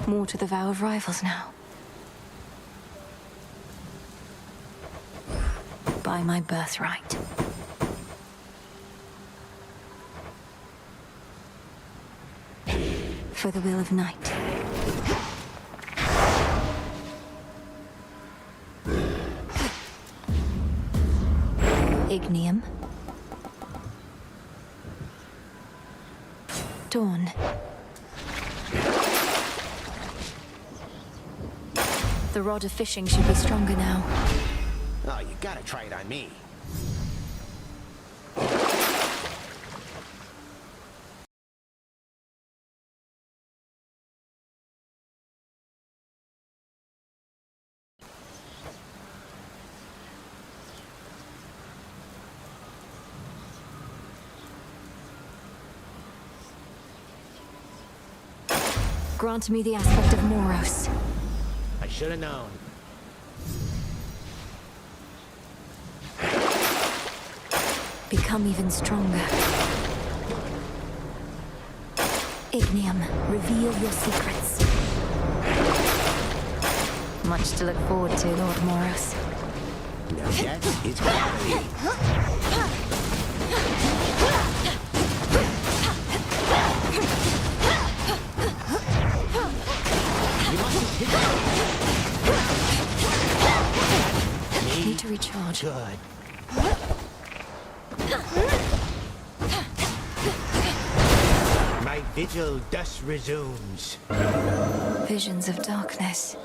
More to the vow of rivals now. By my birthright. For the will of night. Ignium. Dawn. The rod of fishing should be stronger now. Oh, you gotta try it on me. Grant me the aspect of Moros. I should have known. Become even stronger. Ignium, reveal your secrets. Much to look forward to, Lord Moros. Now that is quality. Need to recharge. Good. My vigil thus resumes. Visions of darkness.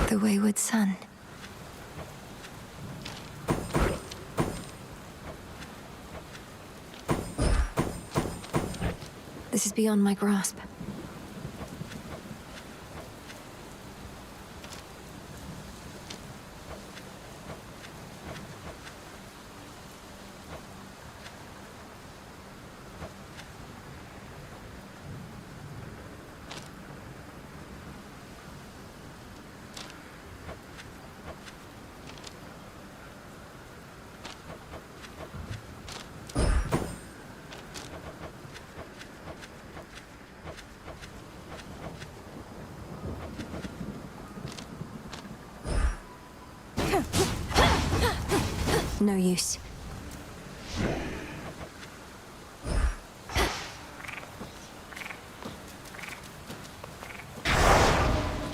The wayward son. This is beyond my grasp. No use.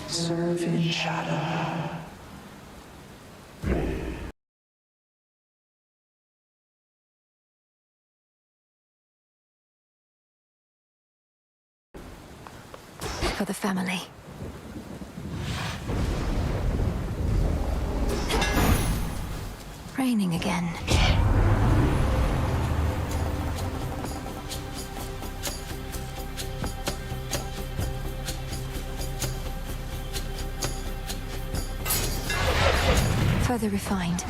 Serve in shadow. For the family. Raining again. Further refined.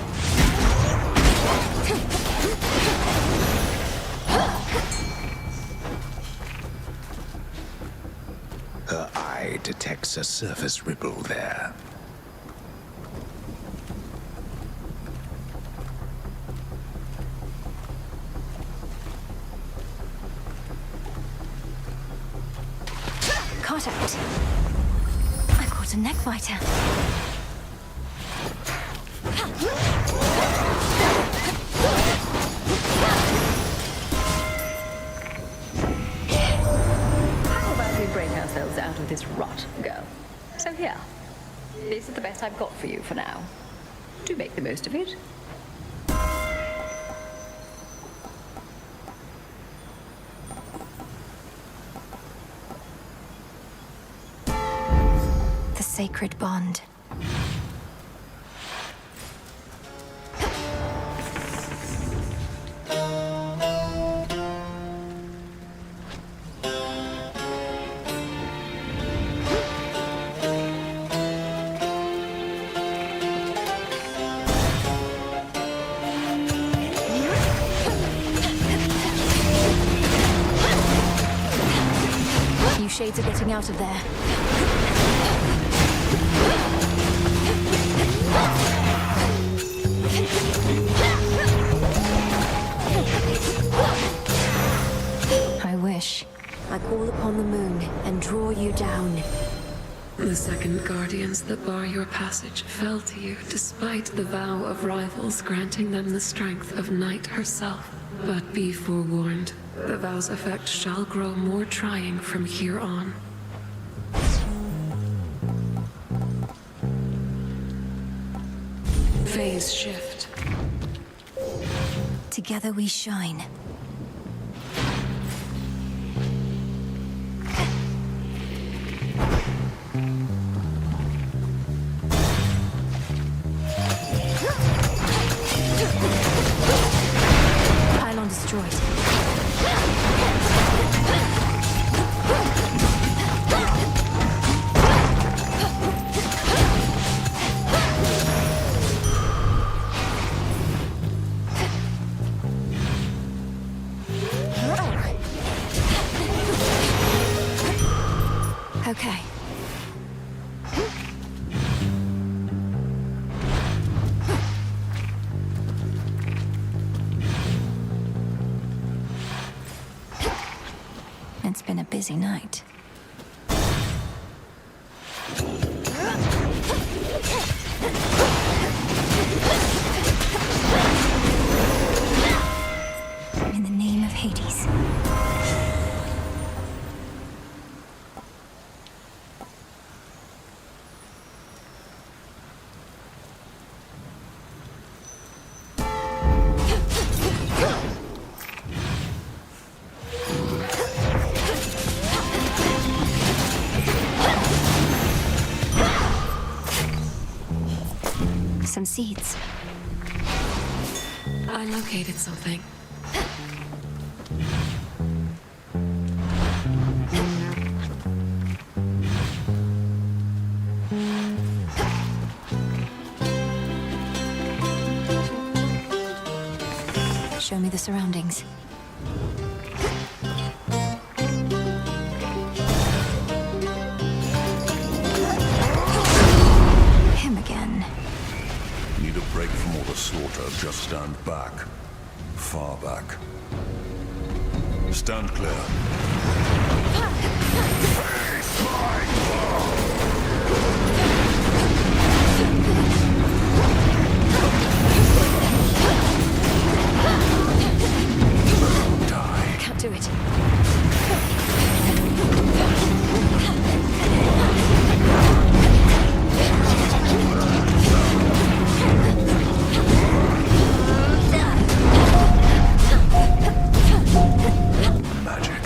Her eye detects a surface ripple there. Caught out. I caught a neck fighter. How about we break ourselves out of this rot, girl? So here, this is the best I've got for you for now. Do make the most of it. sacred bond. You shades are getting out of there. I wish. I call upon the moon and draw you down. The second guardians that bar your passage fell to you despite the vow of rivals granting them the strength of Night herself. But be forewarned, the vow's effect shall grow more trying from here on. Phase shift. Together we shine. Pylon destroyed. Okay. It's been a busy night. In the name of Hades. Some seeds. I located something. Show me the surroundings. Him again. Need a break from all the slaughter, just stand back. Far back. Stand clear. Die. Can't do it. Magic.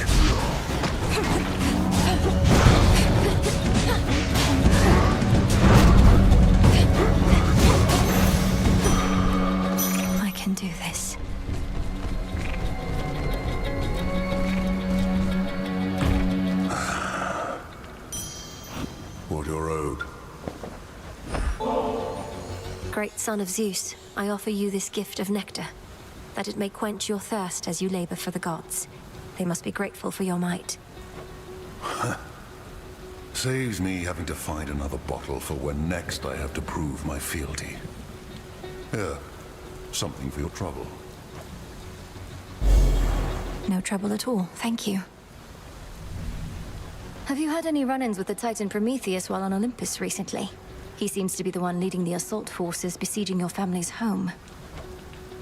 I can do this. What you're owed. Great son of Zeus, I offer you this gift of nectar, that it may quench your thirst as you labor for the gods. They must be grateful for your might. Saves me having to find another bottle for when next I have to prove my fealty. Here, something for your trouble. No trouble at all, thank you. Have you had any run-ins with the Titan Prometheus while on Olympus recently? He seems to be the one leading the assault forces besieging your family's home.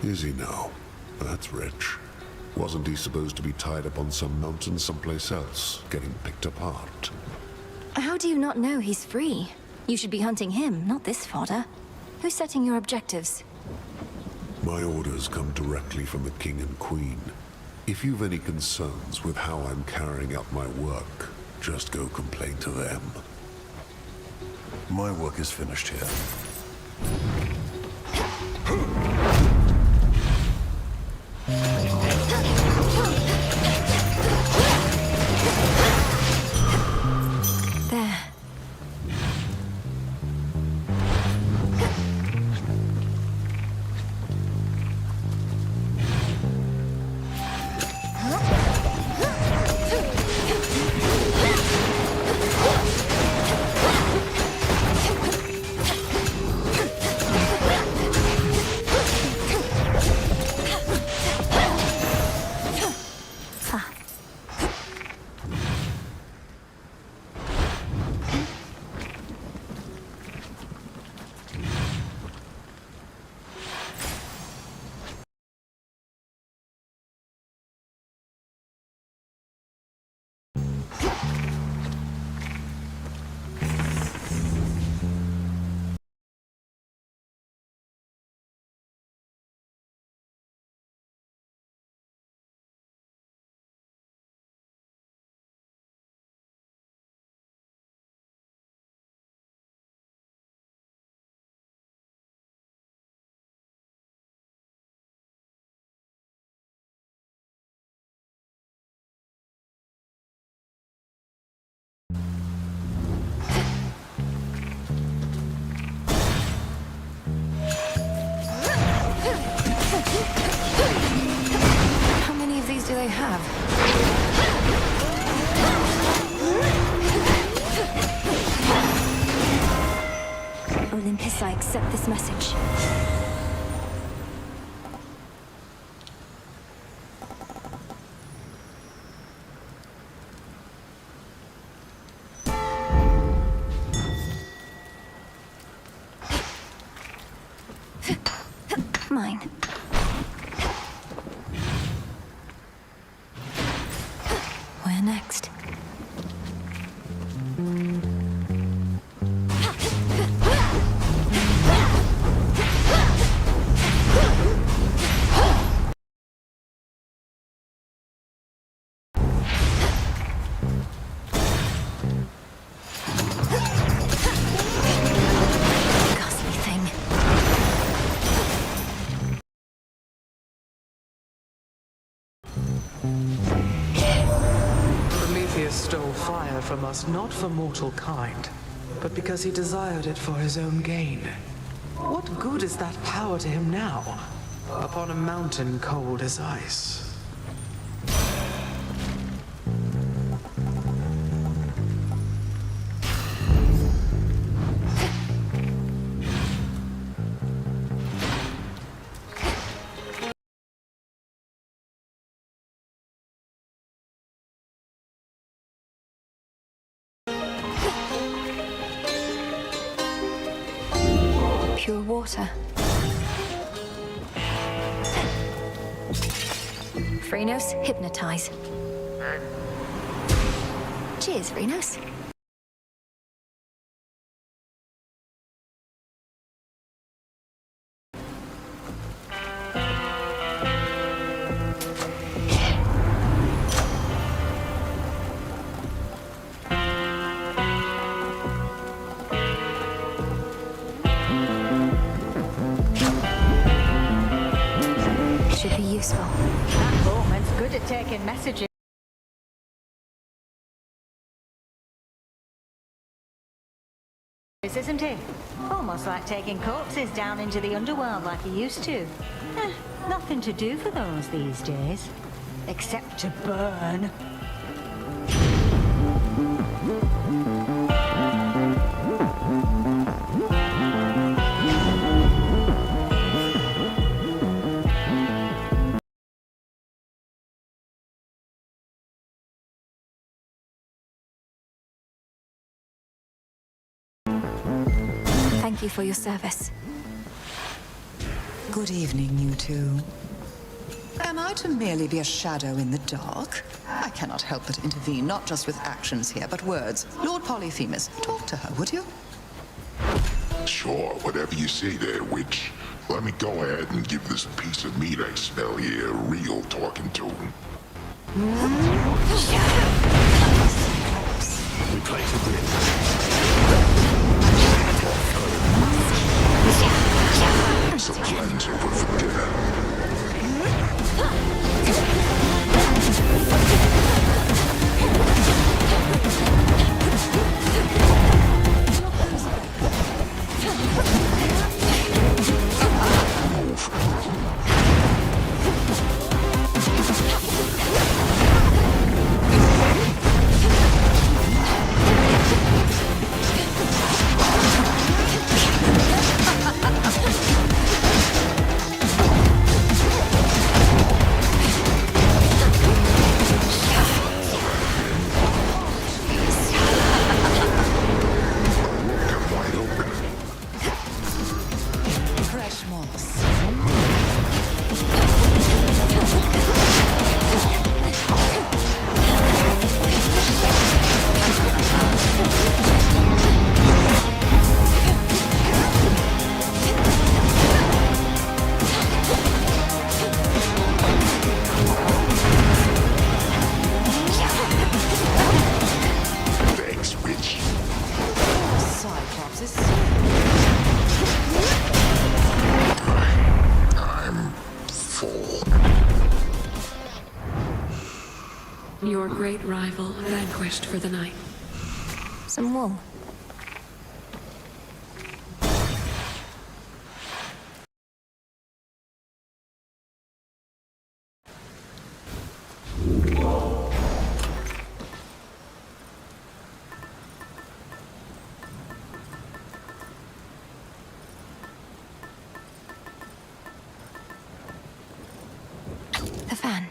Is he now? That's rich. Wasn't he supposed to be tied up on some mountain someplace else, getting picked apart? How do you not know he's free? You should be hunting him, not this fodder. Who's setting your objectives? My orders come directly from the King and Queen. If you've any concerns with how I'm carrying out my work, just go complain to them. My work is finished here. There. How many of these do they have? Olympus, I accept this message. Mine. Where next? Ghastly thing. Prometheus stole fire from us not for mortal kind, but because he desired it for his own gain. What good is that power to him now, upon a mountain cold as ice? Pure water. Phrenos, hypnotize. Cheers, Phrenos. Should be useful. That Bowman's good at taking messages. Isn't he? Almost like taking corpses down into the underworld like he used to. Nothing to do for those these days. Except to burn. Thank you for your service. Good evening, you two. Am I to merely be a shadow in the dark? I cannot help but intervene, not just with actions here, but words. Lord Polyphemus, talk to her, would you? Sure, whatever you say there, witch. Let me go ahead and give this piece of meat I smell here a real talking to. We place a grid. Some plans over for dinner. Wide open. Fresh moss. Thanks, Rich. Cyclopses. I'm full. Your great rival vanquished for the night. Some wool. The fan.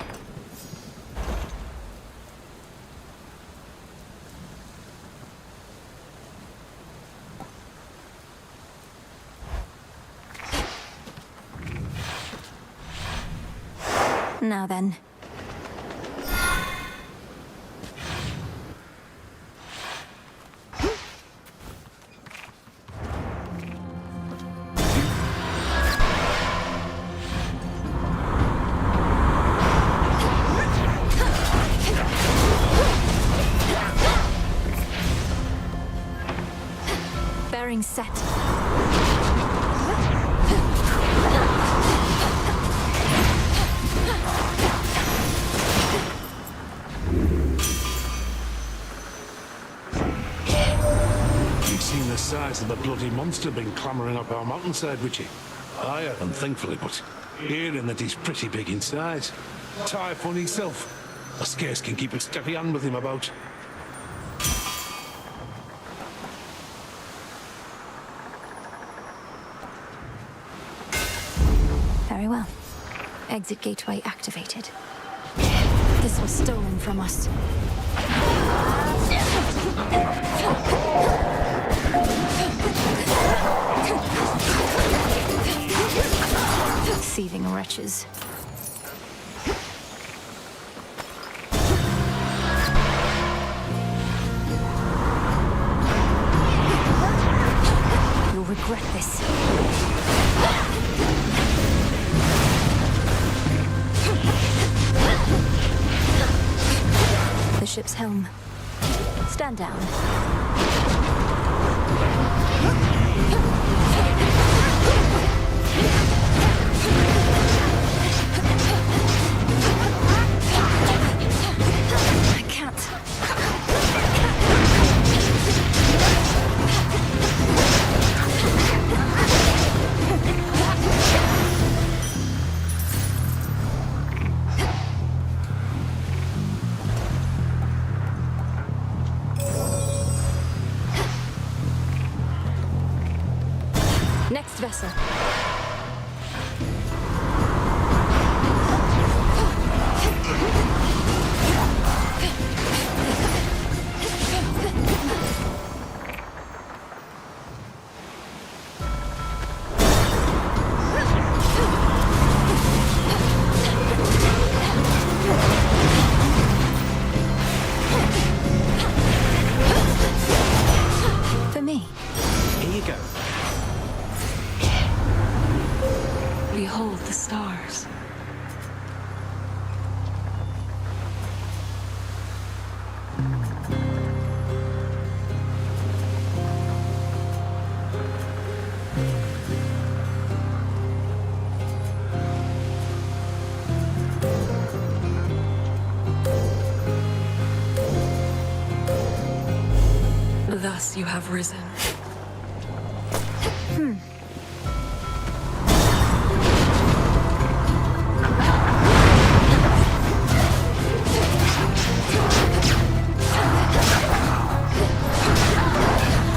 Now then. Bearing set. You've seen the size of the bloody monster been clambering up our mountainside, Witchy. I haven't, thankfully, but hearing that he's pretty big in size. Typhon himself. I scarce can keep a steady hand with him about. Very well. Exit gateway activated. This was stolen from us. Thieving wretches. You'll regret this. The ship's helm. Stand down. I can't. Next vessel. For me. Here you go. depths you have risen.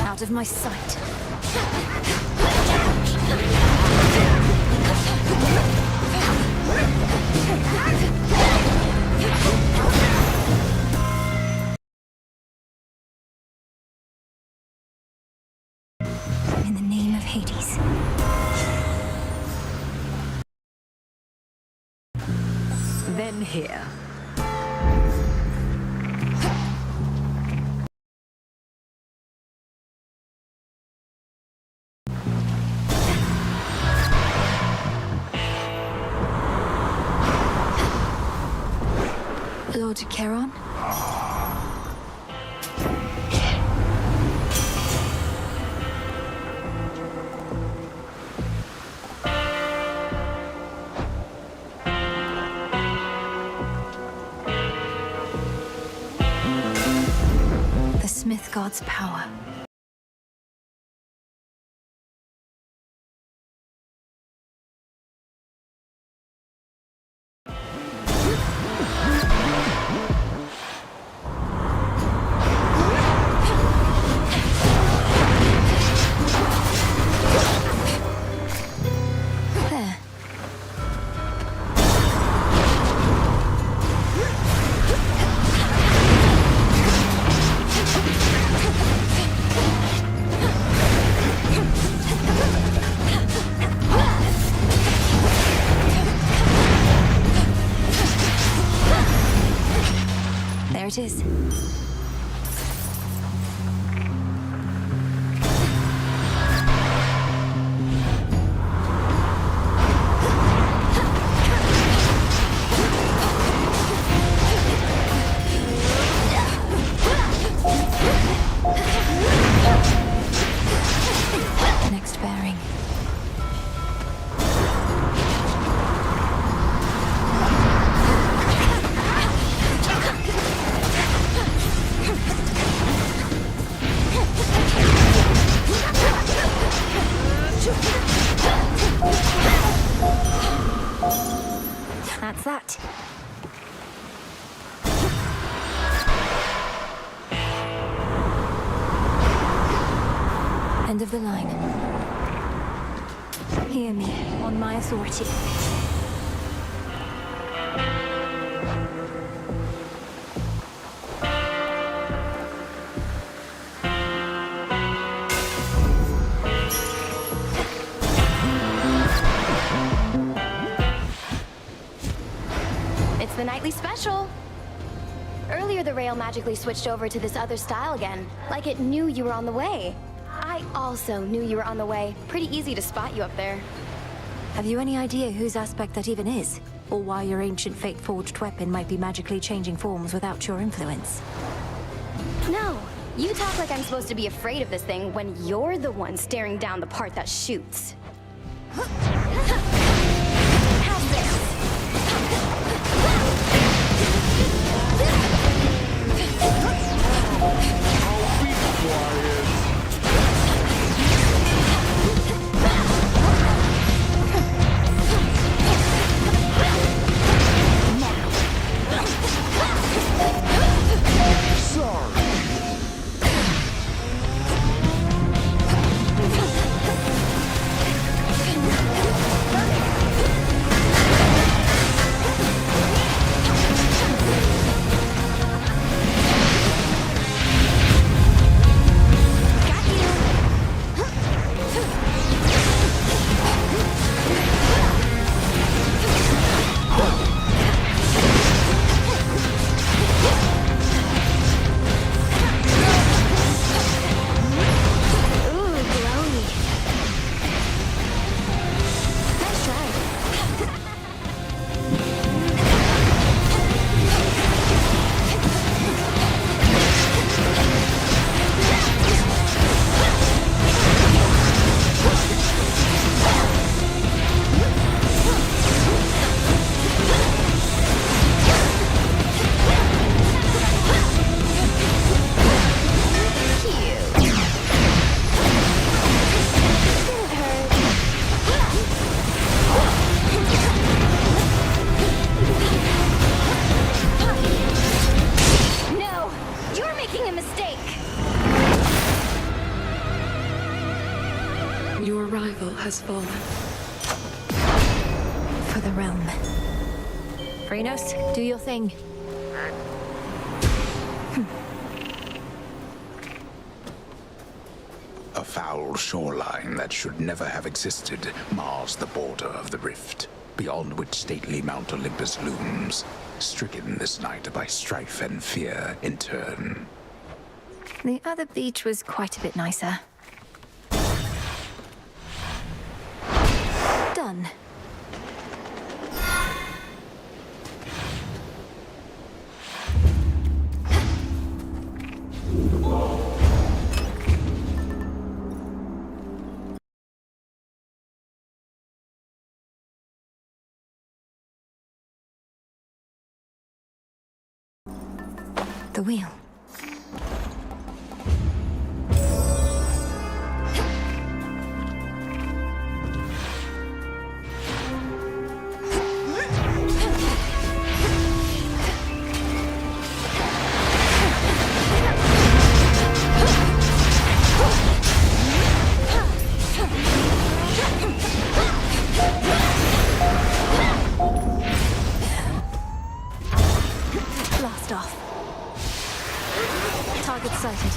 Out of my sight. In the name of Hades. Then here. Lord Charon? The Smith God's power. There. There it is. Next bearing. That's that. End of the line. Hear me, on my authority. It's the nightly special. Earlier, the rail magically switched over to this other style again, like it knew you were on the way. I also knew you were on the way. Pretty easy to spot you up there. Have you any idea whose aspect that even is? Or why your ancient fate-forged weapon might be magically changing forms without your influence? No, you talk like I'm supposed to be afraid of this thing when you're the one staring down the part that shoots. Have this. Sorry. has fallen. For the realm. Phrenos, do your thing. A foul shoreline that should never have existed mars the border of the rift, beyond which stately Mount Olympus looms, stricken this night by strife and fear in turn. The other beach was quite a bit nicer. Done. The wheel. Blast off. Target sighted.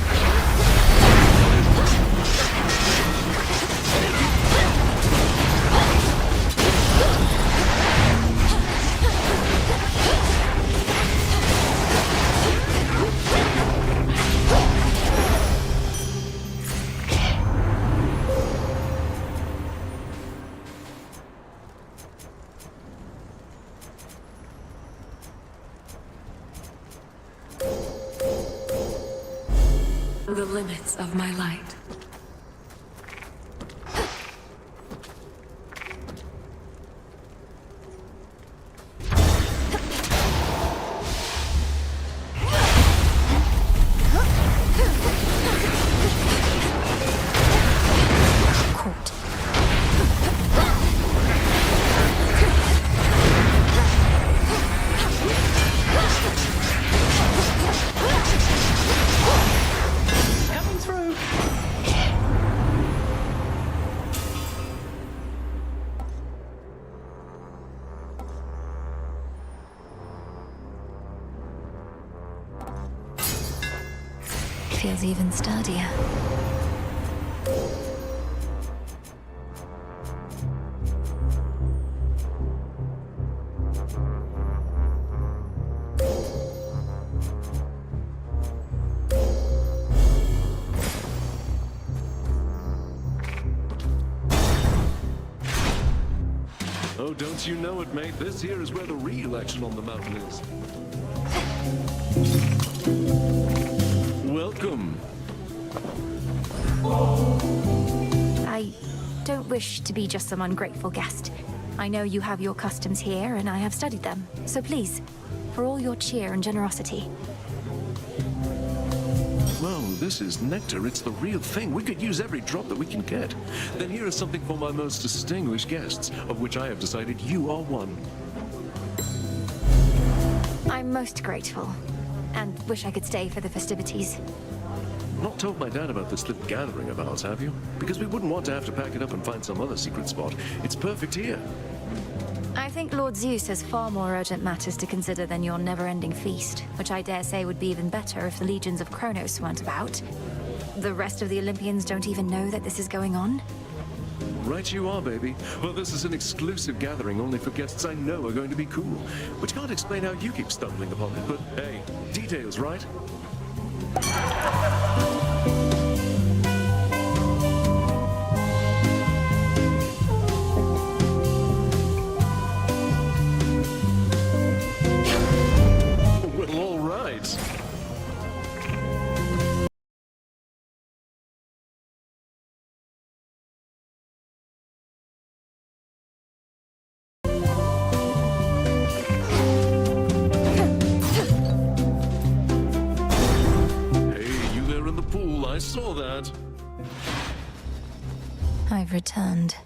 The limits of my light. Caught. Coming through. Feels even sturdier. Oh, don't you know it, mate? This here is where the real action on the mountain is. Welcome. I don't wish to be just some ungrateful guest. I know you have your customs here, and I have studied them. So please, for all your cheer and generosity. Whoa, this is nectar. It's the real thing. We could use every drop that we can get. Then here is something for my most distinguished guests, of which I have decided you are one. I'm most grateful, and wish I could stay for the festivities. Not told my dad about this little gathering of ours, have you? Because we wouldn't want to have to pack it up and find some other secret spot. It's perfect here. I think Lord Zeus has far more urgent matters to consider than your never-ending feast, which I dare say would be even better if the legions of Kronos weren't about. The rest of the Olympians don't even know that this is going on. Right you are, baby. Well, this is an exclusive gathering only for guests I know are going to be cool. Which can't explain how you keep stumbling upon it, but hey, details, right? Well, all right. I saw that. I've returned.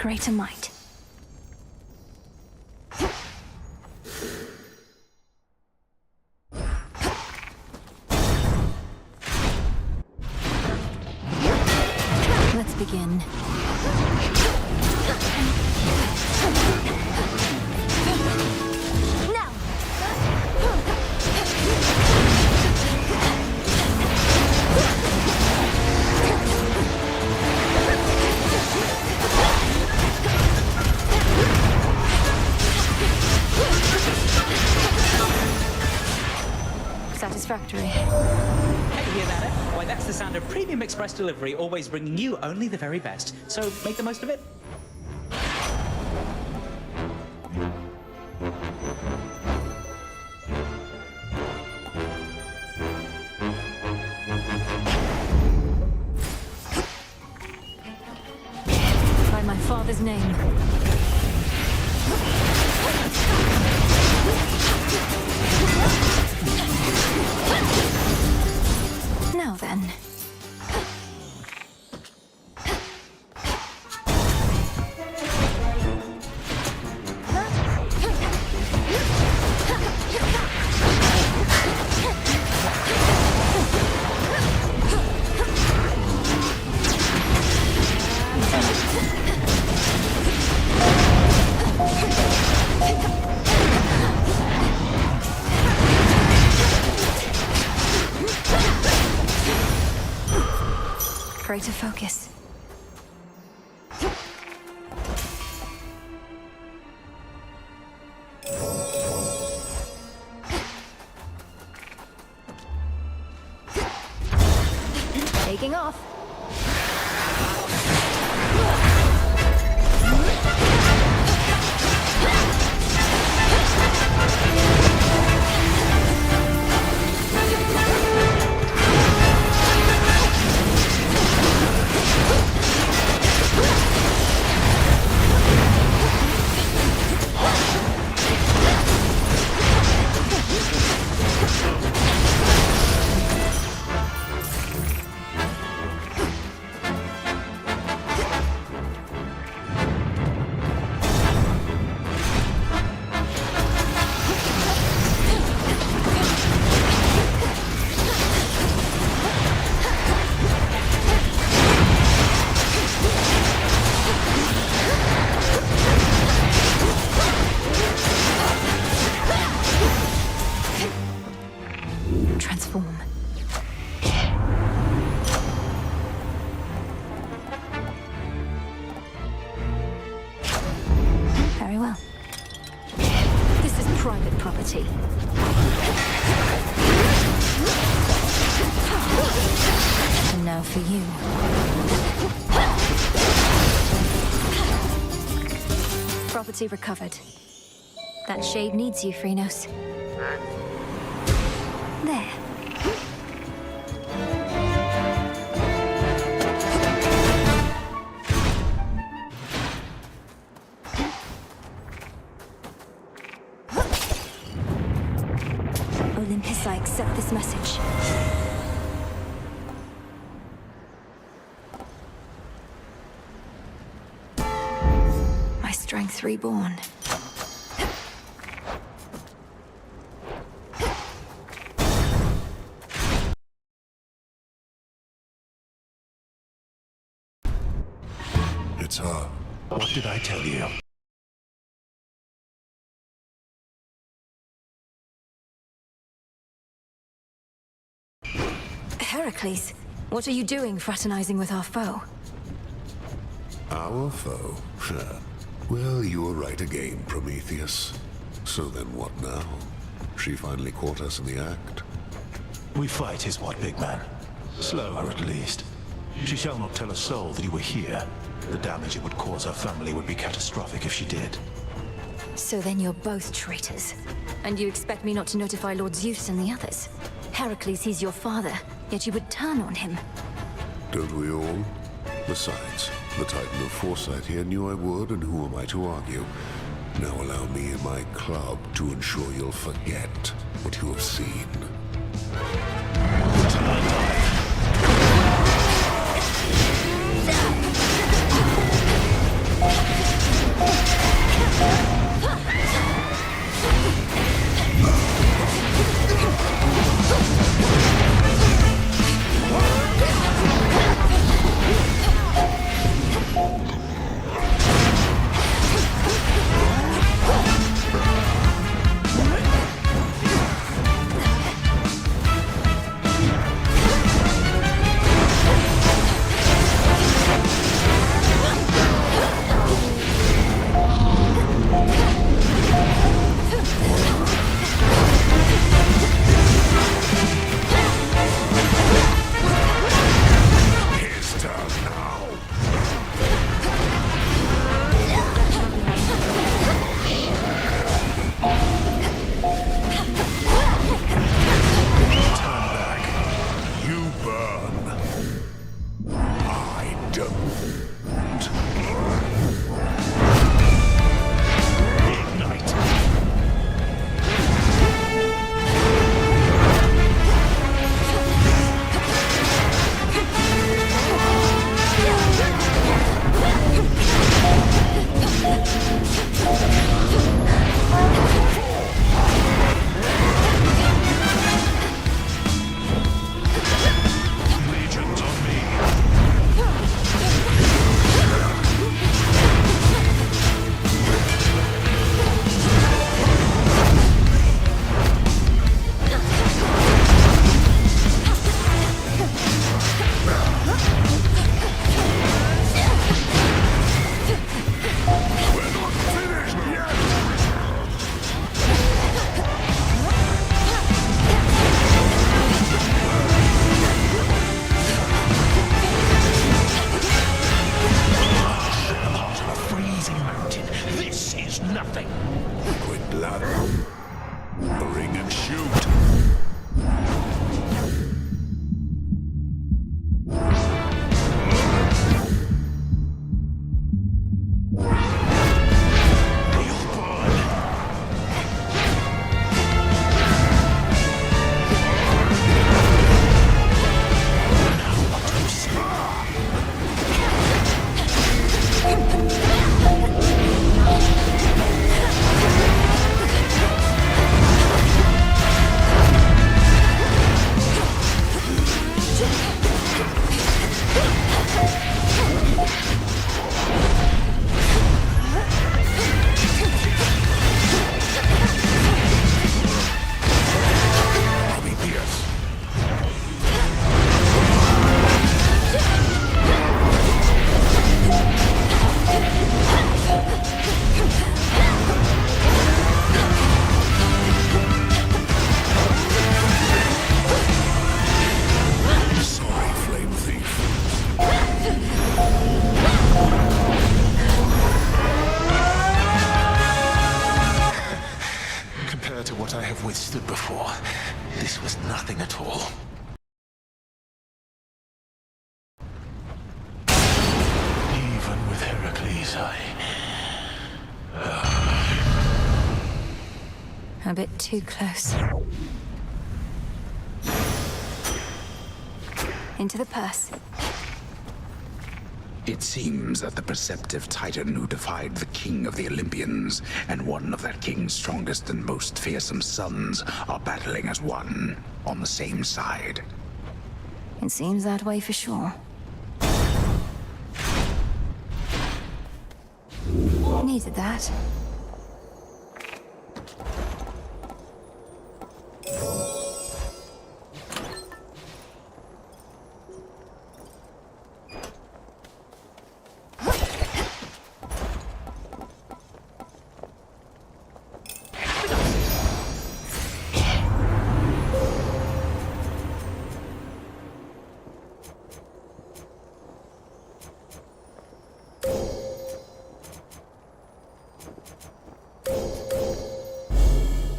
greater might. Let's begin. Now! Satisfactory. Hey, you hear that? Why, that's the sound of Premium Express Delivery, always bringing you only the very best. So make the most of it. By my father's name. Now then. Greater focus. Taking off. Transform. Very well. This is private property. And now for you. Property recovered. That shade needs you, Phrynos. There. Olympus, I accept this message. My strength reborn. It's her. What did I tell you? Heracles, what are you doing fraternizing with our foe? Our foe? Well, you were right again, Prometheus. So then what now? She finally caught us in the act. We fight is what, big man? Slow her at least. She shall not tell a soul that you were here. The damage it would cause her family would be catastrophic if she did. So then you're both traitors. And you expect me not to notify Lord Zeus and the others? Heracles, he's your father, yet you would turn on him. Don't we all? Besides, the Titan of Foresight here knew I would, and who am I to argue? Now allow me and my club to ensure you'll forget what you have seen. Bring and shoot. Withstood before. This was nothing at all. Even with Heracles, A bit too close. Into the purse. It seems that the perceptive Titan who defied the king of the Olympians and one of that king's strongest and most fearsome sons are battling as one, on the same side. It seems that way for sure. Needed that.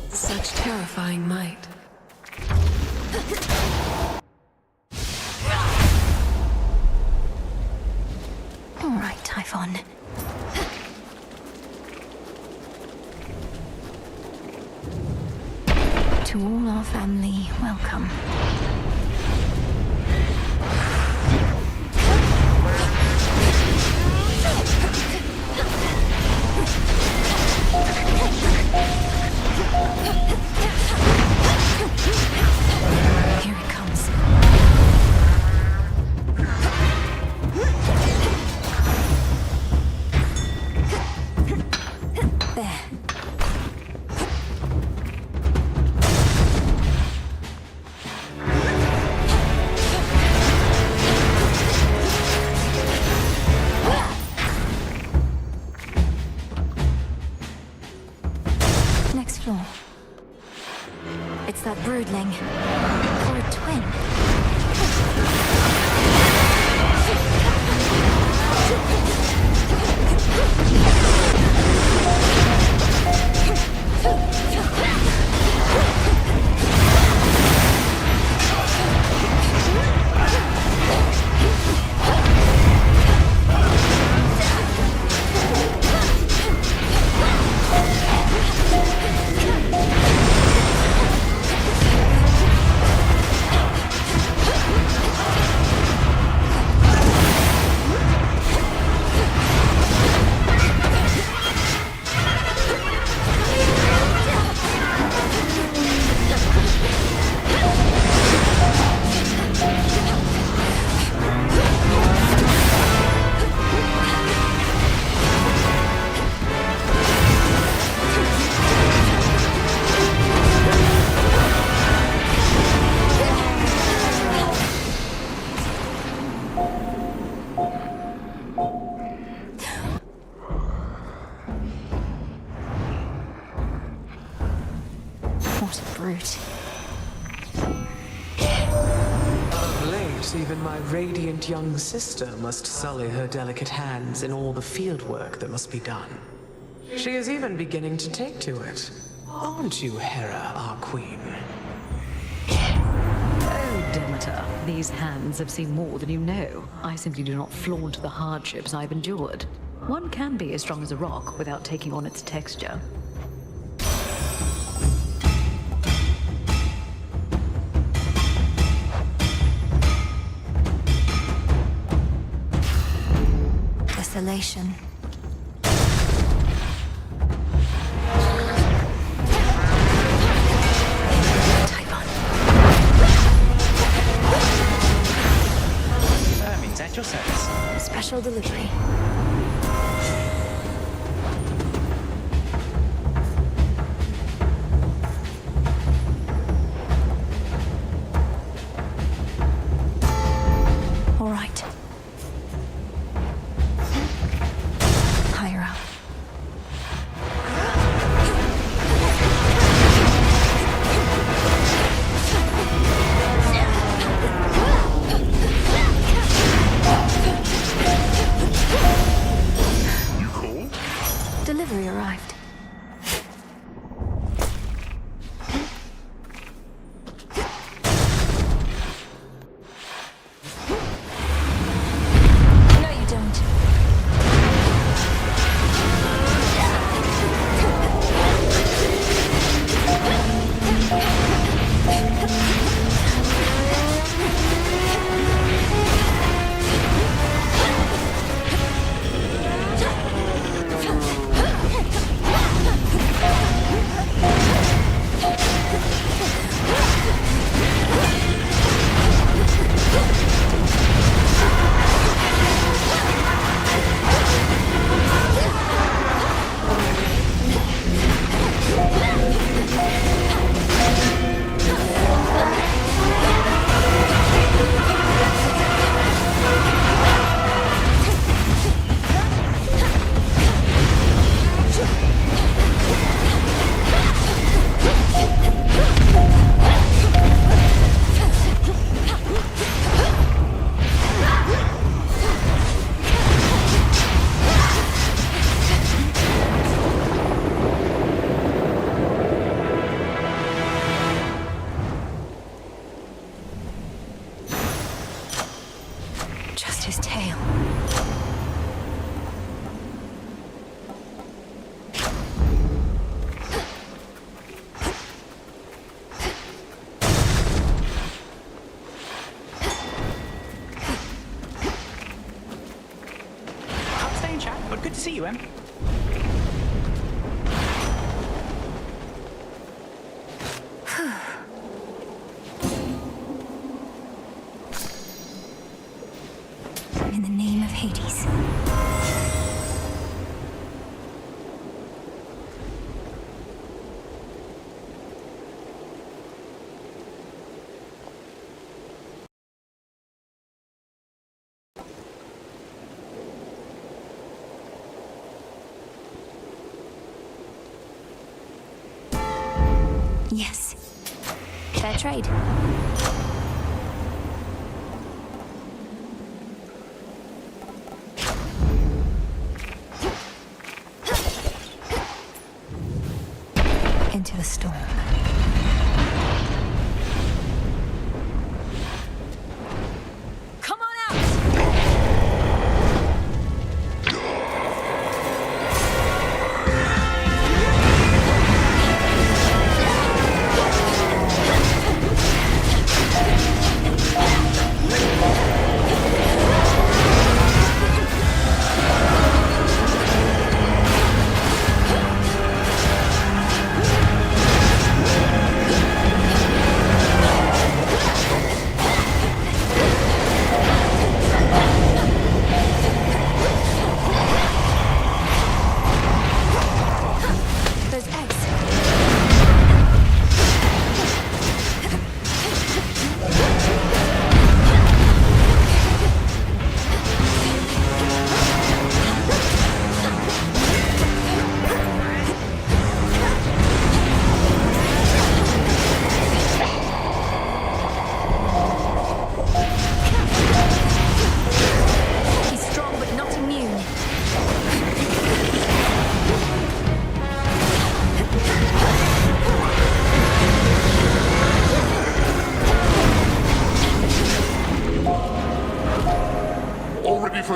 Such terrifying might. All right, Typhon. To all our family, welcome. Here it comes. There. Next floor. It's that broodling. Or a twin. What a brute. Of late, even my radiant young sister must sully her delicate hands in all the field work that must be done. She is even beginning to take to it. Aren't you Hera, our queen? Oh, Demeter, these hands have seen more than you know. I simply do not flaunt the hardships I've endured. One can be as strong as a rock without taking on its texture. Desolation. Hermes, at your service. Special delivery. All right. Higher up. You called? Delivery arrived. No, you don't. Just his tail. I'll stay in chat, but good to see you, Em. In the name of Hades. Yes. Fair trade. Into the storm. Come on out!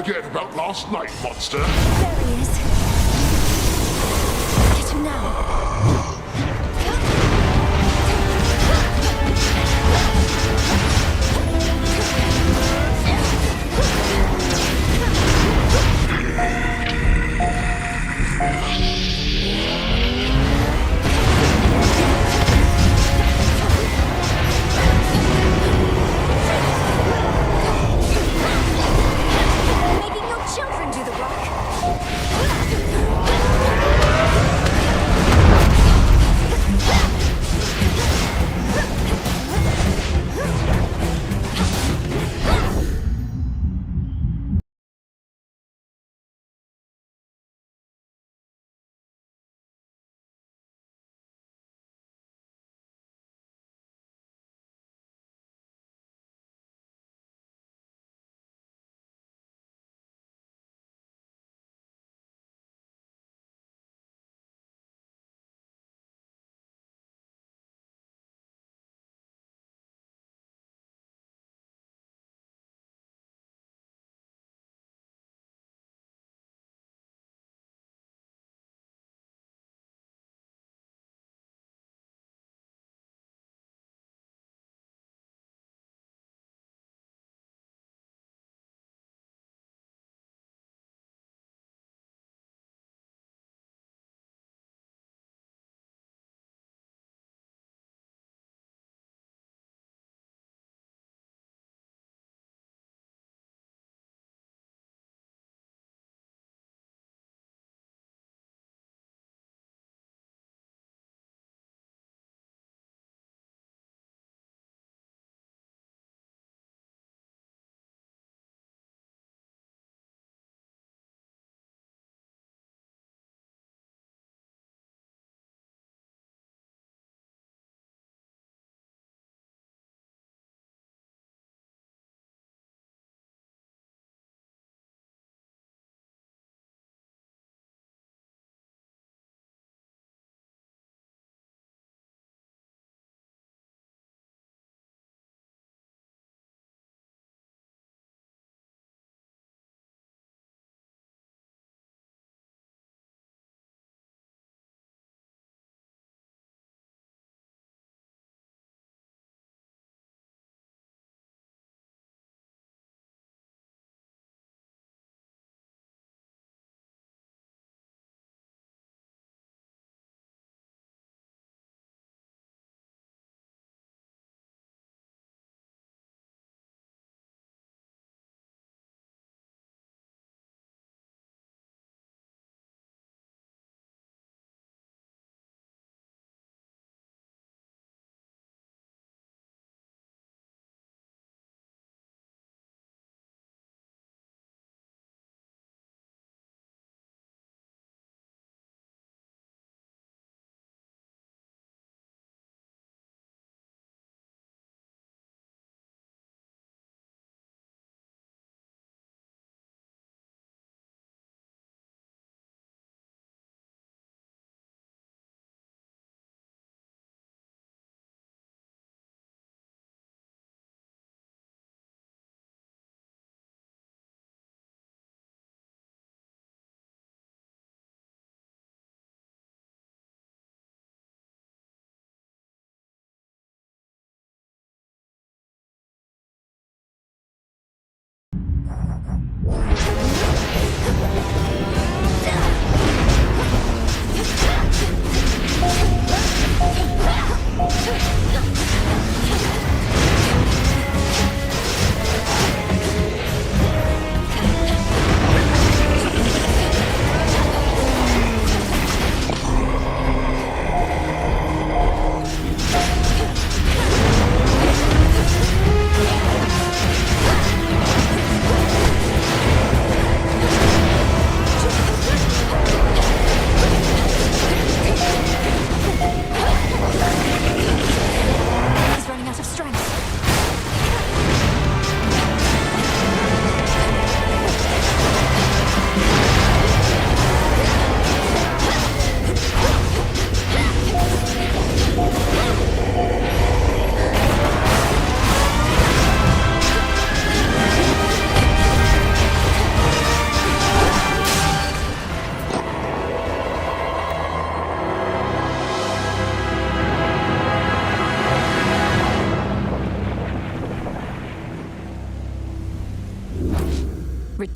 forget about last night, monster. There he is. Get him now. Making your children do the work.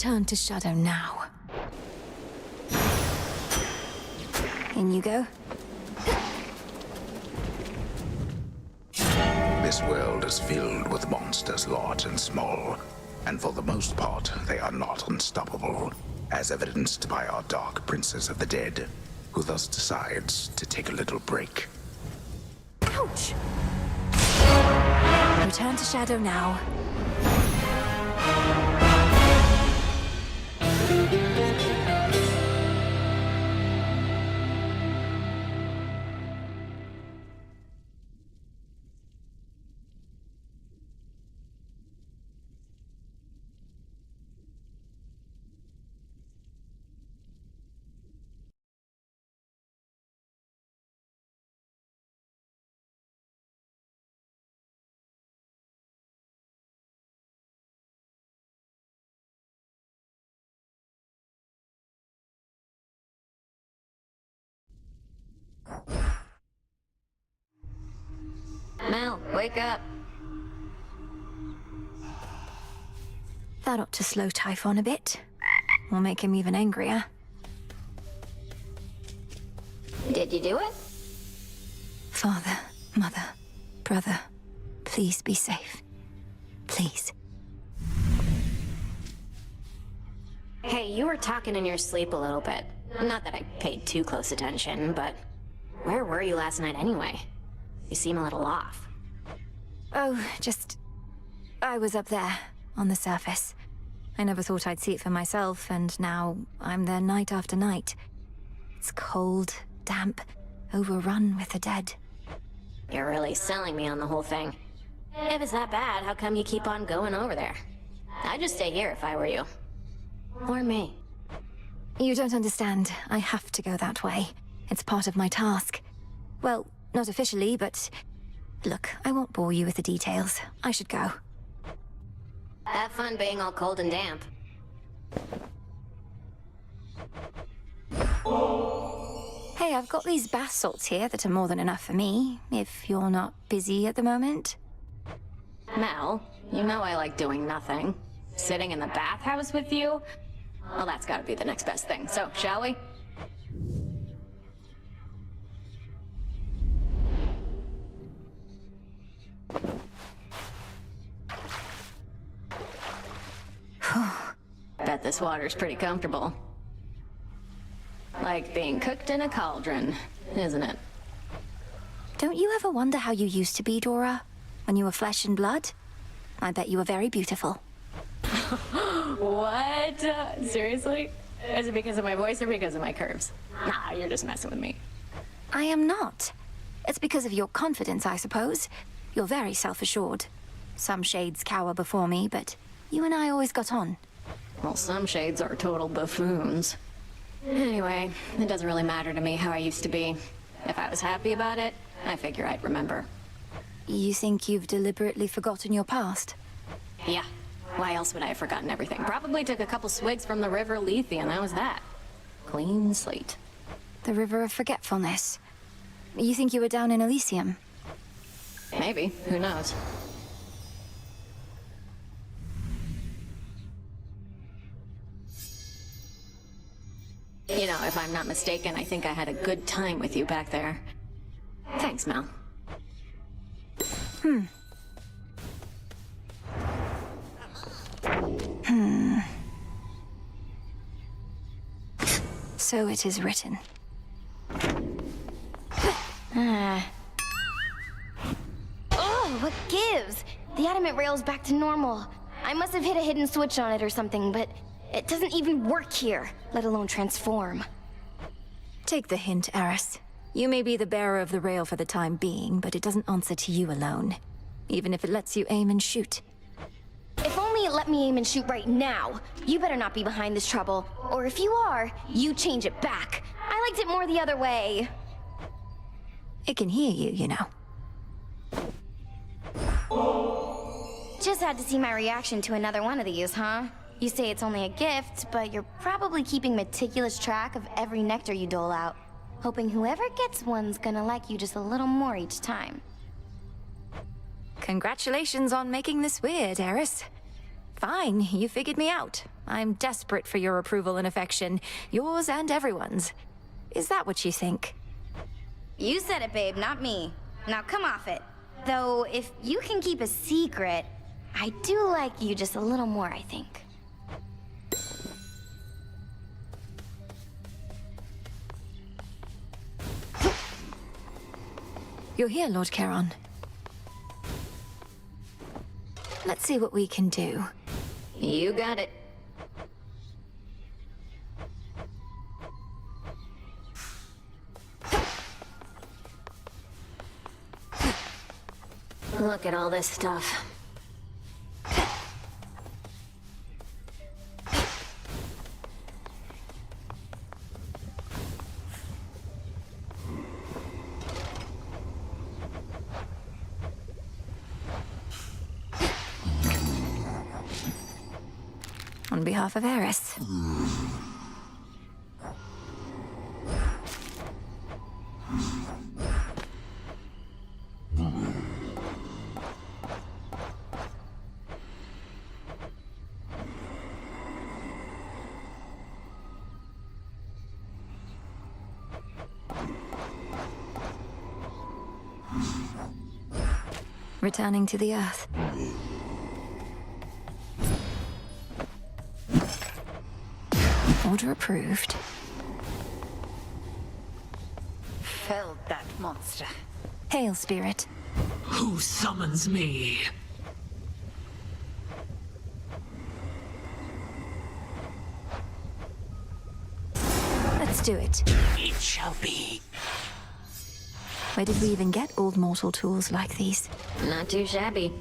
Return to Shadow now. In you go. This world is filled with monsters large and small, and for the most part, they are not unstoppable, as evidenced by our Dark Princess of the Dead, who thus decides to take a little break. Ouch! Return to Shadow now. Mel, wake up. That ought to slow Typhon a bit. Or make him even angrier. Did you do it? Father, mother, brother, please be safe. Please. Hey, you were talking in your sleep a little bit. Not that I paid too close attention, but where were you last night anyway? You seem a little off. Oh, I was up there, on the surface. I never thought I'd see it for myself, and now I'm there night after night. It's cold, damp, overrun with the dead. You're really selling me on the whole thing. If it's that bad, how come you keep on going over there? I'd just stay here if I were you. Or me. You don't understand. I have to go that way. It's part of my task. Well, not officially, but... Look, I won't bore you with the details. I should go. Have fun being all cold and damp. Hey, I've got these bath salts here that are more than enough for me, if you're not busy at the moment. Mel, you know I like doing nothing. Sitting in the bathhouse with you? Well, that's gotta be the next best thing. So, shall we? Bet this water's pretty comfortable. Like being cooked in a cauldron, isn't it? Don't you ever wonder how you used to be, Dora? When you were flesh and blood? I bet you were very beautiful. What? Seriously? Is it because of my voice or because of my curves? Nah, you're just messing with me. I am not. It's because of your confidence, I suppose. You're very self-assured. Some shades cower before me, but you and I always got on. Well, some shades are total buffoons. Anyway, it doesn't really matter to me how I used to be. If I was happy about it, I figure I'd remember. You think you've deliberately forgotten your past? Yeah. Why else would I have forgotten everything? Probably took a couple swigs from the River Lethe, and that was that. Clean slate. The River of Forgetfulness. You think you were down in Elysium? Maybe. Who knows? You know, if I'm not mistaken, I think I had a good time with you back there. Thanks, Mel. So it is written. Oh, what gives? The adamant rail's back to normal. I must have hit a hidden switch on it or something, but it doesn't even work here, let alone transform. Take the hint, Eris. You may be the bearer of the rail for the time being, but it doesn't answer to you alone. Even if it lets you aim and shoot. If only it let me aim and shoot right now. You better not be behind this trouble. Or if you are, you change it back. I liked it more the other way. It can hear you, you know. Just had to see my reaction to another one of these, huh? You say it's only a gift, but you're probably keeping meticulous track of every nectar you dole out. Hoping whoever gets one's gonna like you just a little more each time. Congratulations on making this weird, Eris. Fine, you figured me out. I'm desperate for your approval and affection. Yours and everyone's. Is that what you think? You said it, babe, not me. Now come off it. Though, if you can keep a secret, I do like you just a little more, I think. You're here, Lord Charon. Let's see what we can do. You got it. Look at all this stuff. On behalf of Eris. Returning to the Earth. Order approved. Felled that monster. Hail, Spirit. Who summons me? Let's do it. It shall be. Where did we even get old mortal tools like these? Not too shabby.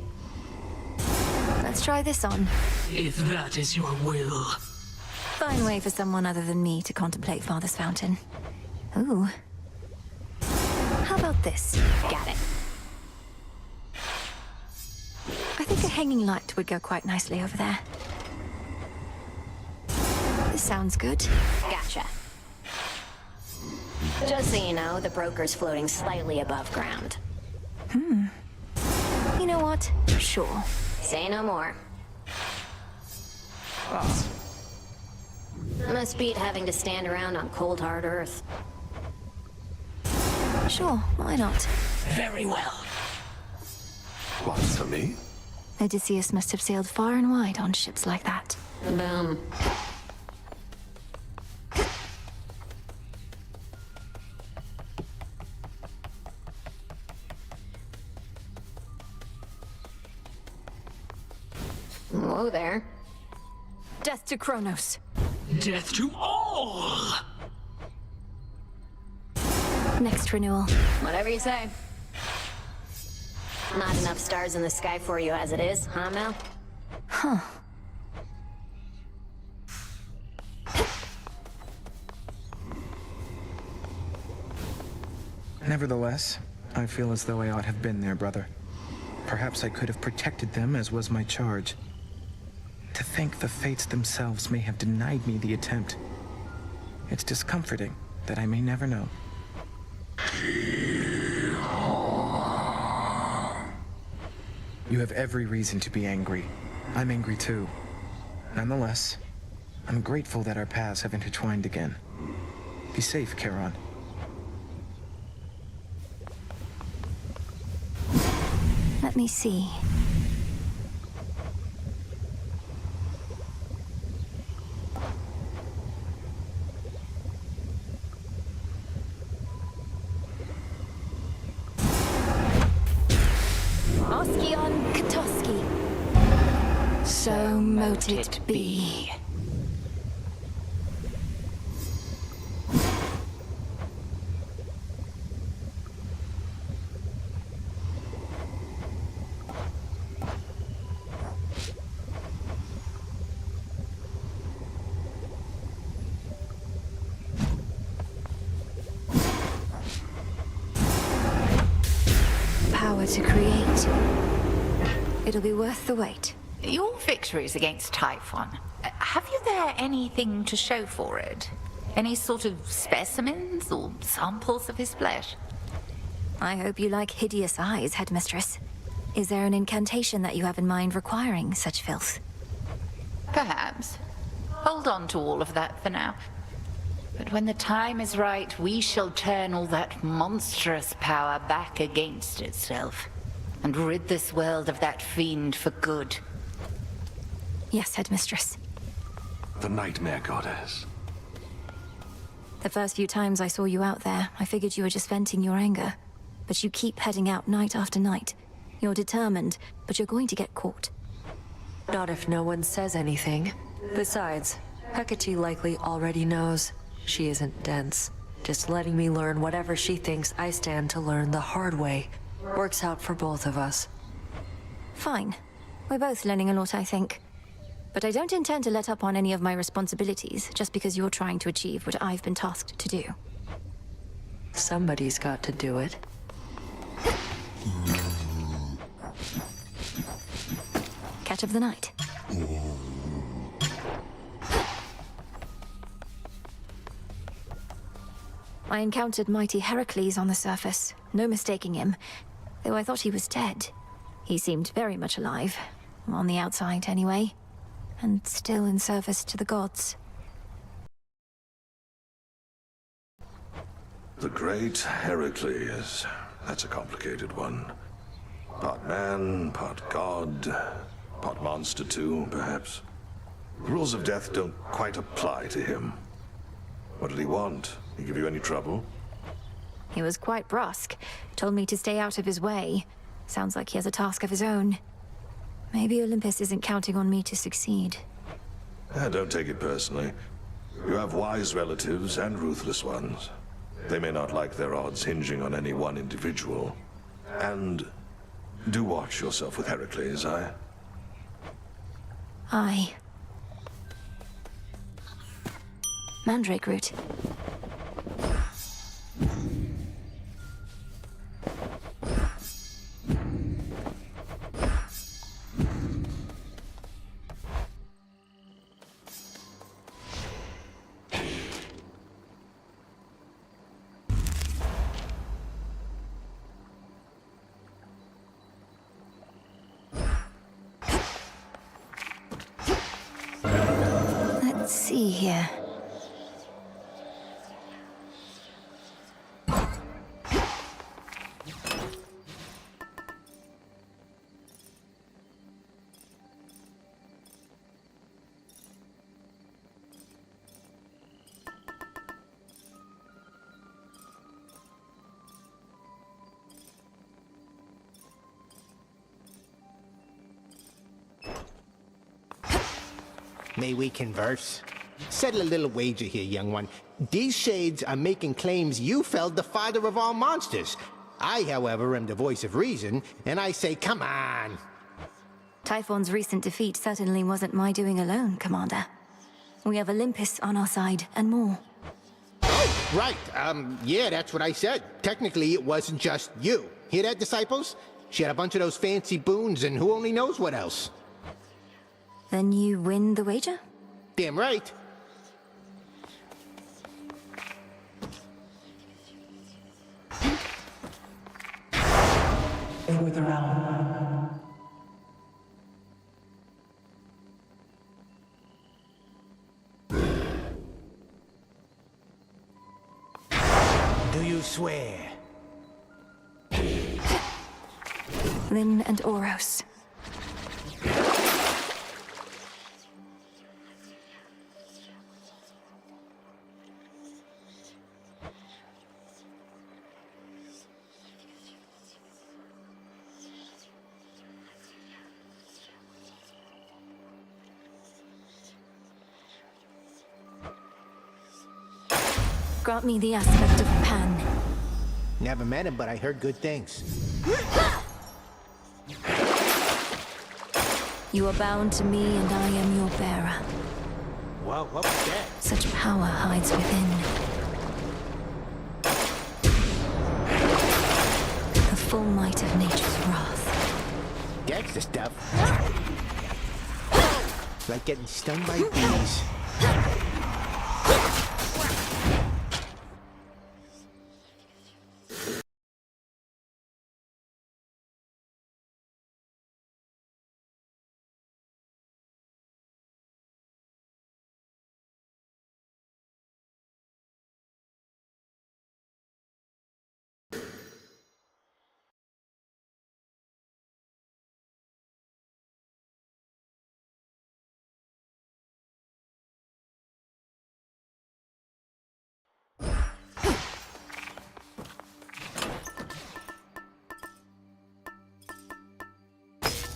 Let's try this on. If that is your will. Fine way for someone other than me to contemplate Father's Fountain. Ooh. How about this? Got it. I think a hanging light would go quite nicely over there. This sounds good. Gotcha. Just so you know, the broker's floating slightly above ground. You know what? Sure. Say no more. Must beat having to stand around on cold, hard Earth. Sure, why not? Very well. Blasphemy? Odysseus must have sailed far and wide on ships like that. Boom. Whoa there. Death to Kronos. Death to all! Next renewal. Whatever you say. Not enough stars in the sky for you as it is, huh, Mel? Huh. Nevertheless, I feel as though I ought to have been there, brother. Perhaps I could have protected them, as was my charge. To think the fates themselves may have denied me the attempt. It's discomforting that I may never know. You have every reason to be angry. I'm angry too. Nonetheless, I'm grateful that our paths have intertwined again. Be safe, Charon. Let me see. Oskion Katoski. So mote it be. Power to create. It'll be worth the wait. Your victories against Typhon. Have you there anything to show for it? Any sort of specimens or samples of his flesh? I hope you like hideous eyes, Headmistress. Is there an incantation that you have in mind requiring such filth? Perhaps. Hold on to all of that for now. But when the time is right, we shall turn all that monstrous power back against itself, and rid this world of that fiend for good. Yes, Headmistress. The Nightmare Goddess. The first few times I saw you out there, I figured you were just venting your anger. But you keep heading out night after night. You're determined, but you're going to get caught. Not if no one says anything. Besides, Hecate likely already knows. She isn't dense. Just letting me learn whatever she thinks I stand to learn the hard way. Works out for both of us. Fine. We're both learning a lot, I think. But I don't intend to let up on any of my responsibilities just because you're trying to achieve what I've been tasked to do. Somebody's got to do it. Catch of the night. I encountered mighty Heracles on the surface. No mistaking him. Though I thought he was dead. He seemed very much alive. On the outside, anyway. And still in service to the gods. The great Heracles. That's a complicated one. Part man, part god, part monster too, perhaps. The rules of death don't quite apply to him. What did he want? He give you any trouble? He was quite brusque. Told me to stay out of his way. Sounds like he has a task of his own. Maybe Olympus isn't counting on me to succeed. Don't take it personally. You have wise relatives and ruthless ones. They may not like their odds hinging on any one individual. And do watch yourself with Heracles, Aye. Mandrake root. Let's see here. May we converse? Settle a little wager here, young one. These shades are making claims you felled the father of all monsters. I, however, am the voice of reason, and I say, come on. Typhon's recent defeat certainly wasn't my doing alone, Commander. We have Olympus on our side, and more. Oh, right. Yeah, that's what I said. Technically, it wasn't just you. Hear that, disciples? She had a bunch of those fancy boons, and who only knows what else. Then you win the wager? Damn right. For the realm. Do you swear? Lyn and Oros. Grant me the aspect of Pan. Never met him, but I heard good things. You are bound to me, and I am your bearer. Well, what was that? Such power hides within. The full might of nature's wrath. That's the stuff. Like getting stung by bees.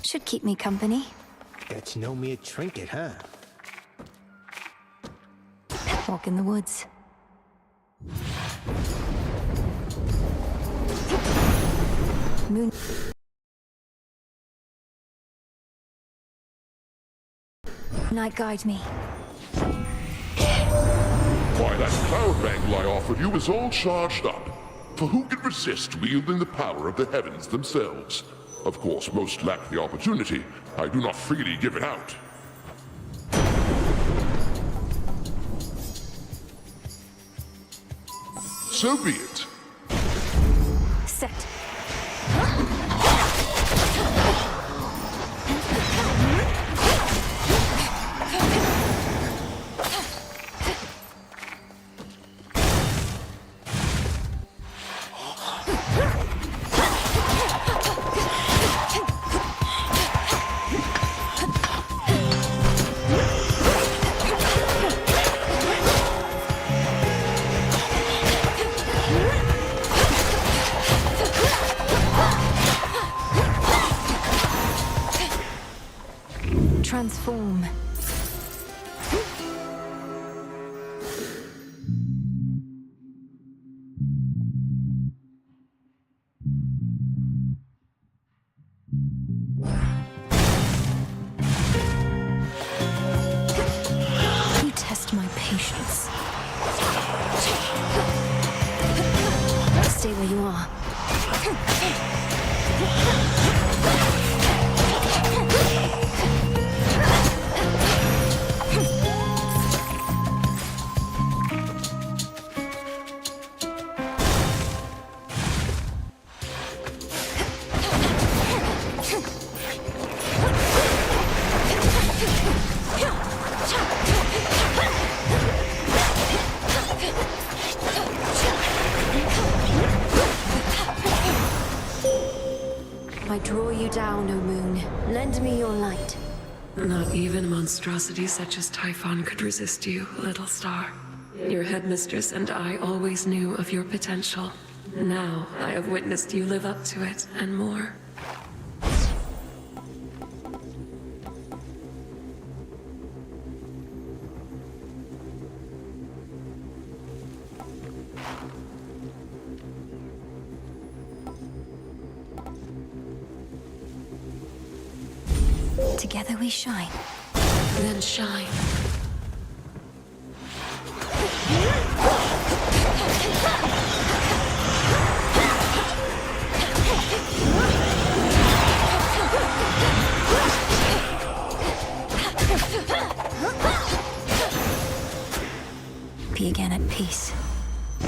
Should keep me company. That's no mere trinket, huh? Walk in the woods. Moon. Night guide me. Why, that cloud bangle I offered you is all charged up. For who can resist wielding the power of the heavens themselves? Of course, most lack the opportunity. I do not freely give it out. So be it. Set. Transform. You test my patience. Stay where you are. I draw you down, O moon. Lend me your light. Not even a monstrosity such as Typhon could resist you, little star. Your headmistress and I always knew of your potential. Now I have witnessed you live up to it, and more. Together we shine. Then shine. Be again at peace. You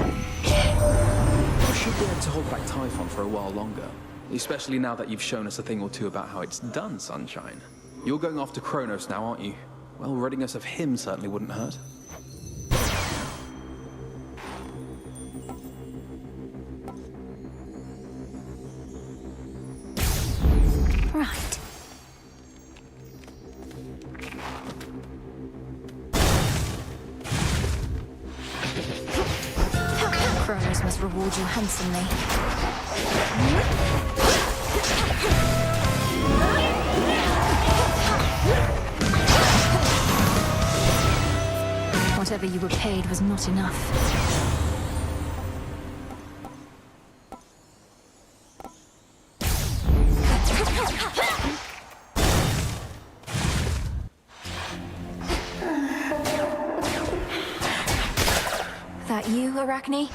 should be able to hold back Typhon for a while longer. Especially now that you've shown us a thing or two about how it's done, Sunshine. You're going after Kronos now, aren't you? Well, ridding us of him certainly wouldn't hurt. Right. Kronos must reward you handsomely. Whatever you were paid was not enough. That you, Arachne?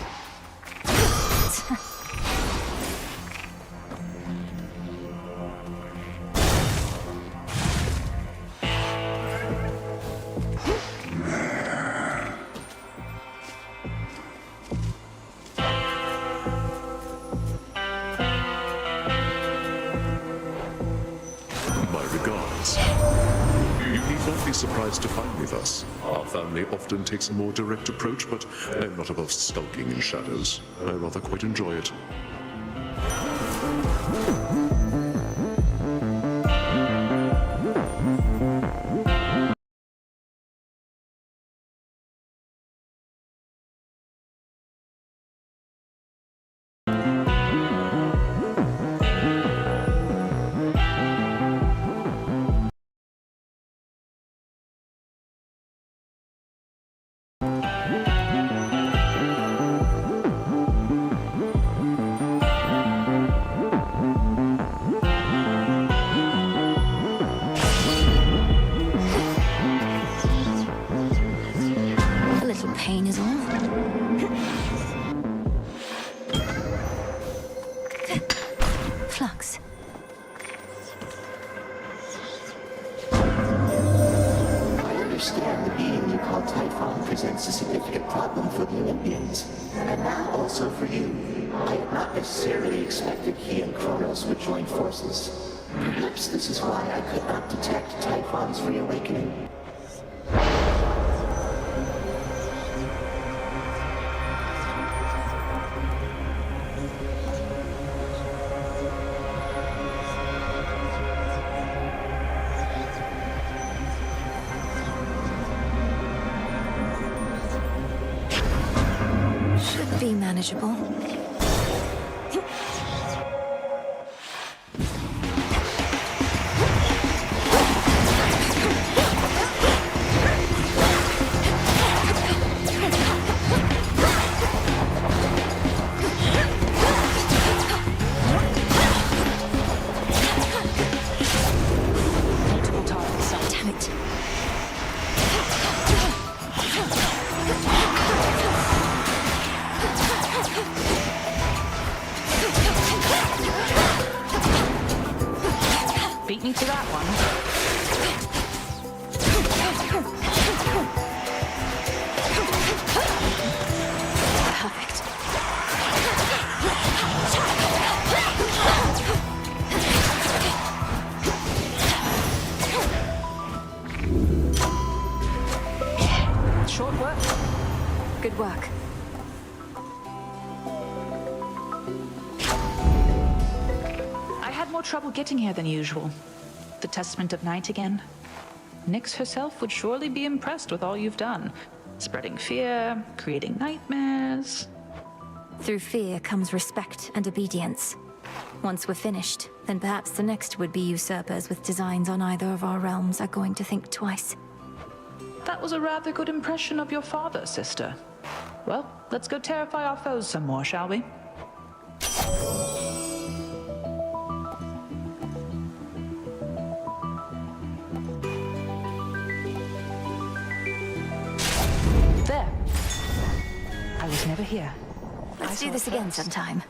Surprised to find me thus. Our family often takes a more direct approach, but I'm not above skulking in shadows. I rather quite enjoy it. flux. I understand the being you call Typhon presents a significant problem for the Olympians, and now also for you. I had not necessarily expected he and Kronos would join forces. Perhaps this is why I could not detect Typhon's reawakening. Should be manageable. Multiple targets. Damn it. Beat me to that one. Perfect. Short work. Good work. I had more trouble getting here than usual. The Testament of Night again. Nyx herself would surely be impressed with all you've done. Spreading fear, creating nightmares. Through fear comes respect and obedience. Once we're finished, then perhaps the next would-be usurpers with designs on either of our realms are going to think twice. That was a rather good impression of your father, sister. Well, let's go terrify our foes some more, shall we? There. I was never here. Let's do this again sometime.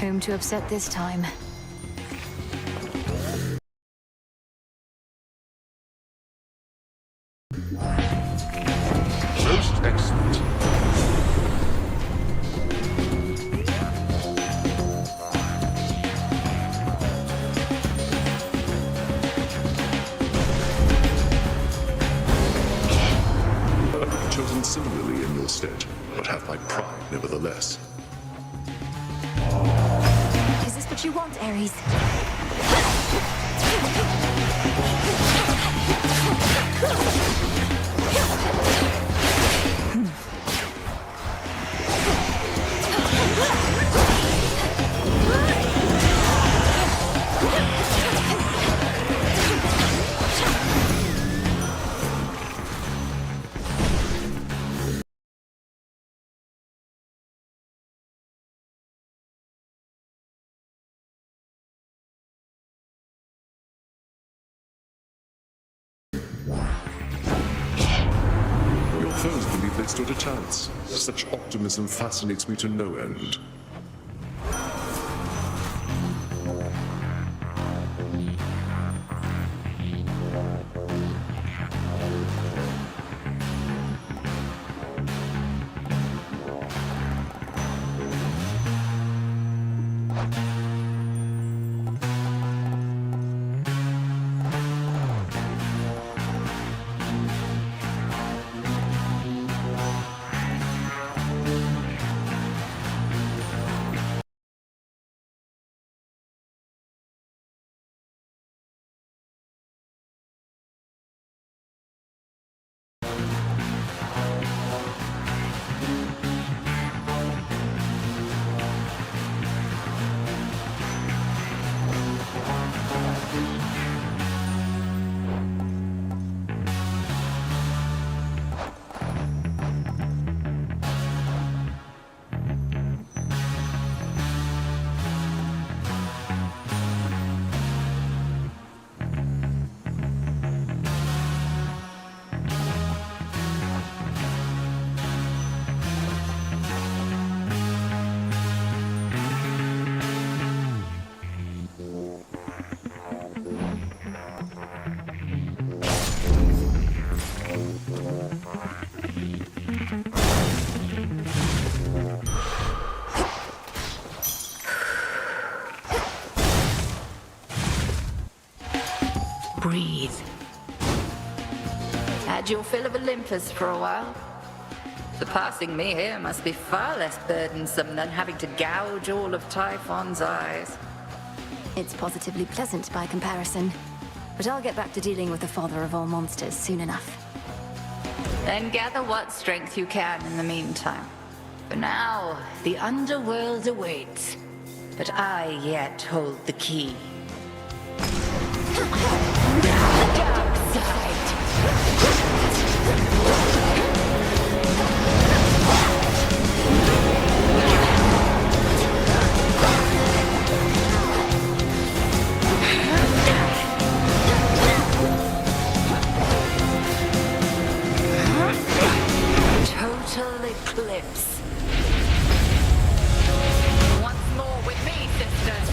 Whom to upset this time? Most excellent. Chosen similarly in your stead, but have my pride nevertheless. Is this what you want, Ares? Your foes believe they stood a chance. Such optimism fascinates me to no end. breathe. Had your fill of Olympus for a while? Surpassing me here must be far less burdensome than having to gouge all of Typhon's eyes. It's positively pleasant by comparison. But I'll get back to dealing with the father of all monsters soon enough. Then gather what strength you can in the meantime. For now, the underworld awaits. But I yet hold the key. The dark side. Total eclipse. Once more with me, sisters.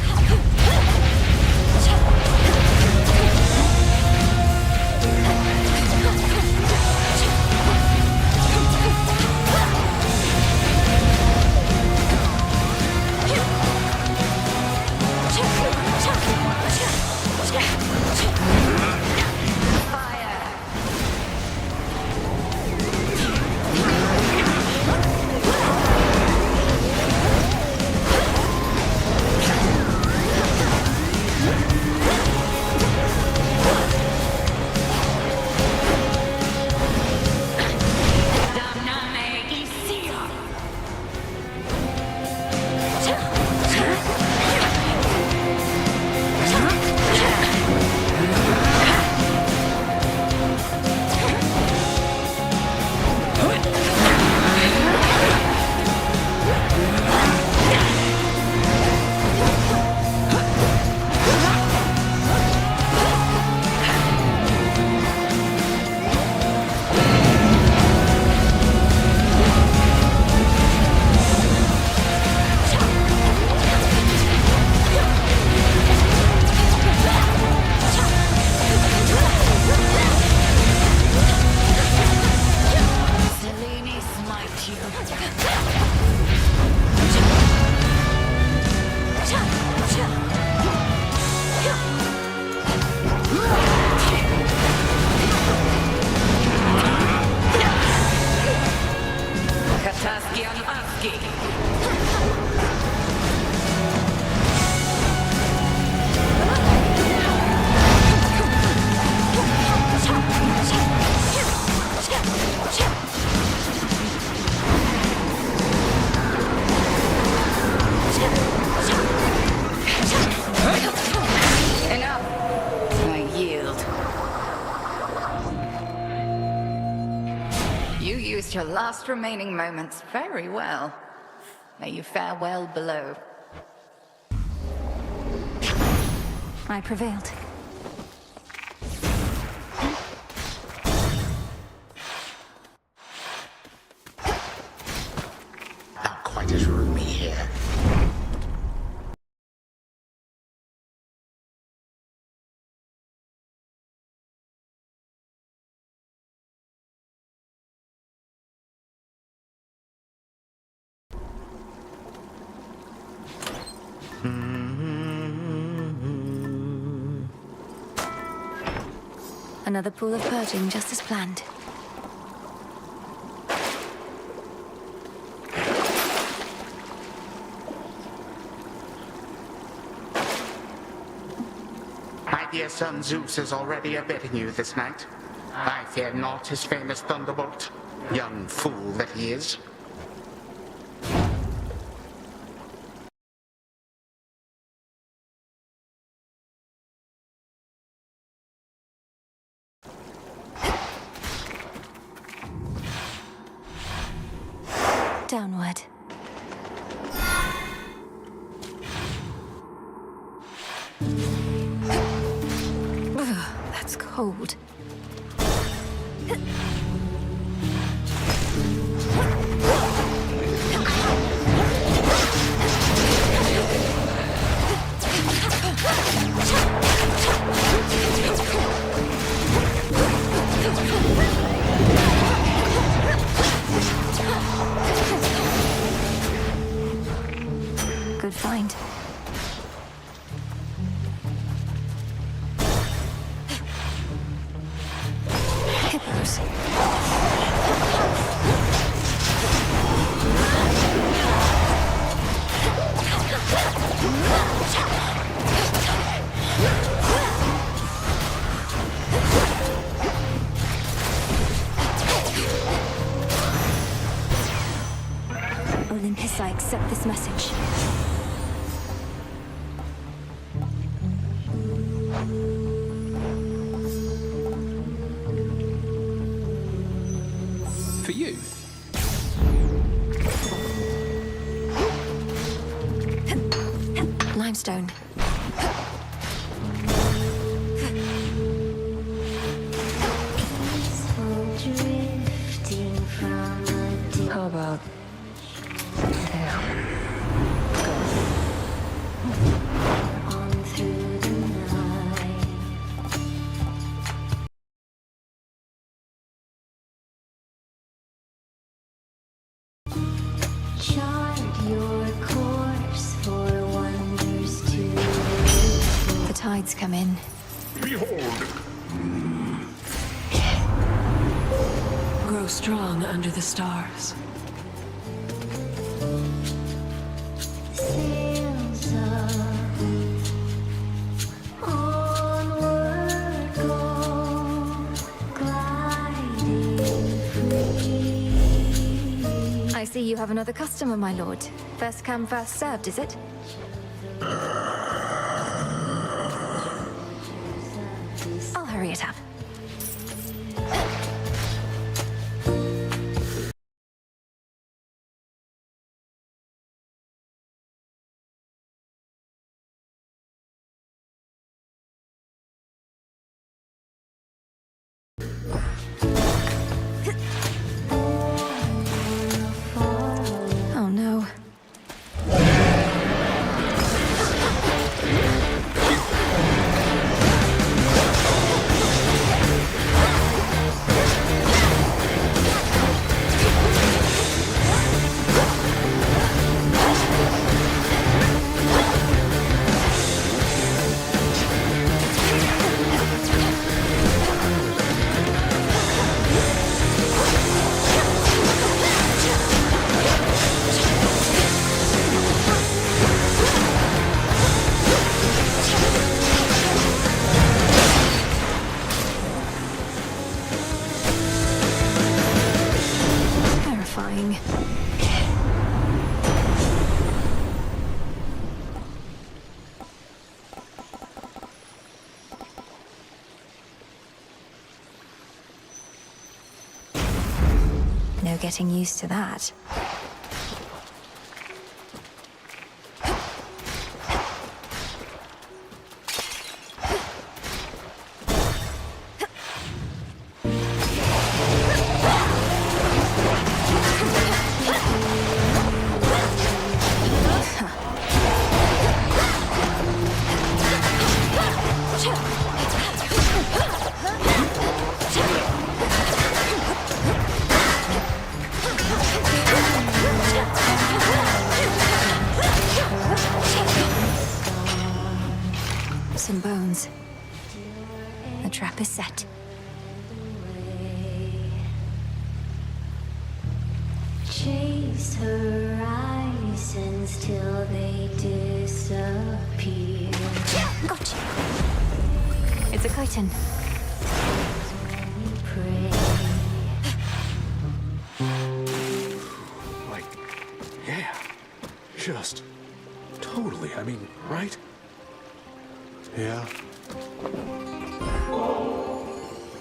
Your last remaining moments very well. May you fare well below. I prevailed. Not quite as roomy here. Another pool of purging, just as planned. My dear son Zeus is already abetting you this night. I fear not his famous thunderbolt, young fool that he is. Downward. Ugh, that's cold. Good find. Olympus, I accept this message. For you. Limestone. How about... Chart your course for wonders to The tides come in. Behold! Grow strong under the stars. sails up. Onward go, gliding free. I see you have another customer, my lord. First come, first served, is it? I'll hurry it up. Oh no. Terrifying. No getting used to that. Some bones. The trap is set. Chase horizons till they disappear. Gotcha. It's a chitin. Pray. Like, yeah. Just totally, I mean, right? Yeah.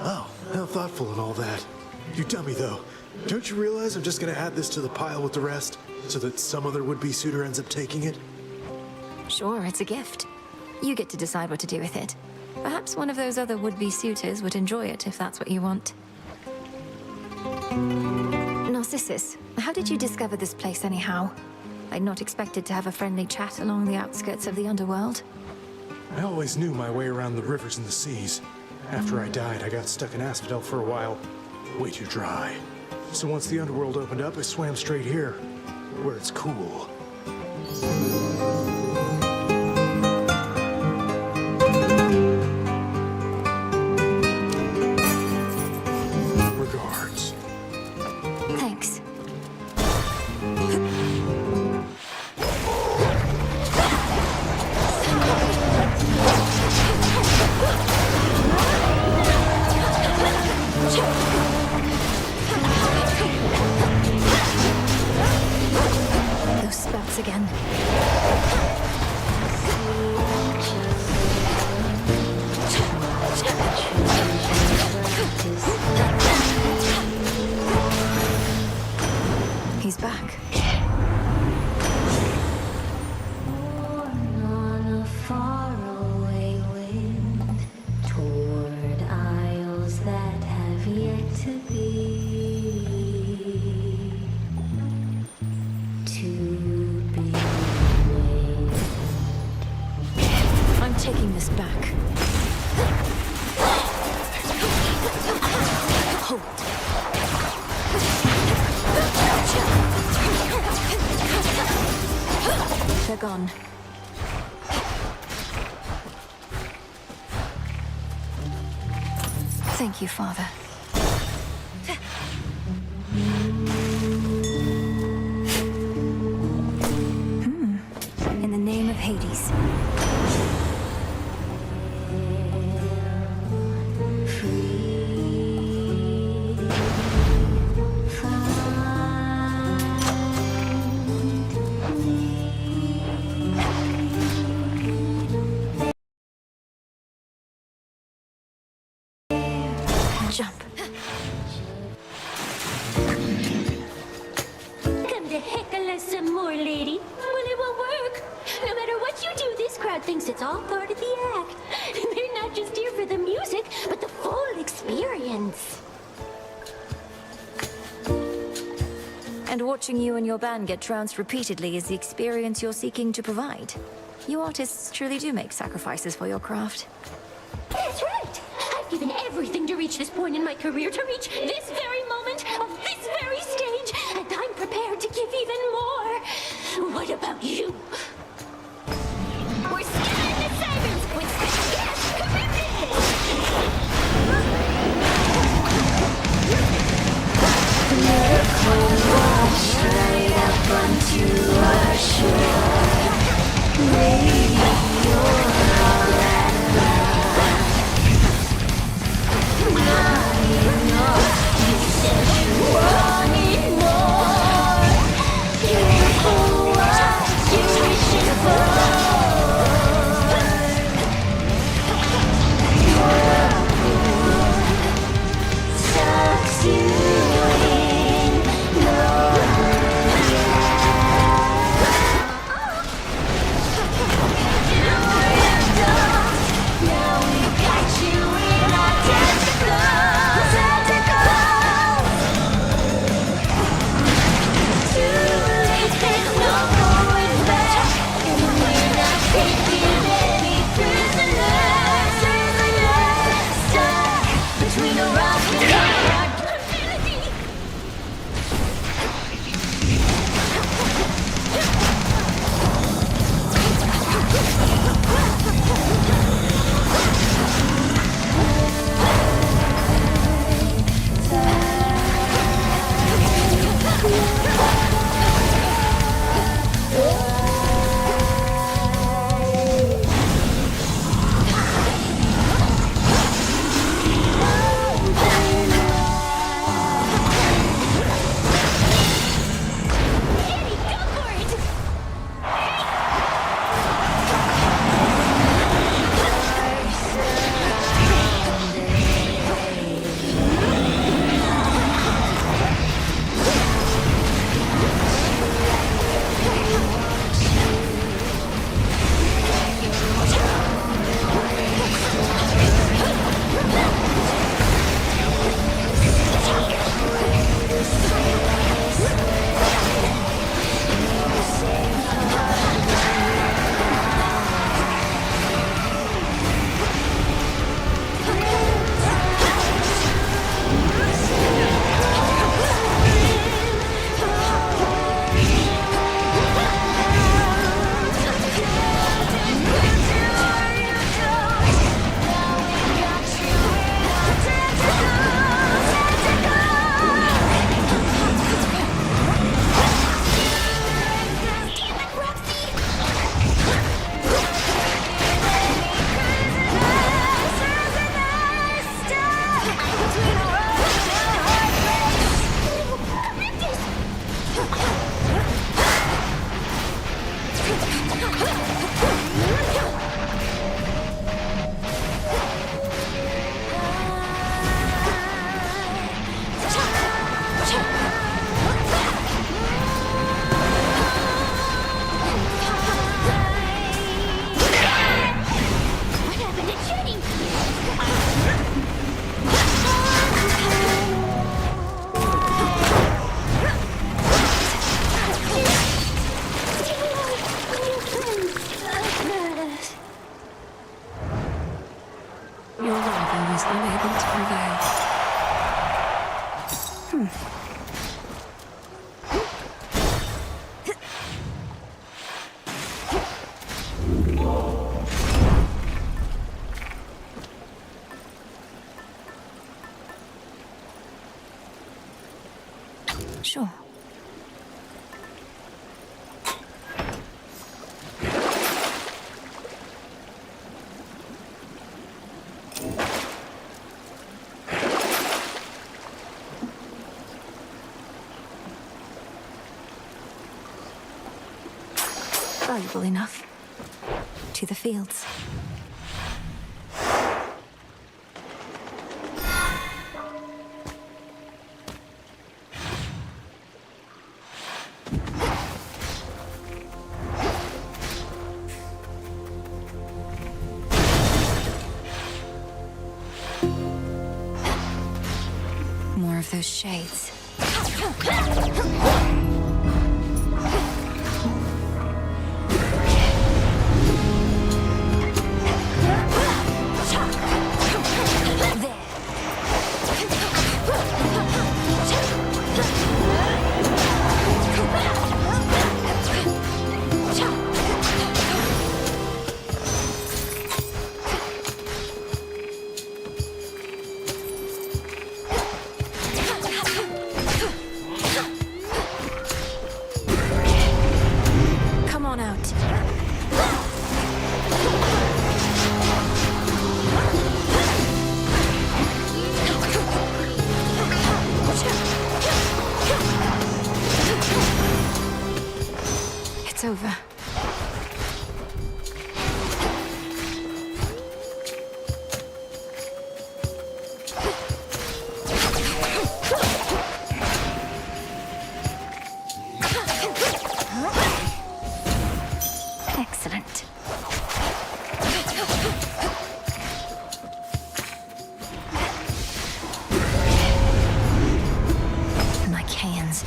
Oh, how thoughtful and all that. You dummy, though. Don't you realize I'm just gonna add this to the pile with the rest, so that some other would-be suitor ends up taking it? Sure, it's a gift. You get to decide what to do with it. Perhaps one of those other would-be suitors would enjoy it if that's what you want. Narcissus, how did you discover this place anyhow? I'd not expected to have a friendly chat along the outskirts of the underworld. I always knew my way around the rivers and the seas. After I died, I got stuck in Asphodel for a while. Way too dry. So once the underworld opened up, I swam straight here, where it's cool. Regards. Thanks. once again. He's back. On a faraway wind toward isles that have yet to be. To be named. I'm taking this back. Hold. They're gone. Thank you, Father. In the name of Hades. Jump. Come to heckle us some more, lady. Well, it won't work. No matter what you do, this crowd thinks it's all part of the act. They're not just here for the music, but the full experience. And watching you and your band get trounced repeatedly is the experience you're seeking to provide. You artists truly do make sacrifices for your craft. That's right. I've given everything to reach this point in my career, to reach this very moment of this very stage, and I'm prepared to give even more. What about you? We're scattering the sirens with special guest commitment! Miracle wash right up onto our shore. Maybe you're all that love. You Sure. Valuable enough. To the fields. More of those shades. Come on out. It's over. Excellent. Lycaeans.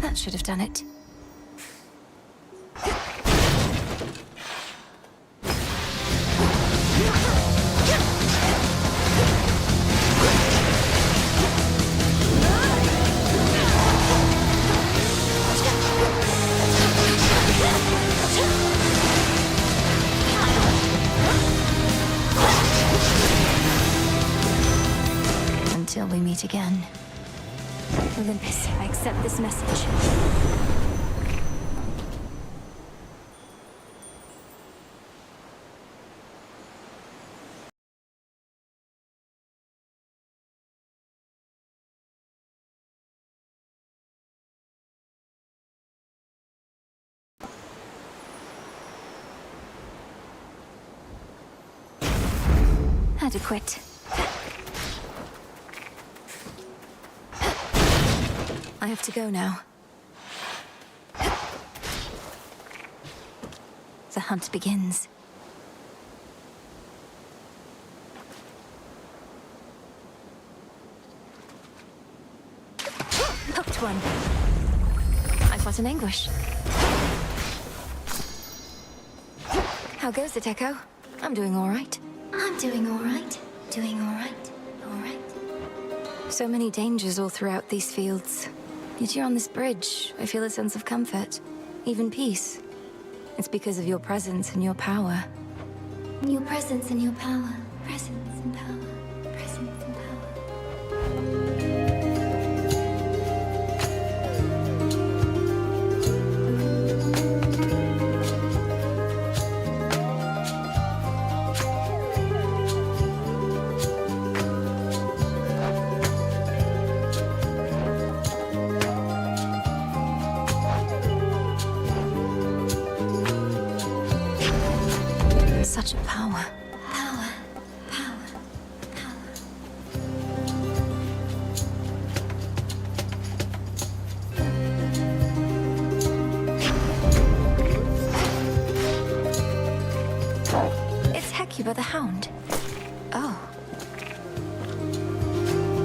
That should have done it. Until we meet again. Olympus, I accept this message. Adequate. I have to go now. The hunt begins. Hooked one. I fought in anguish. How goes it, Echo? I'm doing all right. I'm doing all right. Doing all right. All right. So many dangers all throughout these fields. Yet you're on this bridge. I feel a sense of comfort. Even peace. It's because of your presence and your power. Your presence and your power. Presence and power. Presence and power. Such a power. Power. Power. Power. It's Hecuba the Hound. Oh.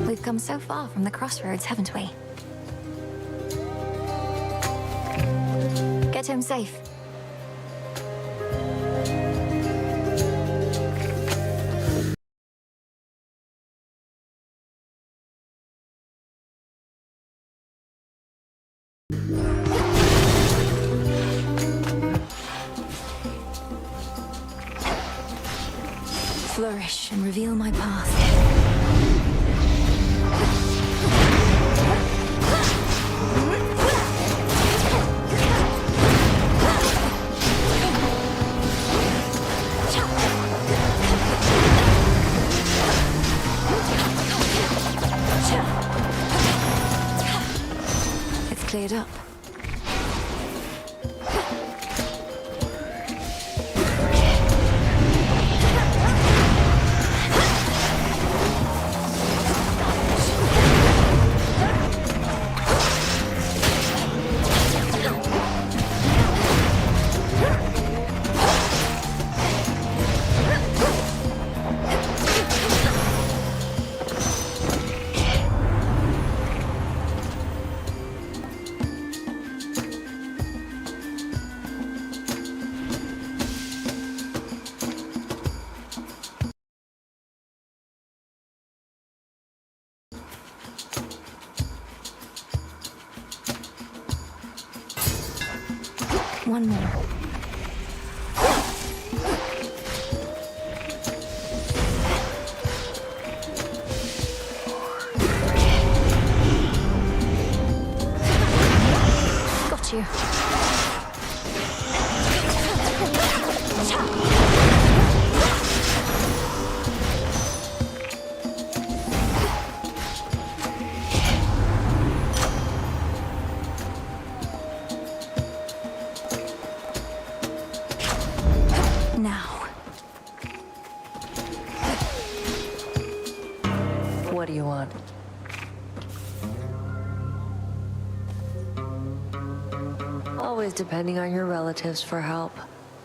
We've come so far from the crossroads, haven't we? home safe. Flourish and reveal my path. It's cleared up. One more. Got you. Now. What do you want? Always depending on your relatives for help.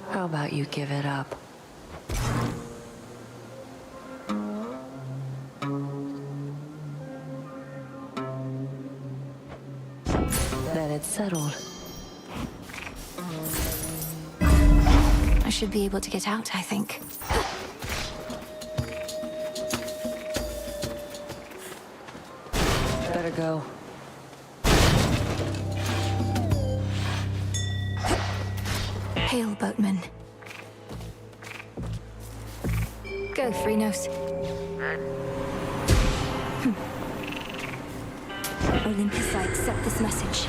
How about you give it up? Then it's settled. I should be able to get out, I think. Better go. Hail, boatman. Go, Phrynos. Olympus, I accept this message.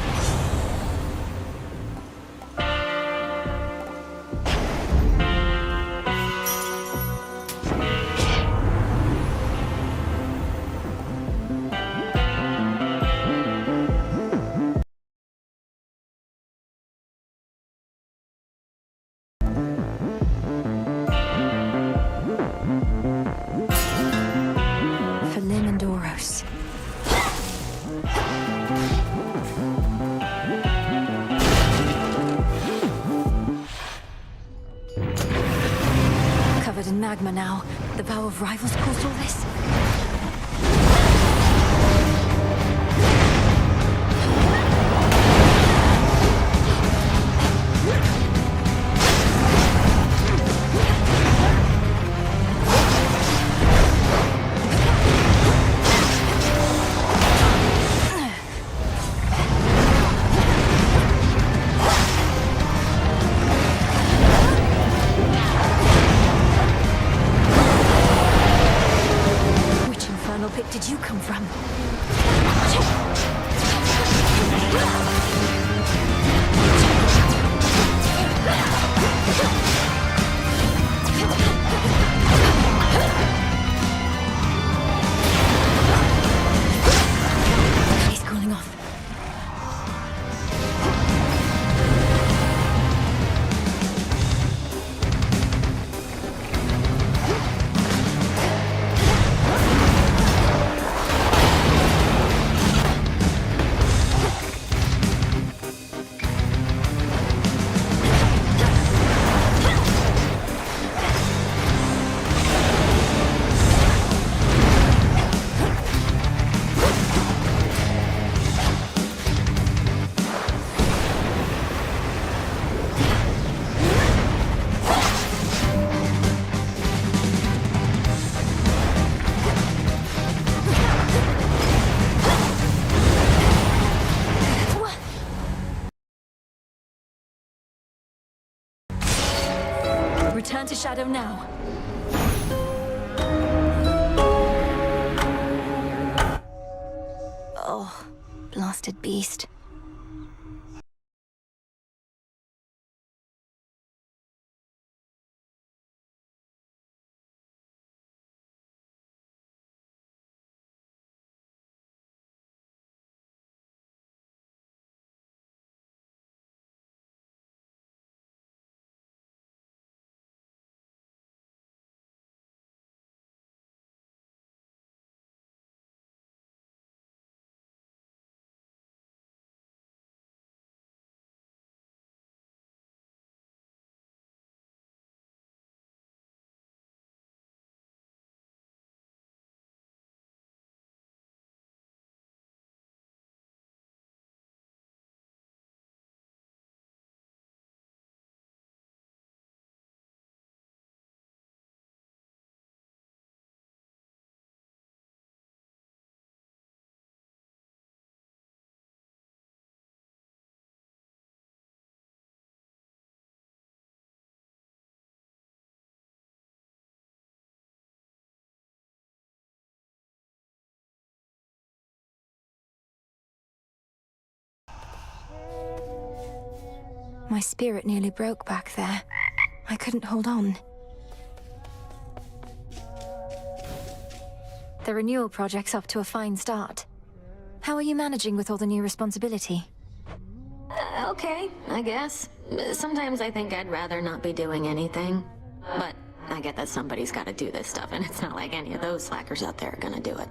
For Limandoros. Covered in magma now. The vow of rivals caused all this? return to Shadow now. Oh, blasted beast. My spirit nearly broke back there. I couldn't hold on. The renewal project's off to a fine start. How are you managing with all the new responsibility? Okay, I guess. Sometimes I think I'd rather not be doing anything. But I get that somebody's gotta do this stuff, and it's not like any of those slackers out there are gonna do it.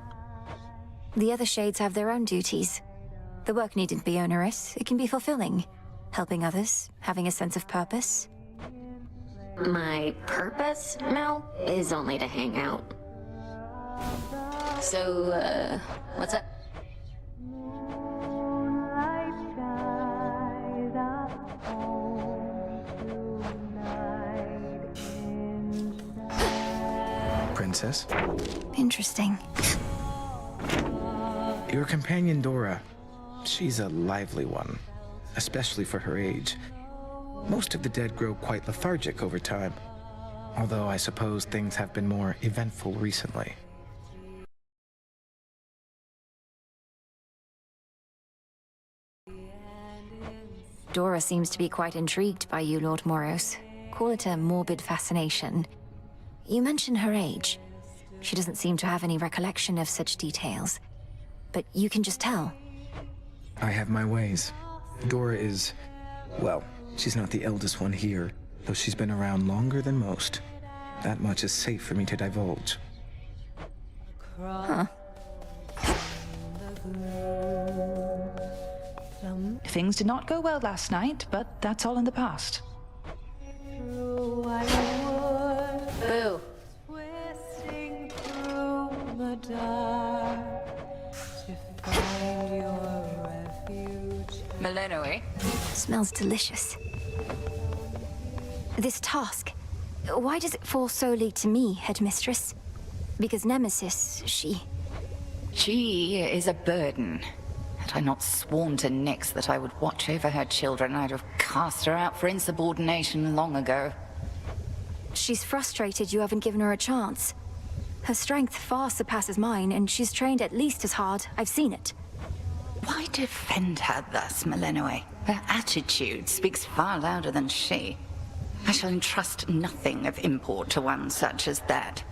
The other shades have their own duties. The work needn't be onerous. It can be fulfilling. Helping others, having a sense of purpose. My purpose, Mel, is only to hang out. So, what's up? Princess? Interesting. Your companion Dora, she's a lively one, especially for her age. Most of the dead grow quite lethargic over time, although I suppose things have been more eventful recently. Dora seems to be quite intrigued by you, Lord Moros. Call it a morbid fascination. You mention her age. She doesn't seem to have any recollection of such details. But you can just tell. I have my ways. Dora is, well, she's not the eldest one here, though she's been around longer than most. That much is safe for me to divulge. Huh. Things did not go well last night, but that's all in the past. Boo. Melenoe? Smells delicious. This task, why does it fall solely to me, Headmistress? Because Nemesis, she is a burden. Had I not sworn to Nyx that I would watch over her children, I'd have cast her out for insubordination long ago. She's frustrated you haven't given her a chance. Her strength far surpasses mine, and she's trained at least as hard. I've seen it. Why defend her thus, Melenoe? Her attitude speaks far louder than she. I shall entrust nothing of import to one such as that.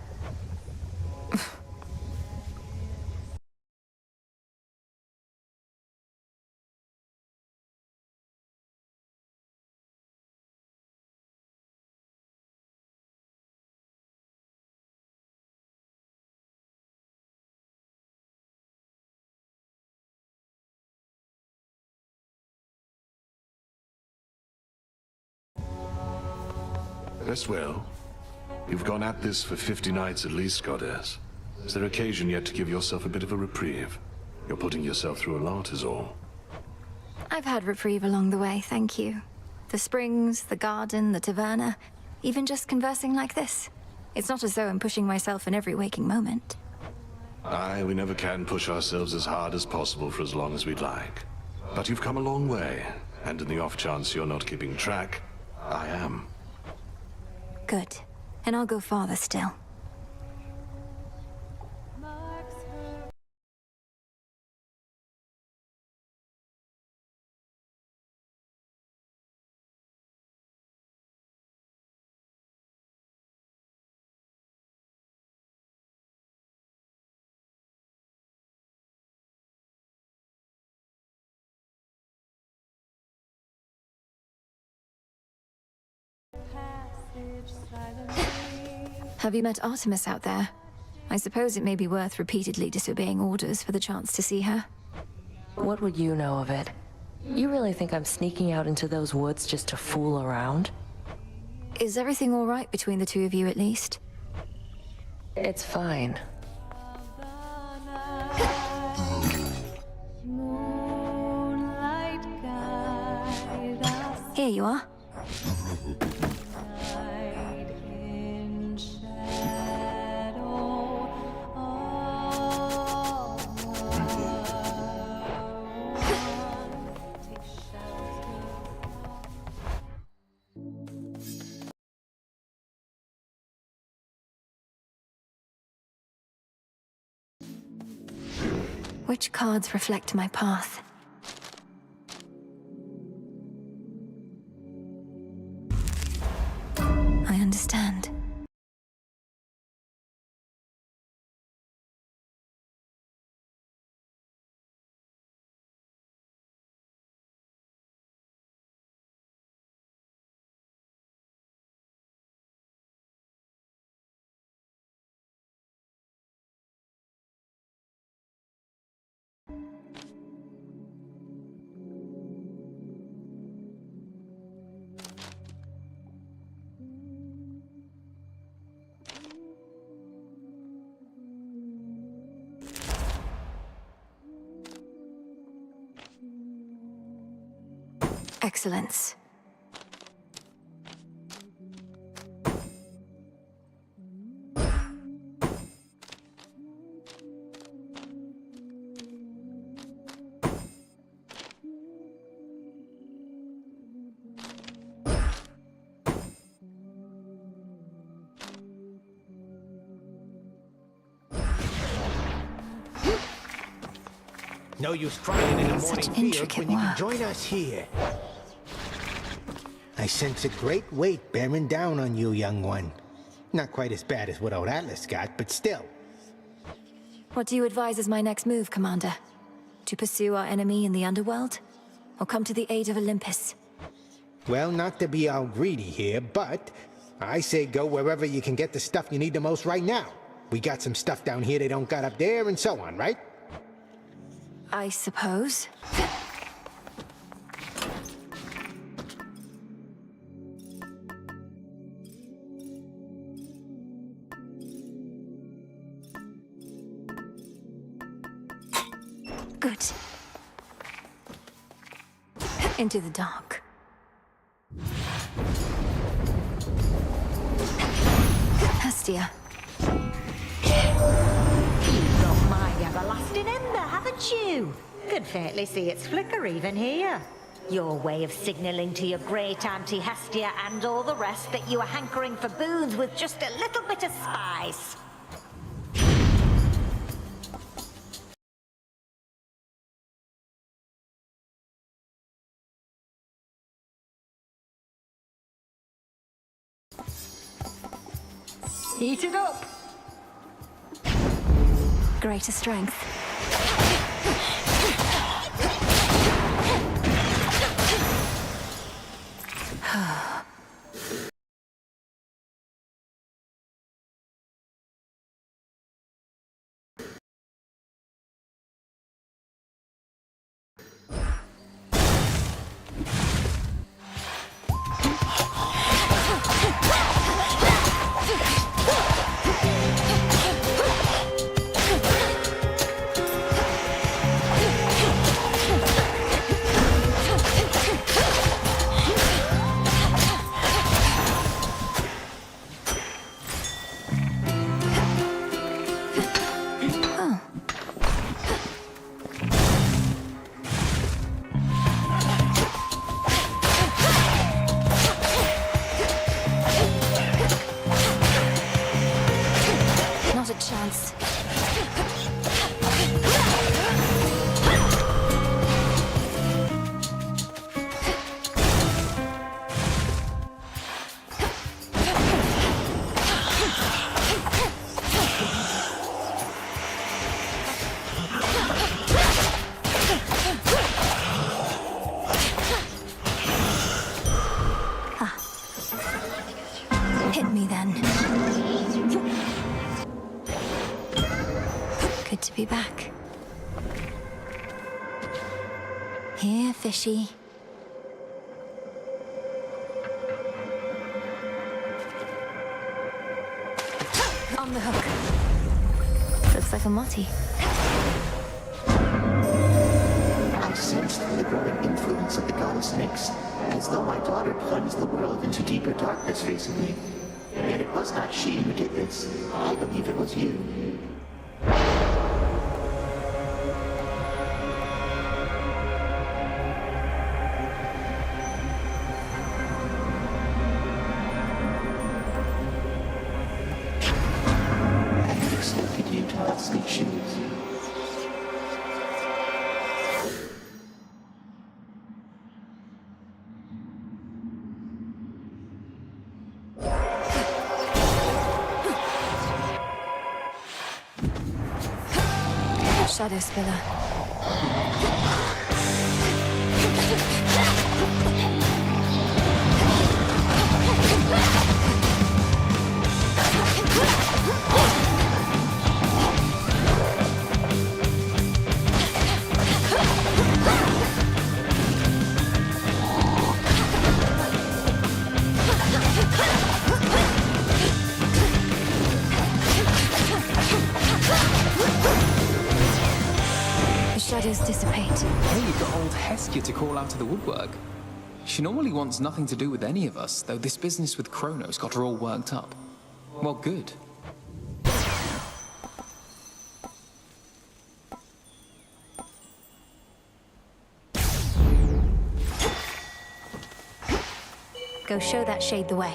Rest well. You've gone at this for 50 nights at least, Goddess. Is there occasion yet to give yourself a bit of a reprieve? You're putting yourself through a lot is all. I've had reprieve along the way, thank you. The springs, the garden, the taverna, even just conversing like this. It's not as though I'm pushing myself in every waking moment. Aye, we never can push ourselves as hard as possible for as long as we'd like. But you've come a long way, and in the off chance you're not keeping track, I am. Good. And I'll go farther still. Have you met Artemis out there? I suppose it may be worth repeatedly disobeying orders for the chance to see her. What would you know of it? You really think I'm sneaking out into those woods just to fool around? Is everything all right between the two of you, at least? It's fine. Here you are. Which cards reflect my path? I understand. Excellence. No use crying in the morning Such field intricate when you can work. join us here. I sense a great weight bearing down on you, young one. Not quite as bad as what old Atlas got, but still. What do you advise as my next move, Commander? To pursue our enemy in the underworld? Or come to the aid of Olympus? Well, not to be all greedy here, but I say go wherever you can get the stuff you need the most right now. We got some stuff down here they don't got up there and so on, right? I suppose. Good. Into the dark. Hestia. You've got my everlasting ember, haven't you? Could fairly see its flicker even here. Your way of signalling to your great auntie Hestia and all the rest that you are hankering for boons with just a little bit of spice. Eat it up! Greater strength. chance. Hit me then. Good to be back. Here, fishy. On the hook. Looks like a Motti. I sensed the growing influence of the goddess Nyx, as though my daughter plunged the world into deeper darkness recently. Yet it was not she who did this. I believe it was you. I expected you to not speak shoes. Shadow Spiller. Shadows dissipate. Hey, you got old Hestia to crawl out of the woodwork. She normally wants nothing to do with any of us, though this business with Kronos got her all worked up. Well, good. Go show that shade the way.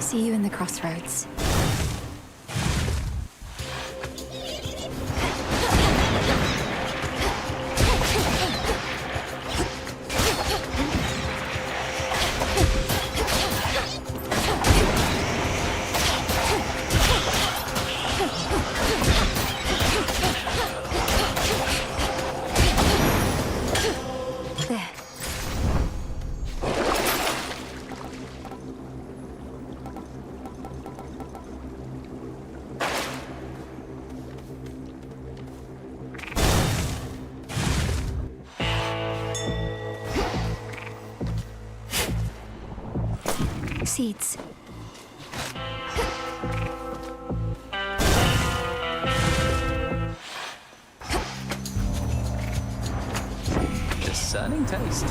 See you in the crossroads. Seeds. Discerning taste.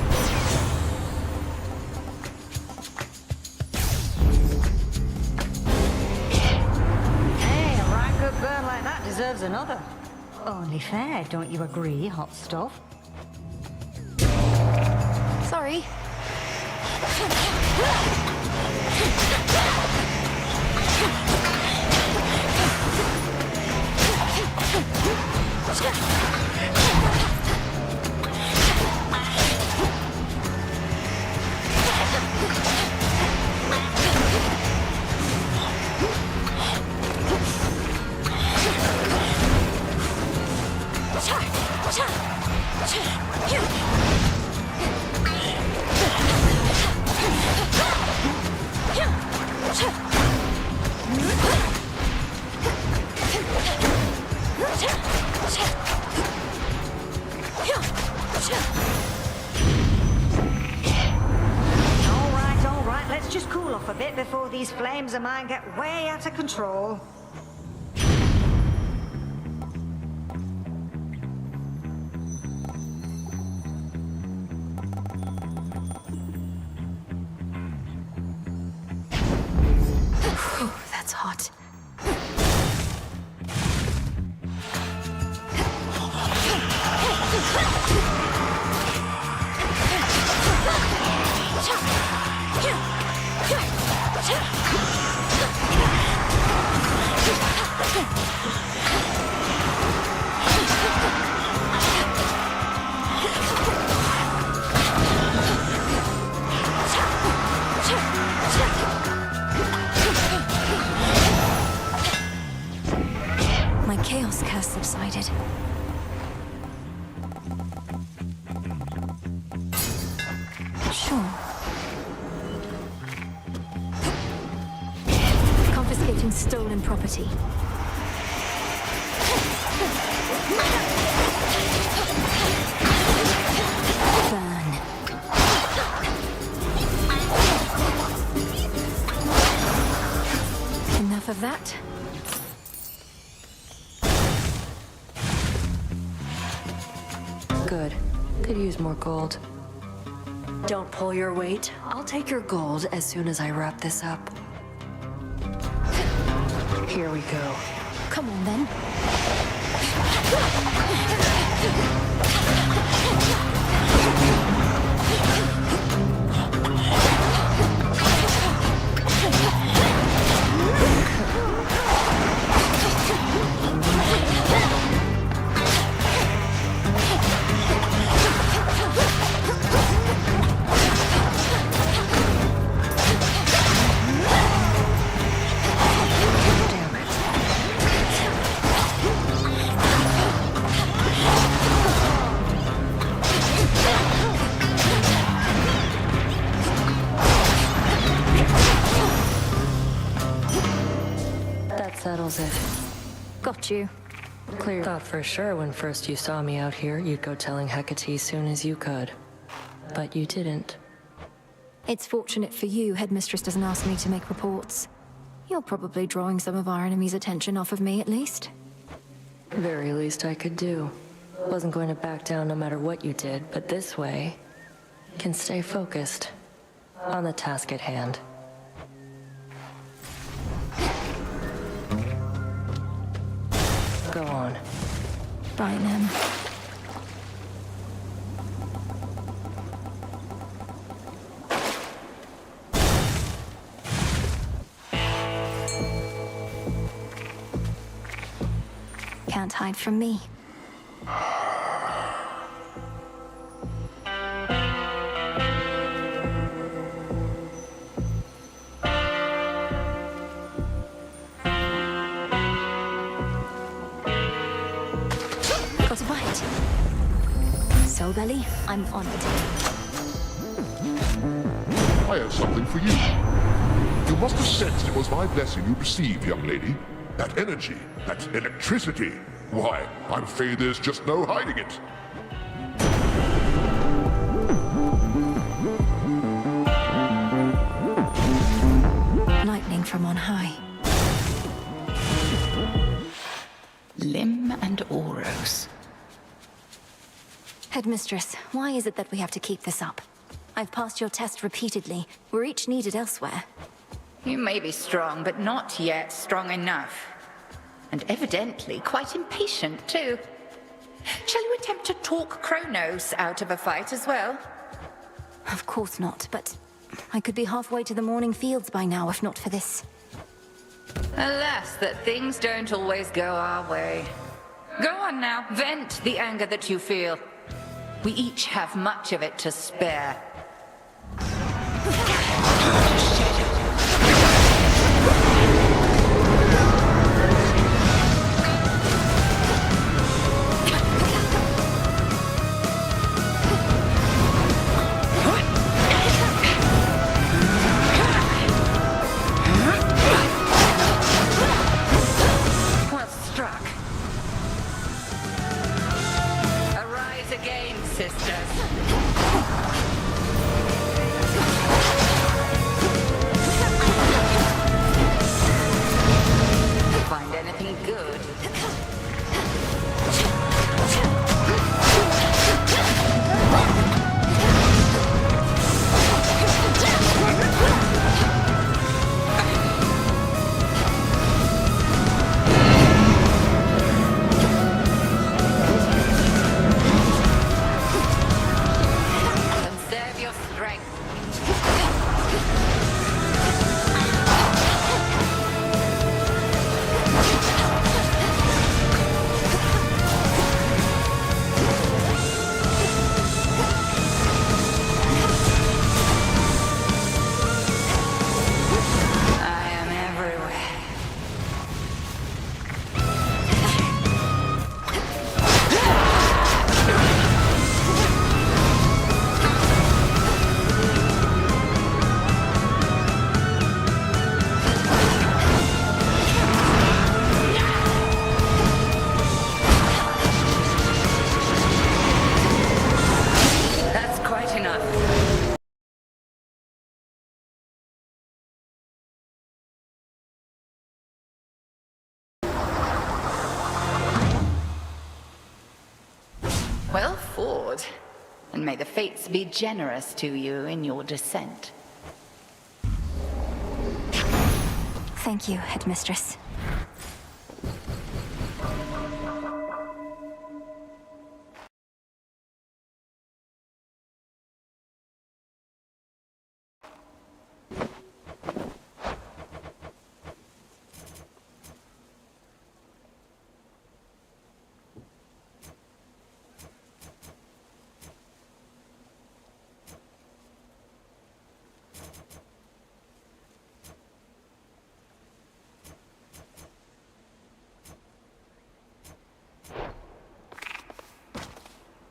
Hey, a right good burn like that deserves another. Only fair, don't you agree, hot stuff? Sorry. All right, let's just cool off a bit before these flames of mine get way out of control. That's hot. this curse subsided. Sure. Confiscating stolen property. Burn. Enough of that. Good. Could use more gold. Don't pull your weight. I'll take your gold as soon as I wrap this up. Here we go. Come on then. Settles it. Got you. Clear. Thought for sure when first you saw me out here, you'd go telling Hecate soon as you could. But you didn't. It's fortunate for you, Headmistress doesn't ask me to make reports. You're probably drawing some of our enemy's attention off of me, at least. Very least I could do. Wasn't going to back down no matter what you did, but this way, can stay focused on the task at hand. Go on. Right then. Can't hide from me. Got a bite. So, Belly, I'm on it. I have something for you. You must have sensed it was my blessing you received, young lady. That energy, that electricity. Why, I'm afraid there's just no hiding it. Lightning from on high. Lim and Oros. Headmistress, why is it that we have to keep this up? I've passed your test repeatedly. We're each needed elsewhere. You may be strong, but not yet strong enough. And evidently quite impatient, too. Shall you attempt to talk Kronos out of a fight as well? Of course not, but I could be halfway to the morning fields by now if not for this. Alas, that things don't always go our way. Go on now, vent the anger that you feel. We each have much of it to spare. afford. And may the fates be generous to you in your descent. Thank you, Headmistress.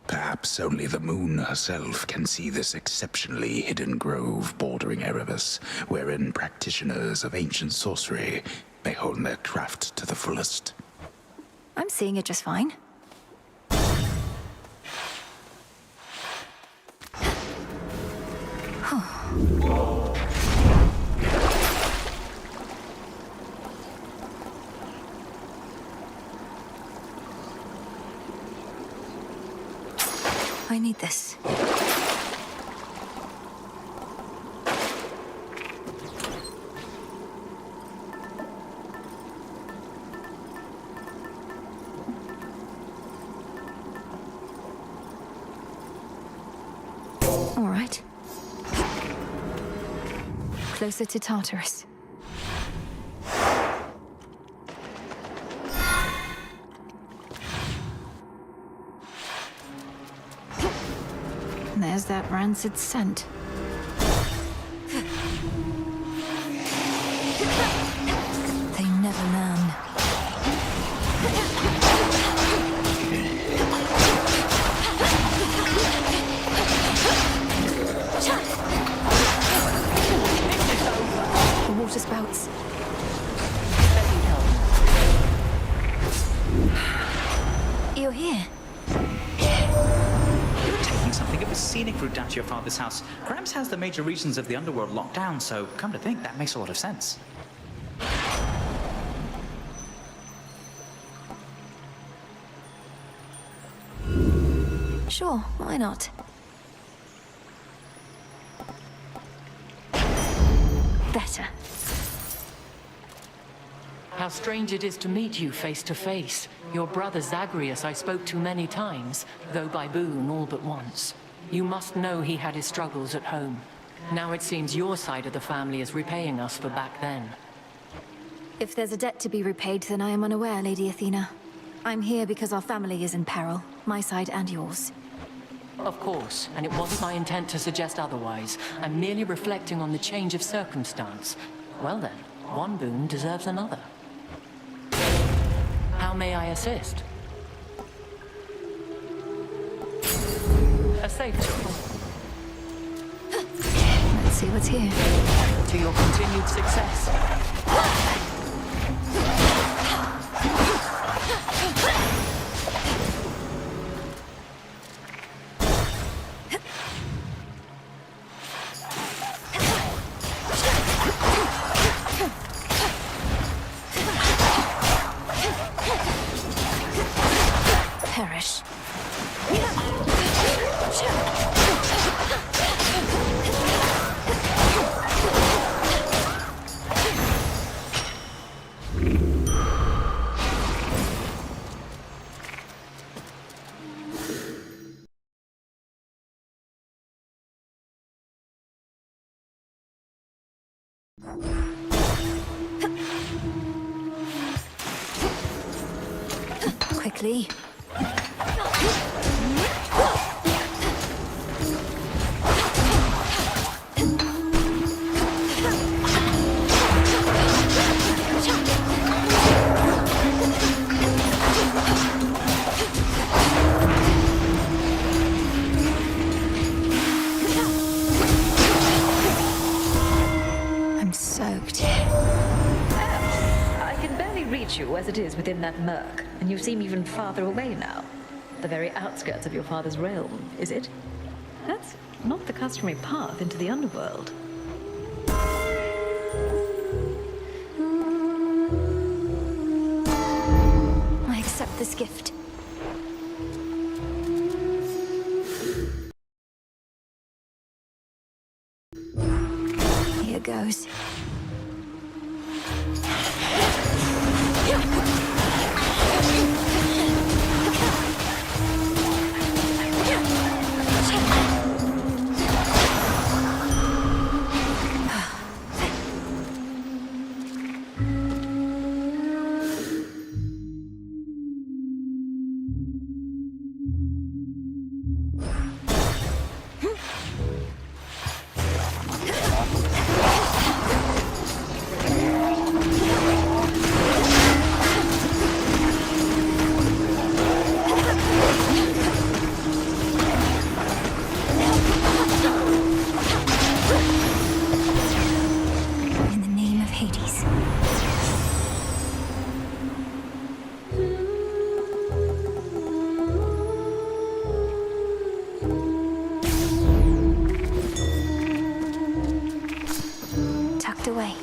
Perhaps only the moon herself can see this exceptionally hidden grove bordering Erebus, wherein practitioners of ancient sorcery may hone their craft to the fullest. I'm seeing it just fine. I need this. All right. Closer to Tartarus. There's that rancid scent. They never learn. The water spouts. You're here. Something. It was scenic route down to your father's house. Gramps has the major regions of the underworld locked down, so come to think, that makes a lot of sense. Sure, why not? Better. How strange it is to meet you face to face. Your brother Zagreus I spoke to many times, though by boon all but once. You must know he had his struggles at home. Now it seems your side of the family is repaying us for back then. If there's a debt to be repaid, then I am unaware, Lady Athena. I'm here because our family is in peril, my side and yours. Of course, and it wasn't my intent to suggest otherwise. I'm merely reflecting on the change of circumstance. Well then, one boon deserves another. How may I assist? A safe choice. Let's see what's here. To your continued success. Perish. Quickly. I'm soaked. I can barely reach you as it is within that murk, and you seem even farther away now. The very outskirts of your father's realm, is it? That's not the customary path into the underworld. I accept this gift. it goes. In the name of Hades. Tucked away.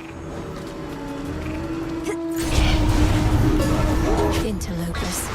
Interlopers.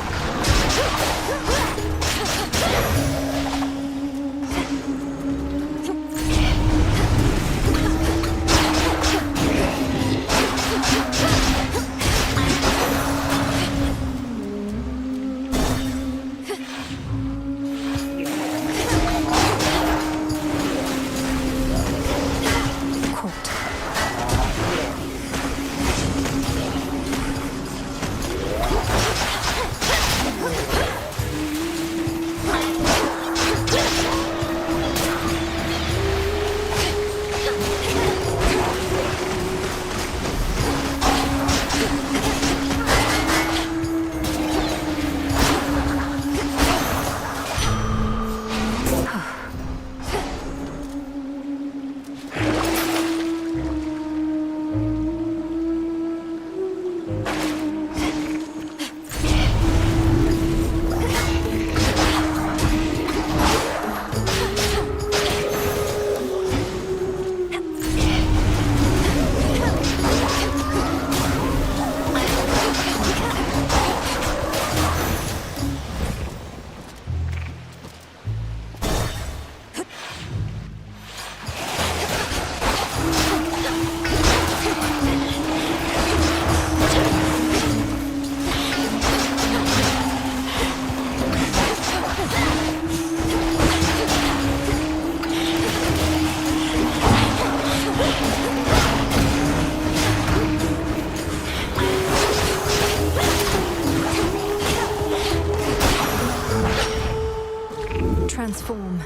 Transform.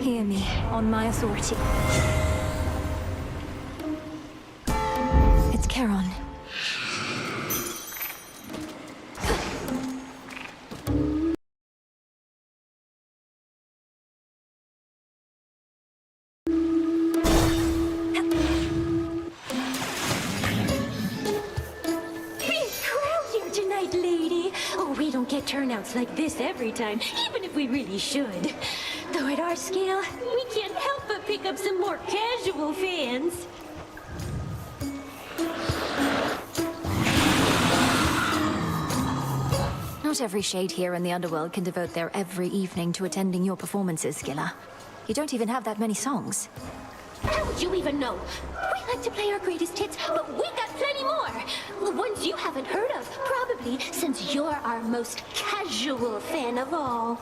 Hear me, on my authority. It's Charon. Turnouts like this every time, even if we really should. Though at our scale, we can't help but pick up some more casual fans. Not every shade here in the underworld can devote their every evening to attending your performances, Skilla. You don't even have that many songs. How would you even know? We like to play our greatest hits, but we got plenty more. The ones you haven't heard of, probably, since you're our most casual fan of all.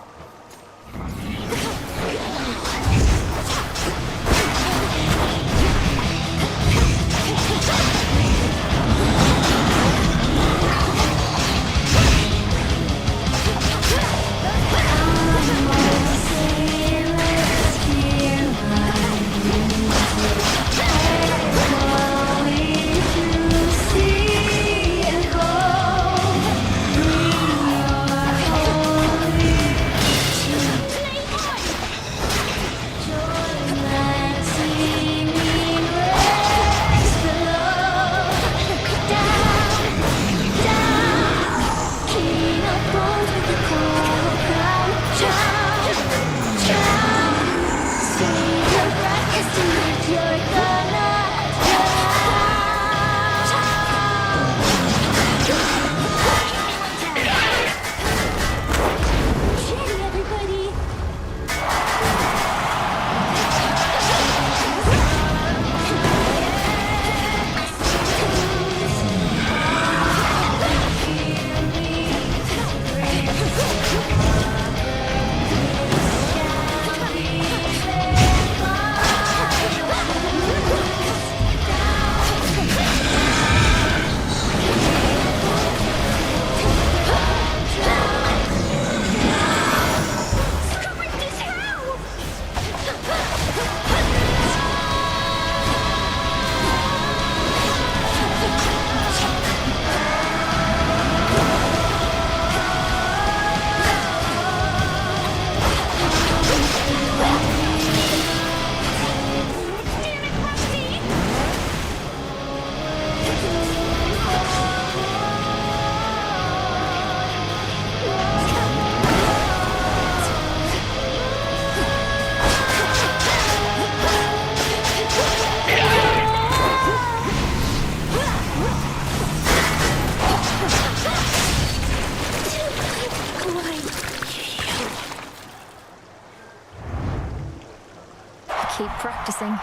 blessing.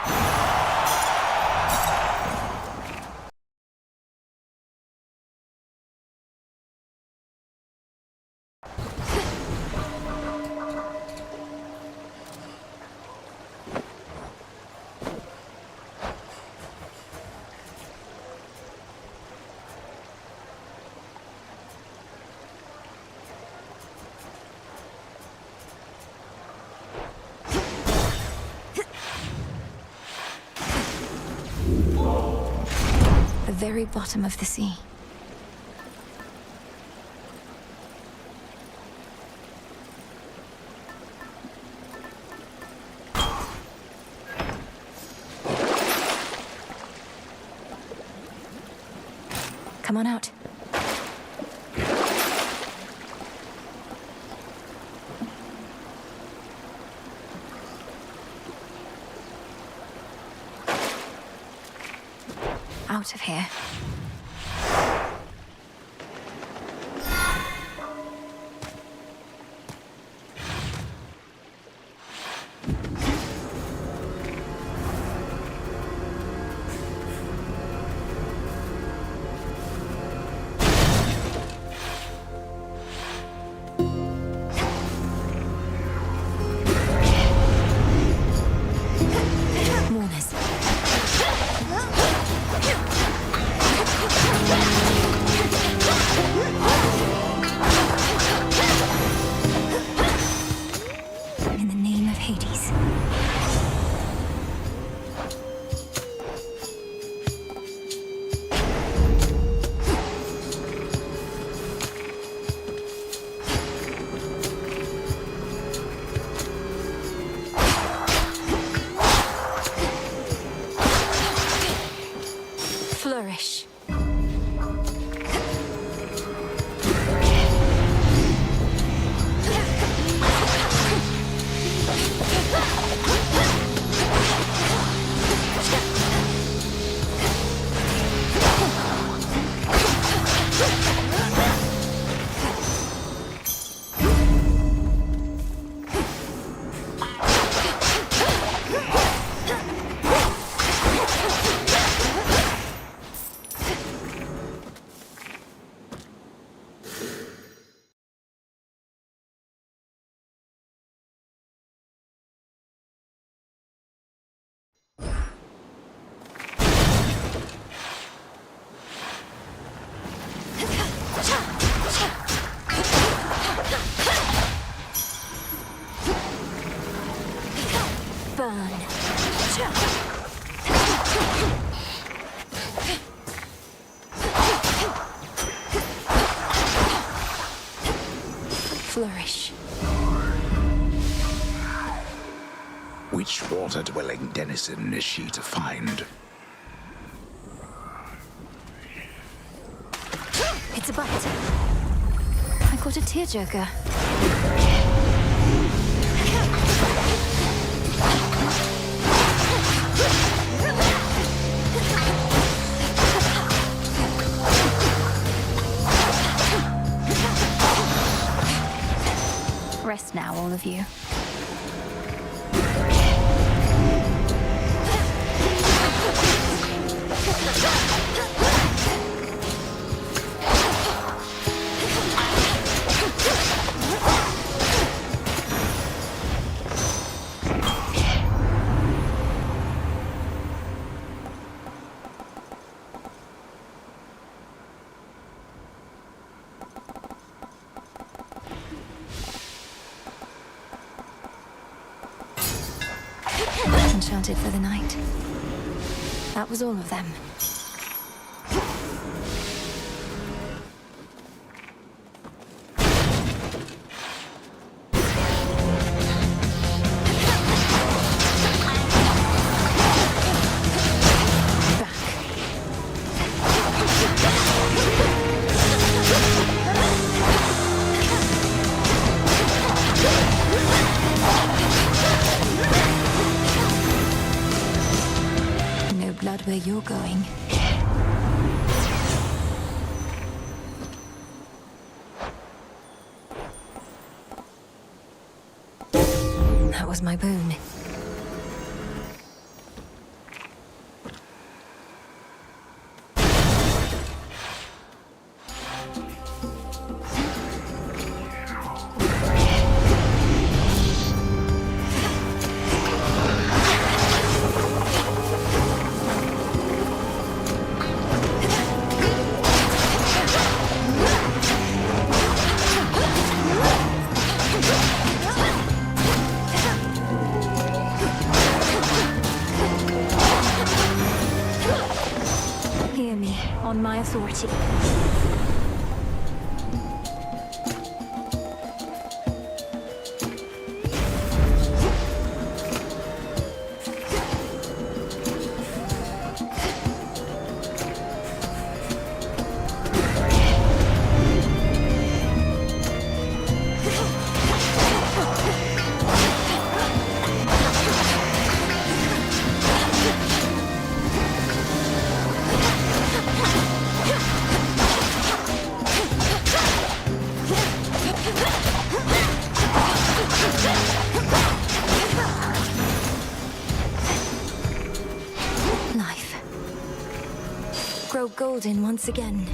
The very bottom of the sea. Come on out. Out of here. Mourners. In the name of Hades. Flourish. Burn. Flourish. Which water-dwelling denizen is she to find? It's a bite. I caught a tearjerker. Rest now, all of you. Enchanted for the night. That was all of them. Where you're going. That was my boon. Hear me, on my authority. Grow golden once again.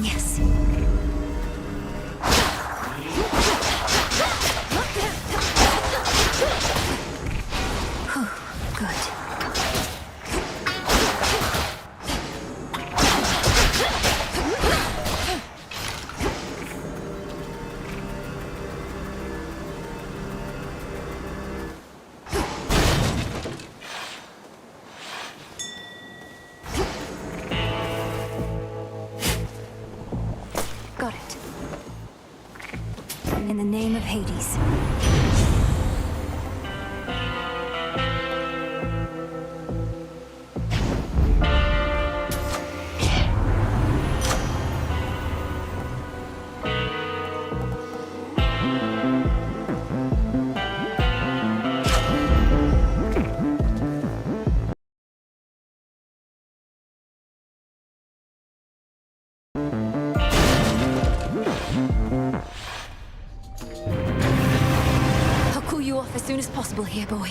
Yes. Got it. In the name of Hades. I'll cool you off as soon as possible here, boy.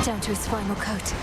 Down to his final coat.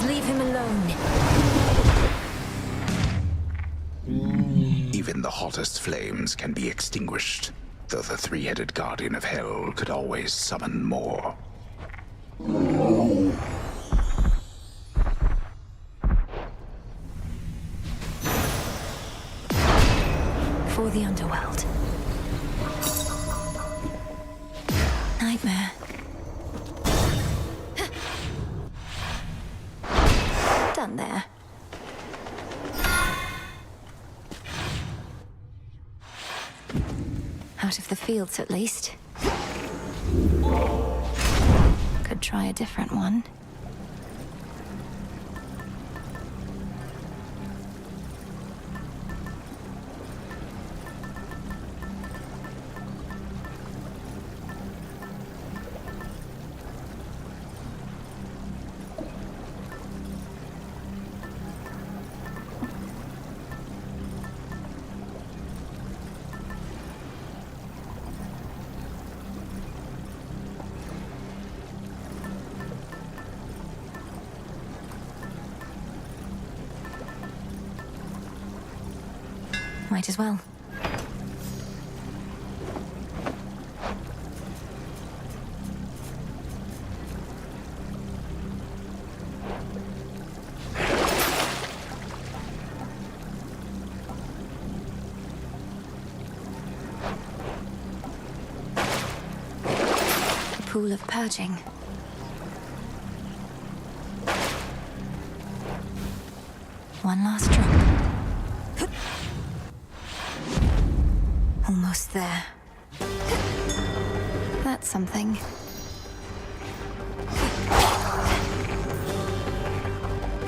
Leave him alone. Even the hottest flames can be extinguished, though the three-headed guardian of hell could always summon more. For the underworld. Nightmare. Done there. Out of the fields, at least. Could try a different one. Might as well. A pool of purging. One last drop. Almost there. That's something.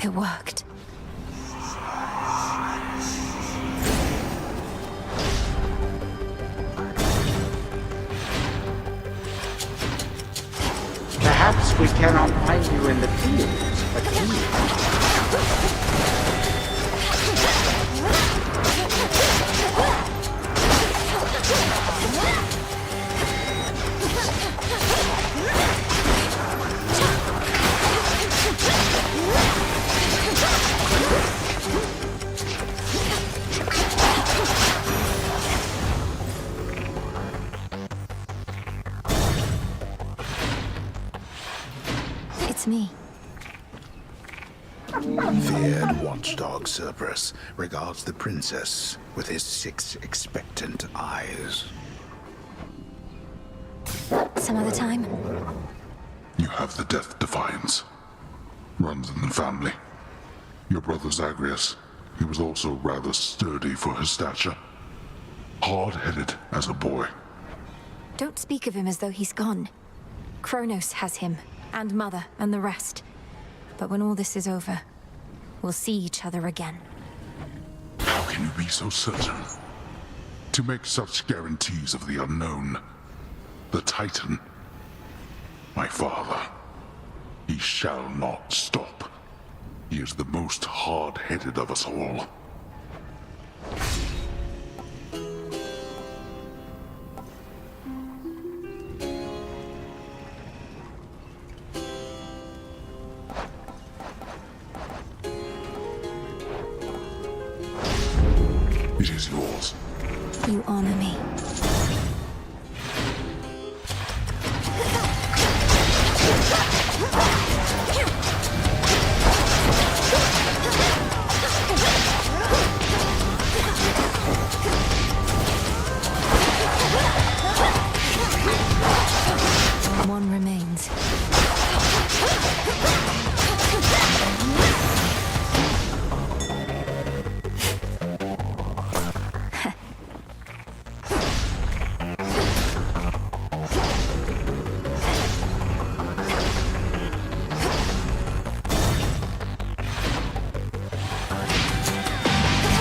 It worked. Perhaps we cannot find you in the fields, but here. It's me. Feared watchdog Cerberus regards the princess with his 6 expectant eyes. Some other time. You have the Death Defiance. Runs in the family. Your brother Zagreus, he was also rather sturdy for his stature. Hard-headed as a boy. Don't speak of him as though he's gone. Kronos has him, and Mother, and the rest. But when all this is over, we'll see each other again. How can you be so certain? To make such guarantees of the unknown. The Titan. My father. He shall not stop. He is the most hard-headed of us all. It is yours. You honor me. One remains.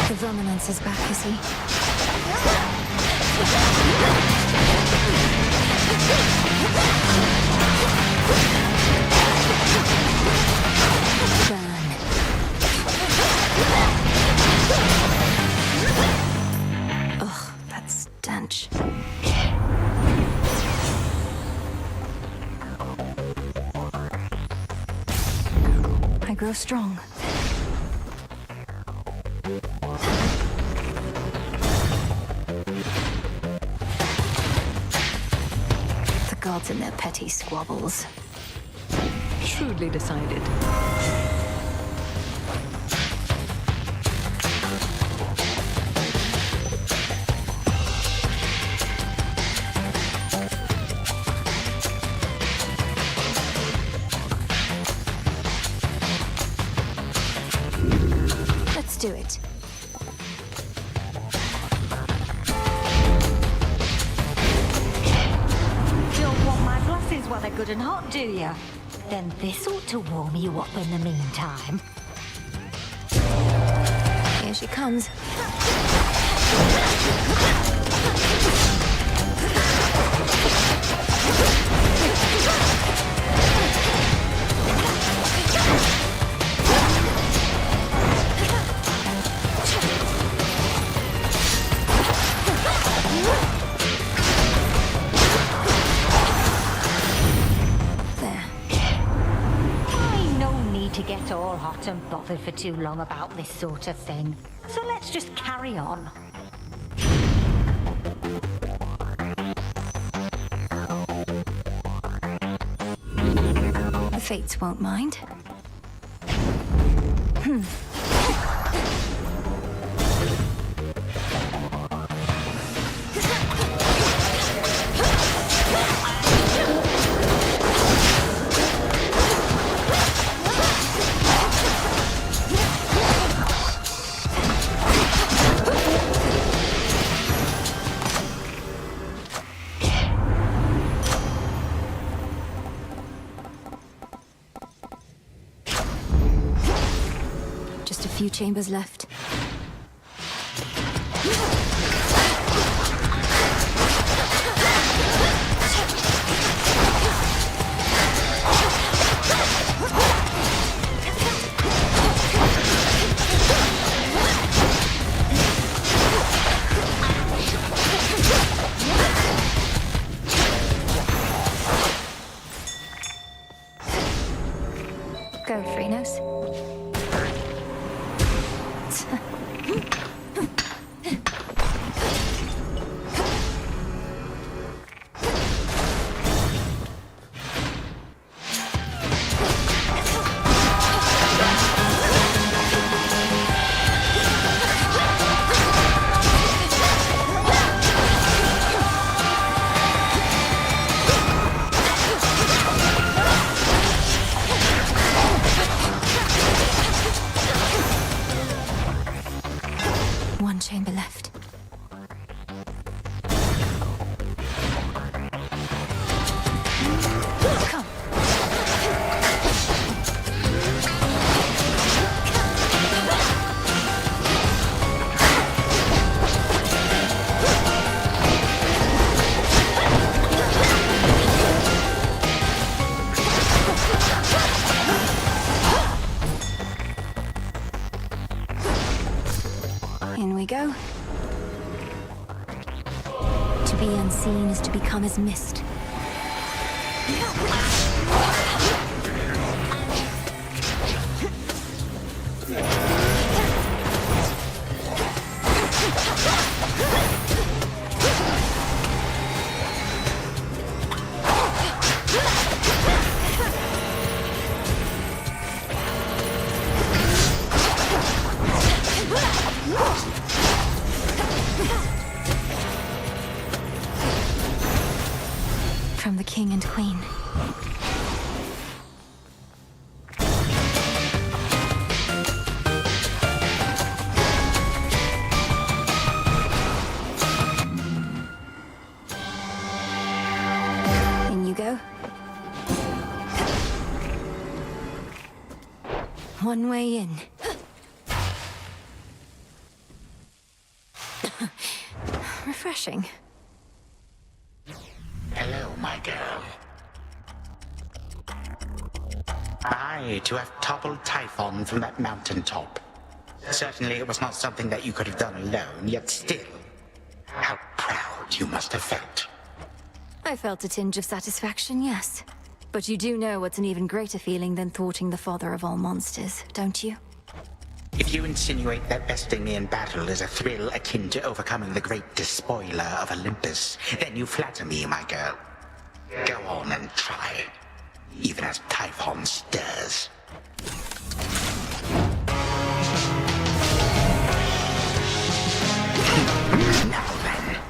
The Dominance is back, is he? Burn. Ugh, that stench. I grow strong. The gods and their petty squabbles. Shrewdly decided. Let's do it. Don't want my glasses while they're good and hot, do you? Then this ought to warm you up in the meantime. Here she comes. To get all hot and bothered for too long about this sort of thing. So let's just carry on. Fates won't mind. Just a few chambers left. Go, Phrenos. One chamber left. Come. In we go. To be unseen is to become as mist. From the king and queen. In you go. One way in. Refreshing. Hello, my girl. Aye, to have toppled Typhon from that mountaintop. Certainly it was not something that you could have done alone, yet still. How proud you must have felt. I felt a tinge of satisfaction, yes. But you do know what's an even greater feeling than thwarting the father of all monsters, don't you? If you insinuate that besting me in battle is a thrill akin to overcoming the great despoiler of Olympus, then you flatter me, my girl. Go on and try, even as Typhon stirs. Now then.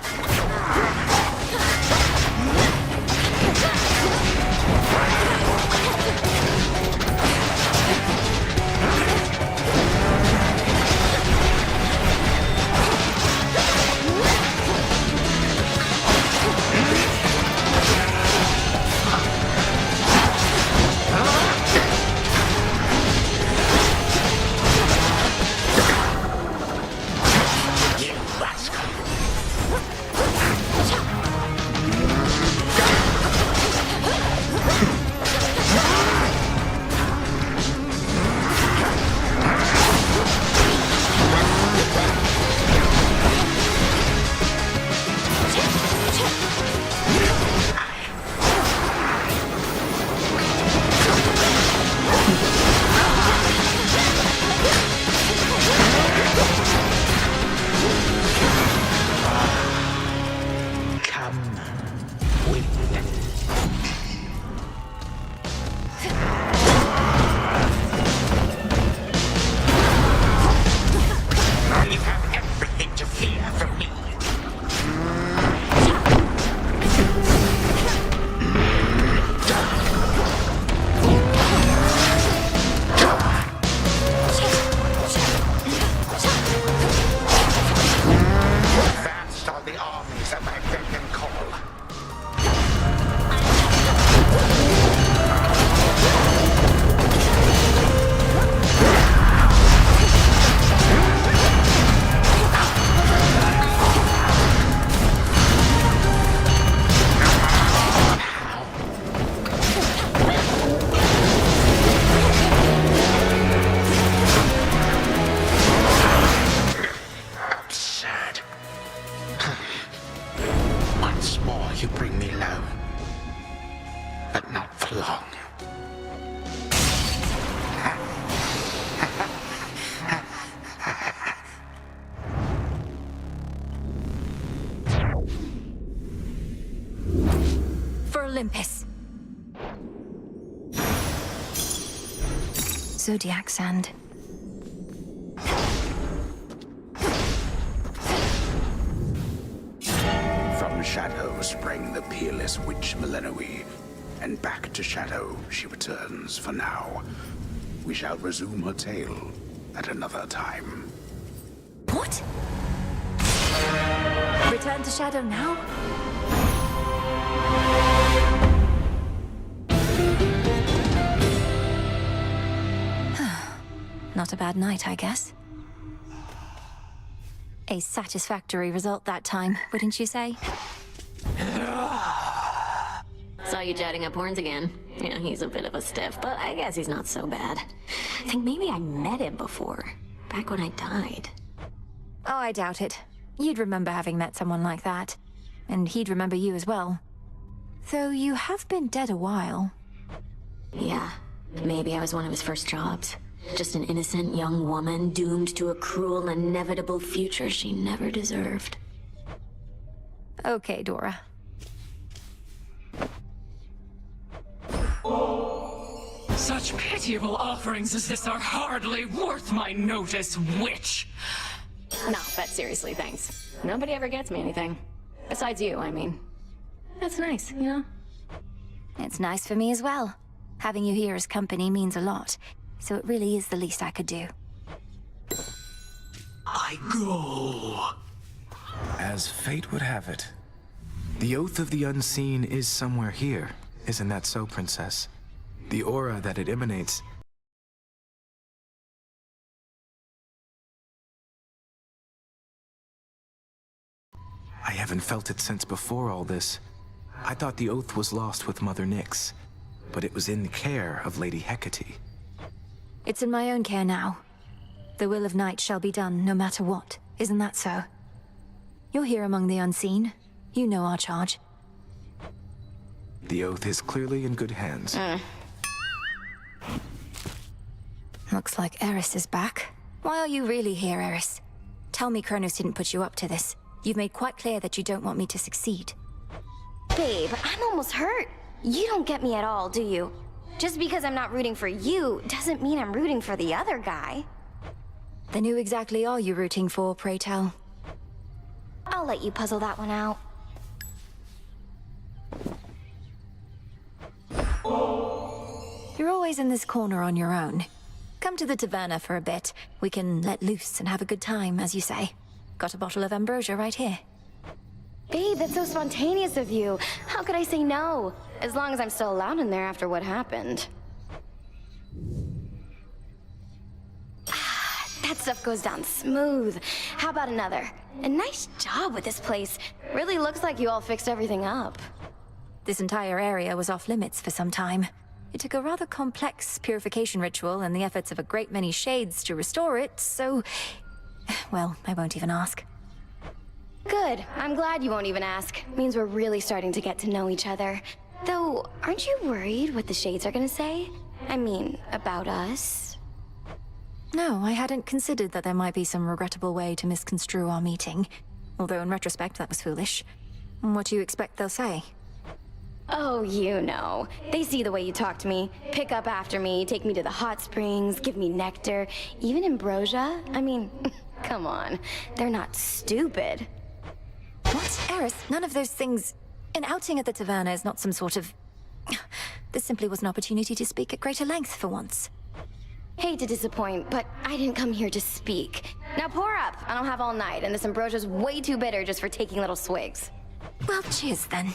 the armies at my beck and call. Absurd. Once more you bring me low, but not for long. For Olympus. Zodiac Sand. From Shadow sprang the peerless witch Melinoe, and back to Shadow she returns for now. We shall resume her tale at another time. What? Return to Shadow now? Not a bad night, I guess. A satisfactory result that time, wouldn't you say? Saw you chatting up Horns again. Yeah, he's a bit of a stiff, but I guess he's not so bad. I think maybe I met him before, back when I died. Oh, I doubt it. You'd remember having met someone like that. And he'd remember you as well. Though you have been dead a while. Yeah, maybe I was one of his first jobs. Just an innocent young woman doomed to a cruel, inevitable future she never deserved. Okay, Dora. Such pitiable offerings as this are hardly worth my notice, witch! No, but seriously, thanks. Nobody ever gets me anything. Besides you, I mean. That's nice, you know? It's nice for me as well. Having you here as company means a lot. So it really is the least I could do. I go. As fate would have it, the Oath of the Unseen is somewhere here. Isn't that so, Princess? The aura that it emanates. I haven't felt it since before all this. I thought the oath was lost with Mother Nyx, but it was in the care of Lady Hecate. It's in my own care now. The will of Night shall be done, no matter what. Isn't that so? You're here among the unseen. You know our charge. The oath is clearly in good hands. Looks like Eris is back. Why are you really here, Eris? Tell me Kronos didn't put you up to this. You've made quite clear that you don't want me to succeed. Babe, I'm almost hurt. You don't get me at all, do you? Just because I'm not rooting for you doesn't mean I'm rooting for the other guy. Then who exactly are you rooting for, pray tell? I'll let you puzzle that one out. You're always in this corner on your own. Come to the taverna for a bit. We can let loose and have a good time, as you say. Got a bottle of ambrosia right here. Babe, that's so spontaneous of you. How could I say no? As long as I'm still allowed in there after what happened. That stuff goes down smooth. How about another? And nice job with this place. Really looks like you all fixed everything up. This entire area was off limits for some time. It took a rather complex purification ritual and the efforts of a great many shades to restore it, so... Well, I won't even ask. Good. I'm glad you won't even ask. Means we're really starting to get to know each other. Though, aren't you worried what the Shades are gonna say? I mean, about us? No, I hadn't considered that there might be some regrettable way to misconstrue our meeting. Although in retrospect, that was foolish. What do you expect they'll say? Oh, you know. They see the way you talk to me, pick up after me, take me to the hot springs, give me nectar, even ambrosia. I mean, come on. They're not stupid. What? Eris, none of those things... An outing at the taverna is not some sort of... This simply was an opportunity to speak at greater length for once. Hate to disappoint, but I didn't come here to speak. Now pour up. I don't have all night, and this ambrosia's way too bitter just for taking little swigs. Well, cheers then.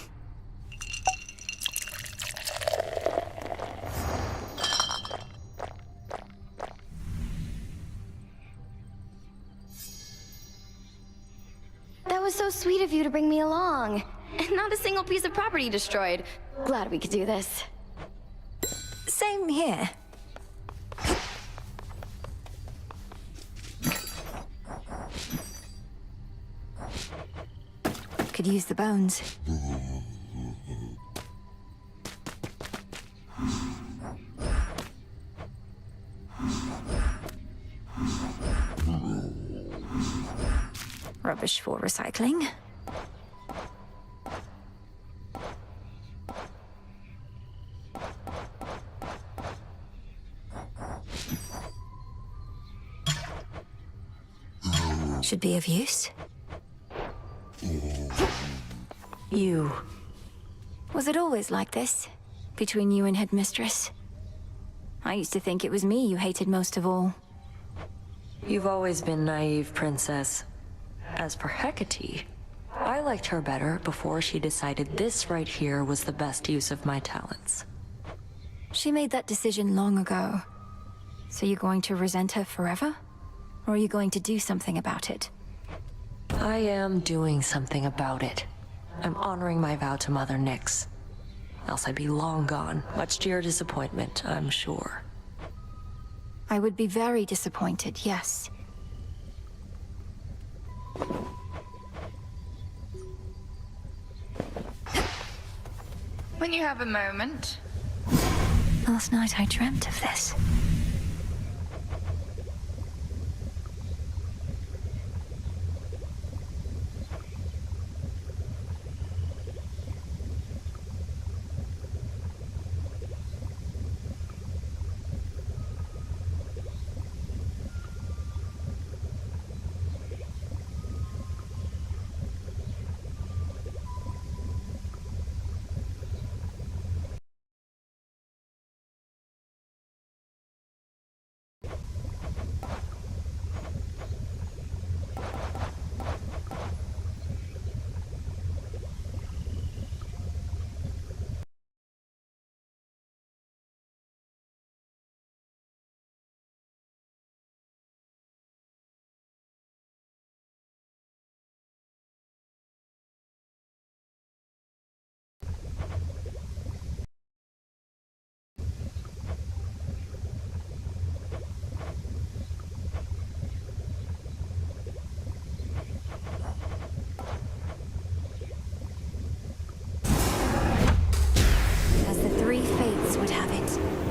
That was so sweet of you to bring me along. And not a single piece of property destroyed. Glad we could do this. Same here. Could use the bones. Rubbish for recycling. Should be of use. You. Was it always like this? Between you and Headmistress? I used to think it was me you hated most of all. You've always been naive, Princess. As for Hecate, I liked her better before she decided this right here was the best use of my talents. She made that decision long ago. So you're going to resent her forever? Or are you going to do something about it? I am doing something about it. I'm honoring my vow to Mother Nyx. Else I'd be long gone, much to your disappointment, I'm sure. I would be very disappointed, yes. When you have a moment. Last night I dreamt of this.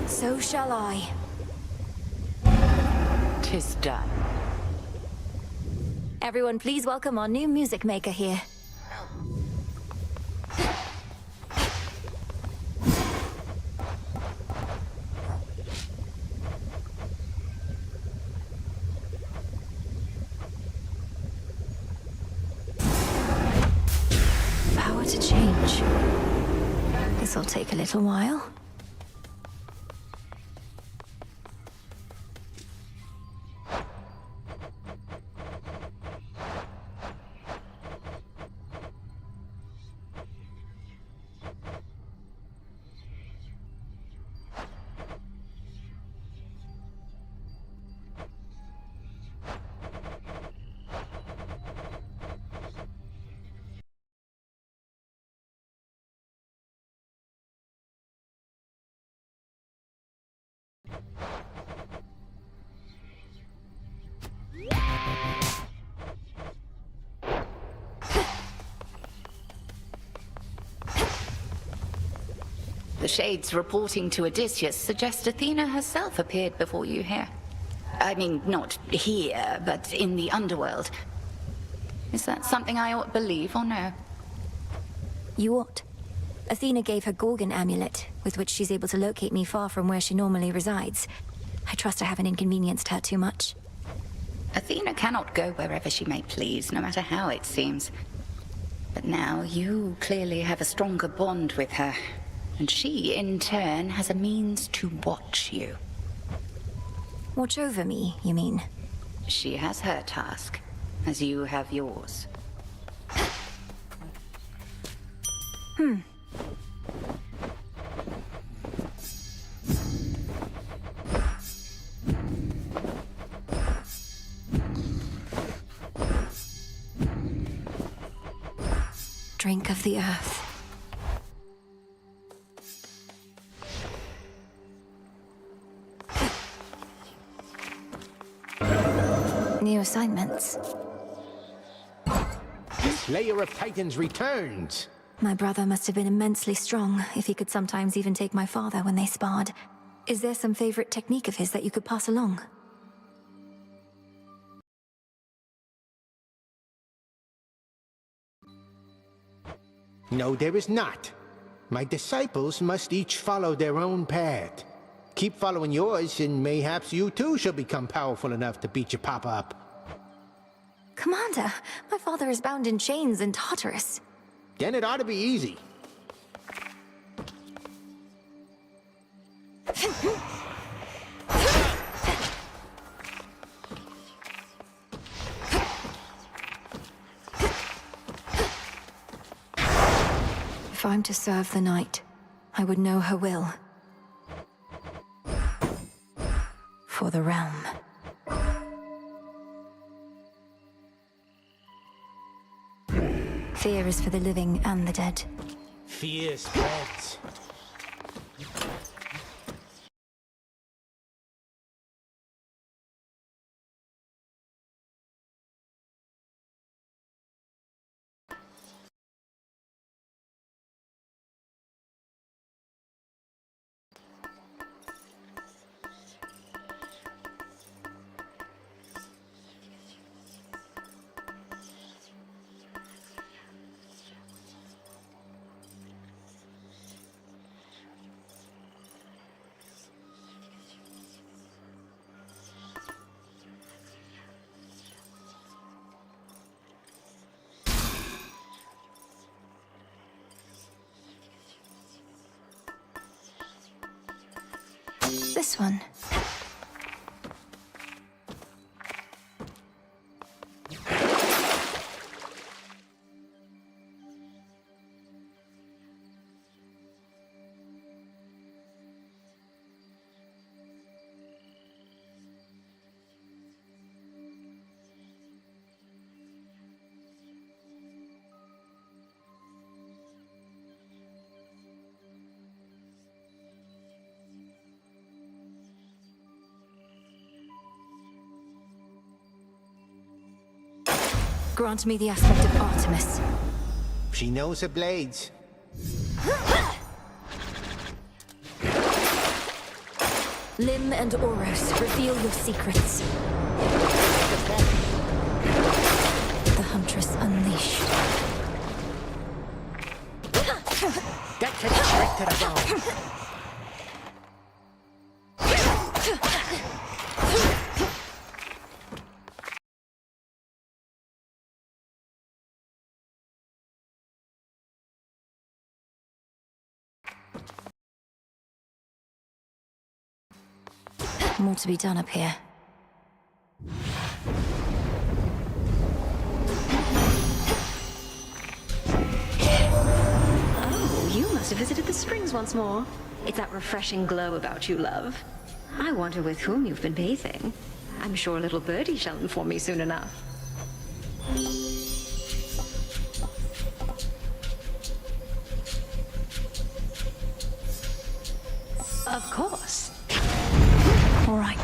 So shall I. 'Tis done. Everyone, please welcome our new music maker here. Power to change. This'll take a little while. The Shades reporting to Odysseus suggest Athena herself appeared before you here. I mean, not here, but in the underworld. Is that something I ought believe or no? You ought. Athena gave her Gorgon amulet, with which she's able to locate me far from where she normally resides. I trust I haven't inconvenienced her too much. Athena cannot go wherever she may please, no matter how it seems. But now you clearly have a stronger bond with her. And she, in turn, has a means to watch you. Watch over me, you mean? She has her task, as you have yours. Drink of the earth. New assignments. Slayer of Titans returns. My brother must have been immensely strong, if he could sometimes even take my father when they sparred. Is there some favorite technique of his that you could pass along? No, there is not. My disciples must each follow their own path. Keep following yours, and mayhaps you too shall become powerful enough to beat your papa up. Commander, my father is bound in chains in Tartarus. Then it ought to be easy. If I'm to serve the Night, I would know her will. For the realm. Fear is for the living and the dead. Fear spreads. This one. Grant me the aspect of Artemis. She knows her blades. Lim and Oros, reveal your secrets. The Huntress unleashed. That cuts straight to the bone. More to be done up here. Oh, you must have visited the springs once more. It's that refreshing glow about you, love. I wonder with whom you've been bathing. I'm sure little birdie shall inform me soon enough. Of course. All right.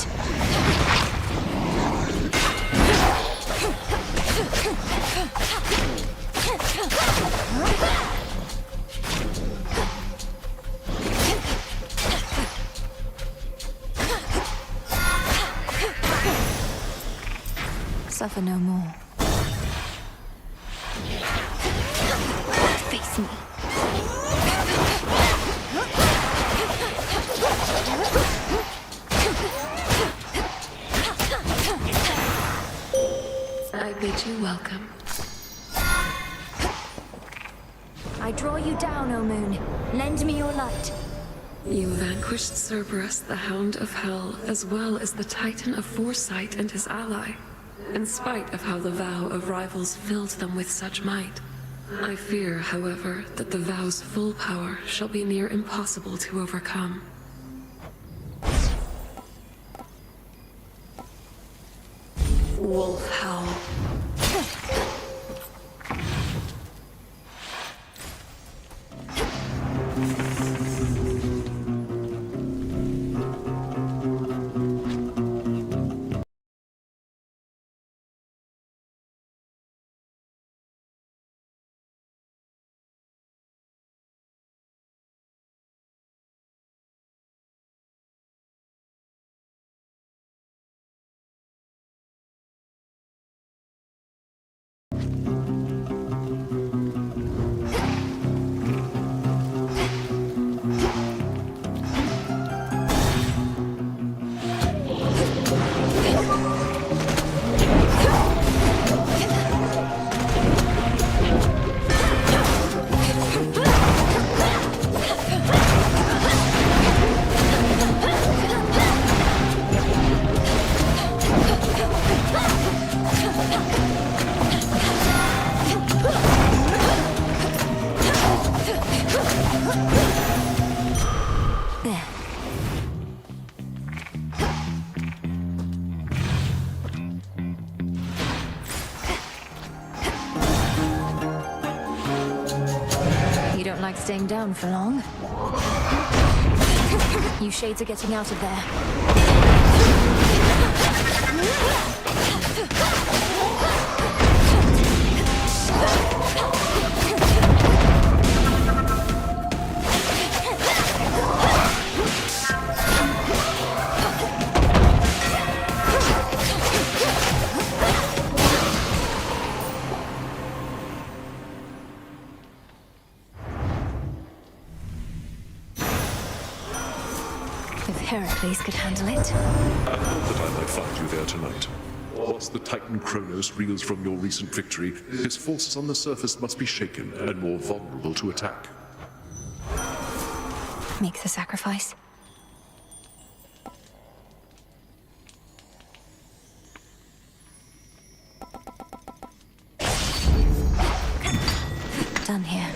Suffer no more. Face me. I bid you welcome. I draw you down, O Moon. Lend me your light. You vanquished Cerberus, the Hound of Hell, as well as the Titan of Foresight and his ally. in spite of how the vow of rivals filled them with such might. I fear, however, that the vow's full power shall be near impossible to overcome. Wolf Howl. Staying down for long. You shades are getting out of there. Heracles could handle it. I thought that I might find you there tonight. Once the Titan Kronos reels from your recent victory, his forces on the surface must be shaken and more vulnerable to attack. Make the sacrifice. Done here.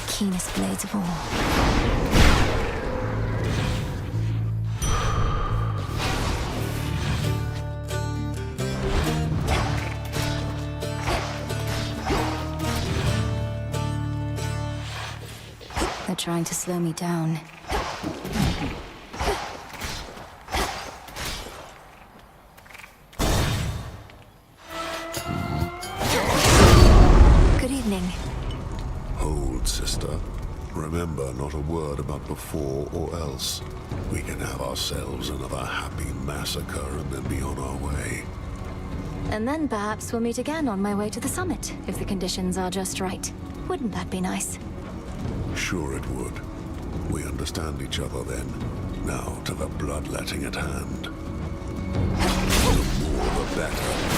Keenest blades of all. They're trying to slow me down. Good evening. Hold, sister. Remember, not a word about before or else. We can have ourselves another happy massacre and then be on our way. And then perhaps we'll meet again on my way to the summit, if the conditions are just right. Wouldn't that be nice? Sure it would. We understand each other then. Now to the bloodletting at hand. The more the better.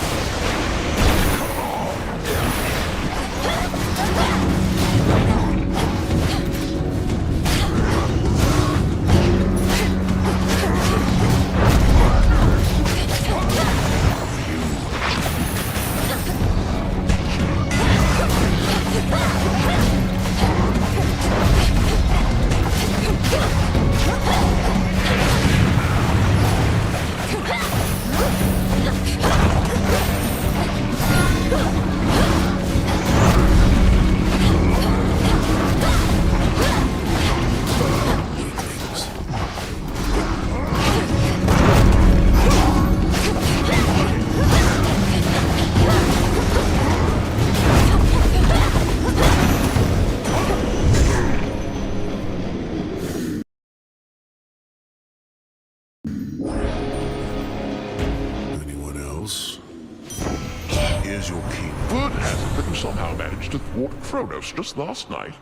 is your king? Word has it that you somehow managed to thwart Kronos just last night.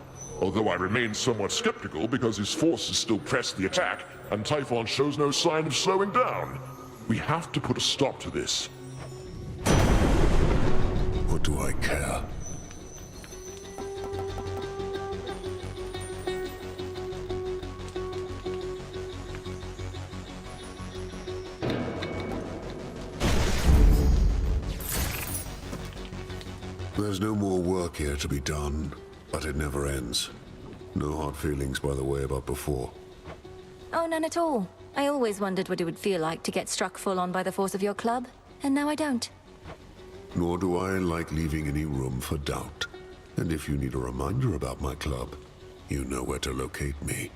Although I remain somewhat skeptical because his forces still press the attack, and Typhon shows no sign of slowing down. We have to put a stop to this. What do I care? There's no more work here to be done, but it never ends. No hard feelings, by the way, about before. Oh, none at all. I always wondered what it would feel like to get struck full on by the force of your club, and now I don't. Nor do I like leaving any room for doubt. And if you need a reminder about my club, you know where to locate me.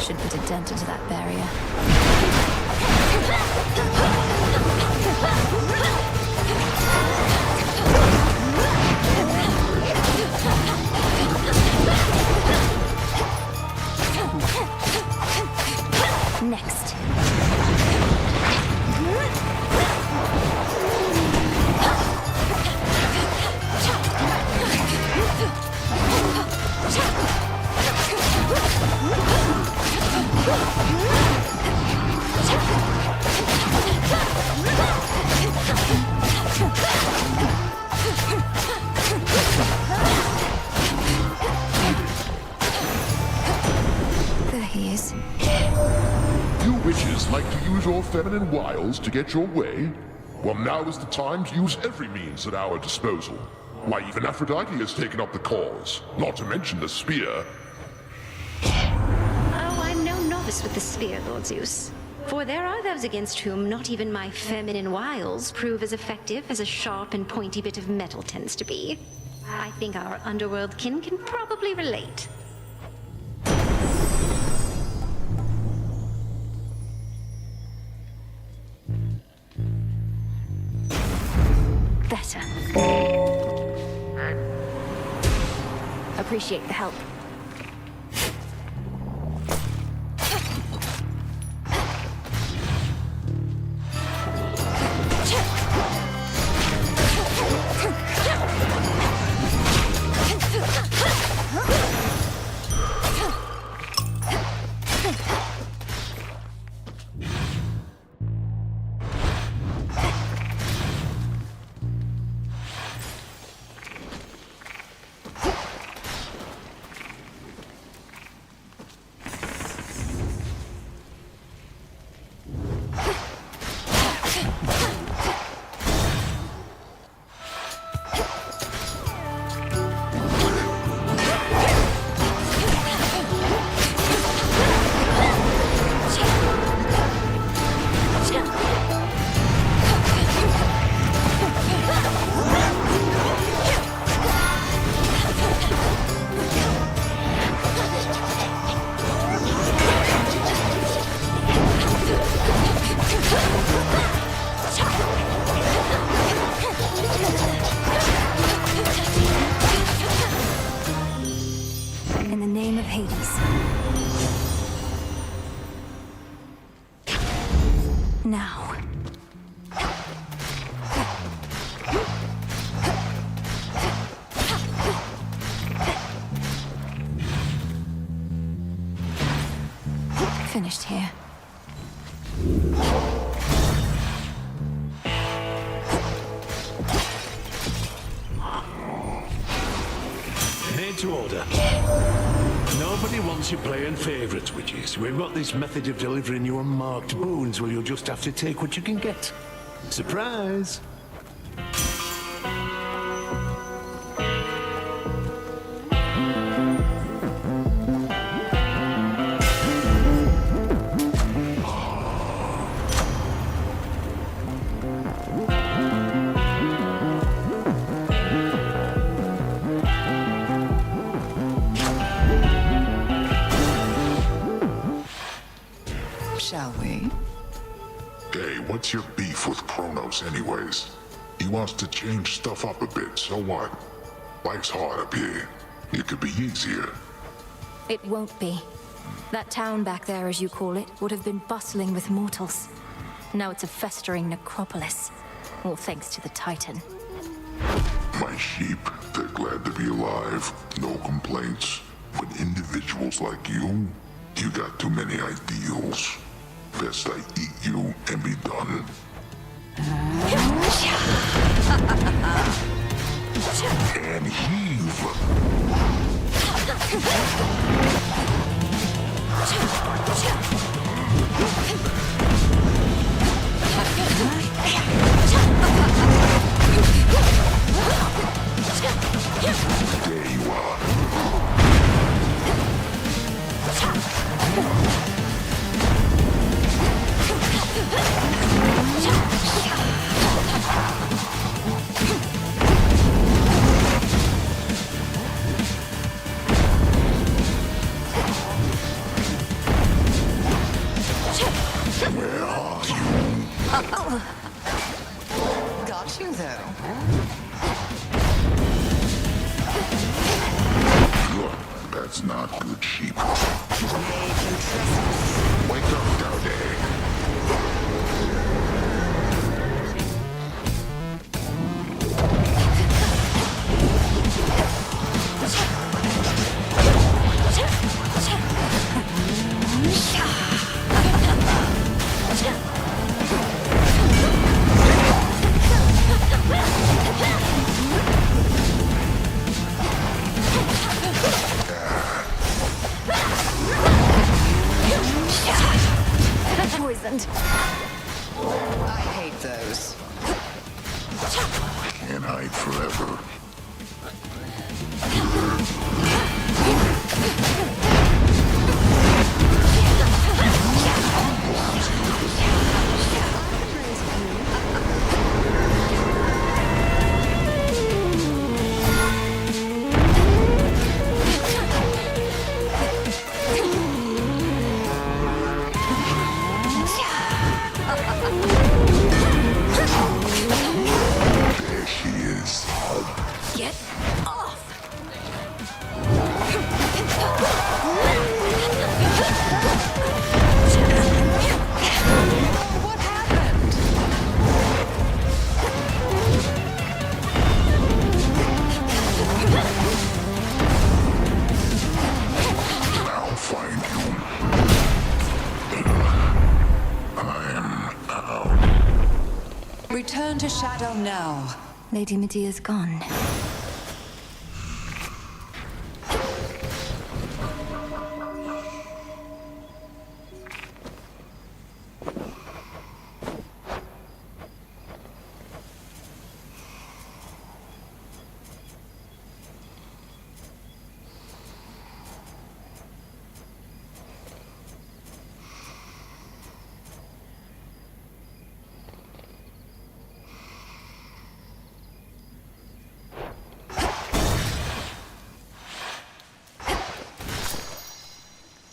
Should put a dent into that barrier. Next. There he is. You witches like to use your feminine wiles to get your way? Well, now is the time to use every means at our disposal. Why, even Aphrodite has taken up the cause, not to mention the spear. Oh, I'm no novice with the spear, Lord Zeus. For there are those against whom not even my feminine wiles prove as effective as a sharp and pointy bit of metal tends to be. I think our underworld kin can probably relate. Better. Appreciate the help. In the name of Hades. Now. Finished here. Made to order. Nobody wants you playing favourites, witches. We've got this method of delivering you unmarked boons where you'll just have to take what you can get. Surprise! shall we? Hey, what's your beef with Kronos anyways? He wants to change stuff up a bit, so what? Life's hard up here. It could be easier. It won't be. That town back there, as you call it, would have been bustling with mortals. Now it's a festering necropolis. All thanks to the Titan. My sheep, they're glad to be alive. No complaints. But individuals like you got too many ideals. Best I eat you and be done. And heave. There you are. Where are you? Got you, though. Look, that's not good sheep. Wake up, Daudet. Poisoned. I hate those. Can't hide forever. There she is. Get off! What happened? I'll find you. I'm out. Return to Shadow now. Lady Medea's gone.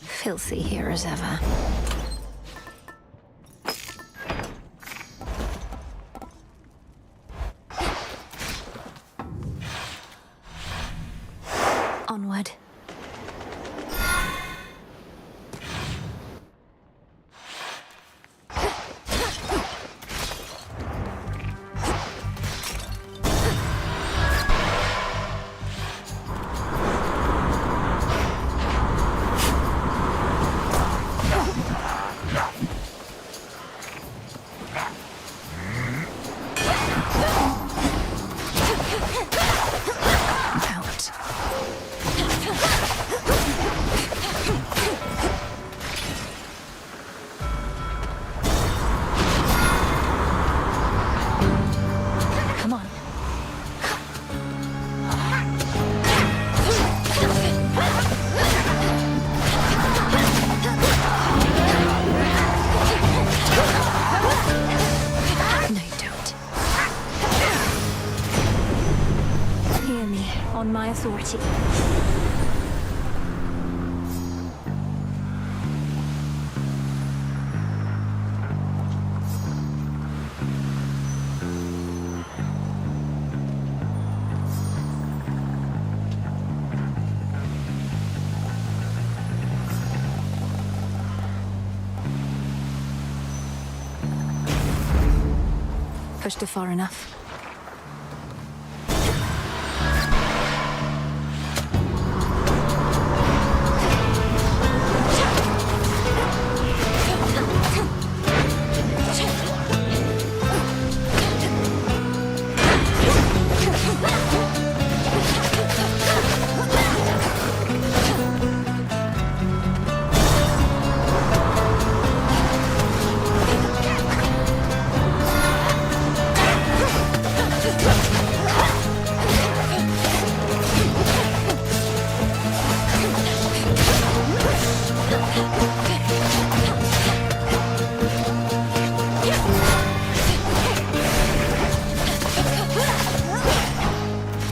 Filthy here as ever. Onward. On my authority. Pushed her far enough.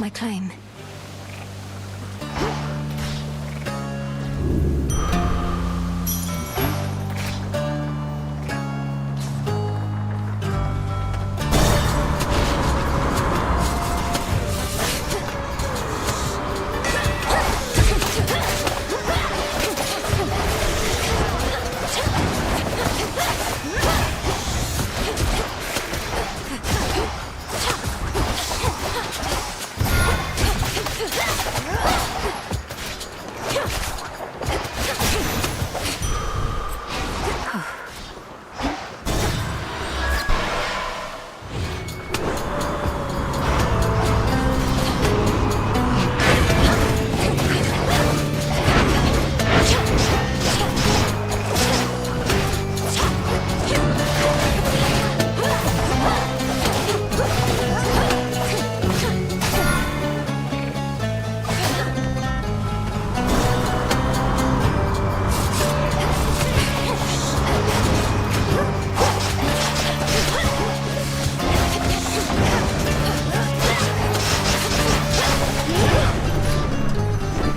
My claim.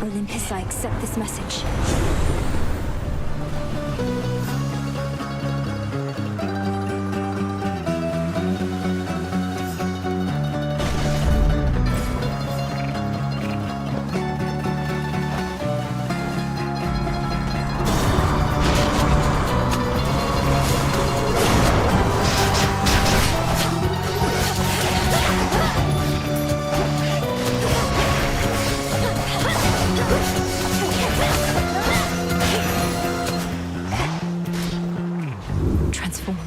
Olympus, I accept this message. Transform.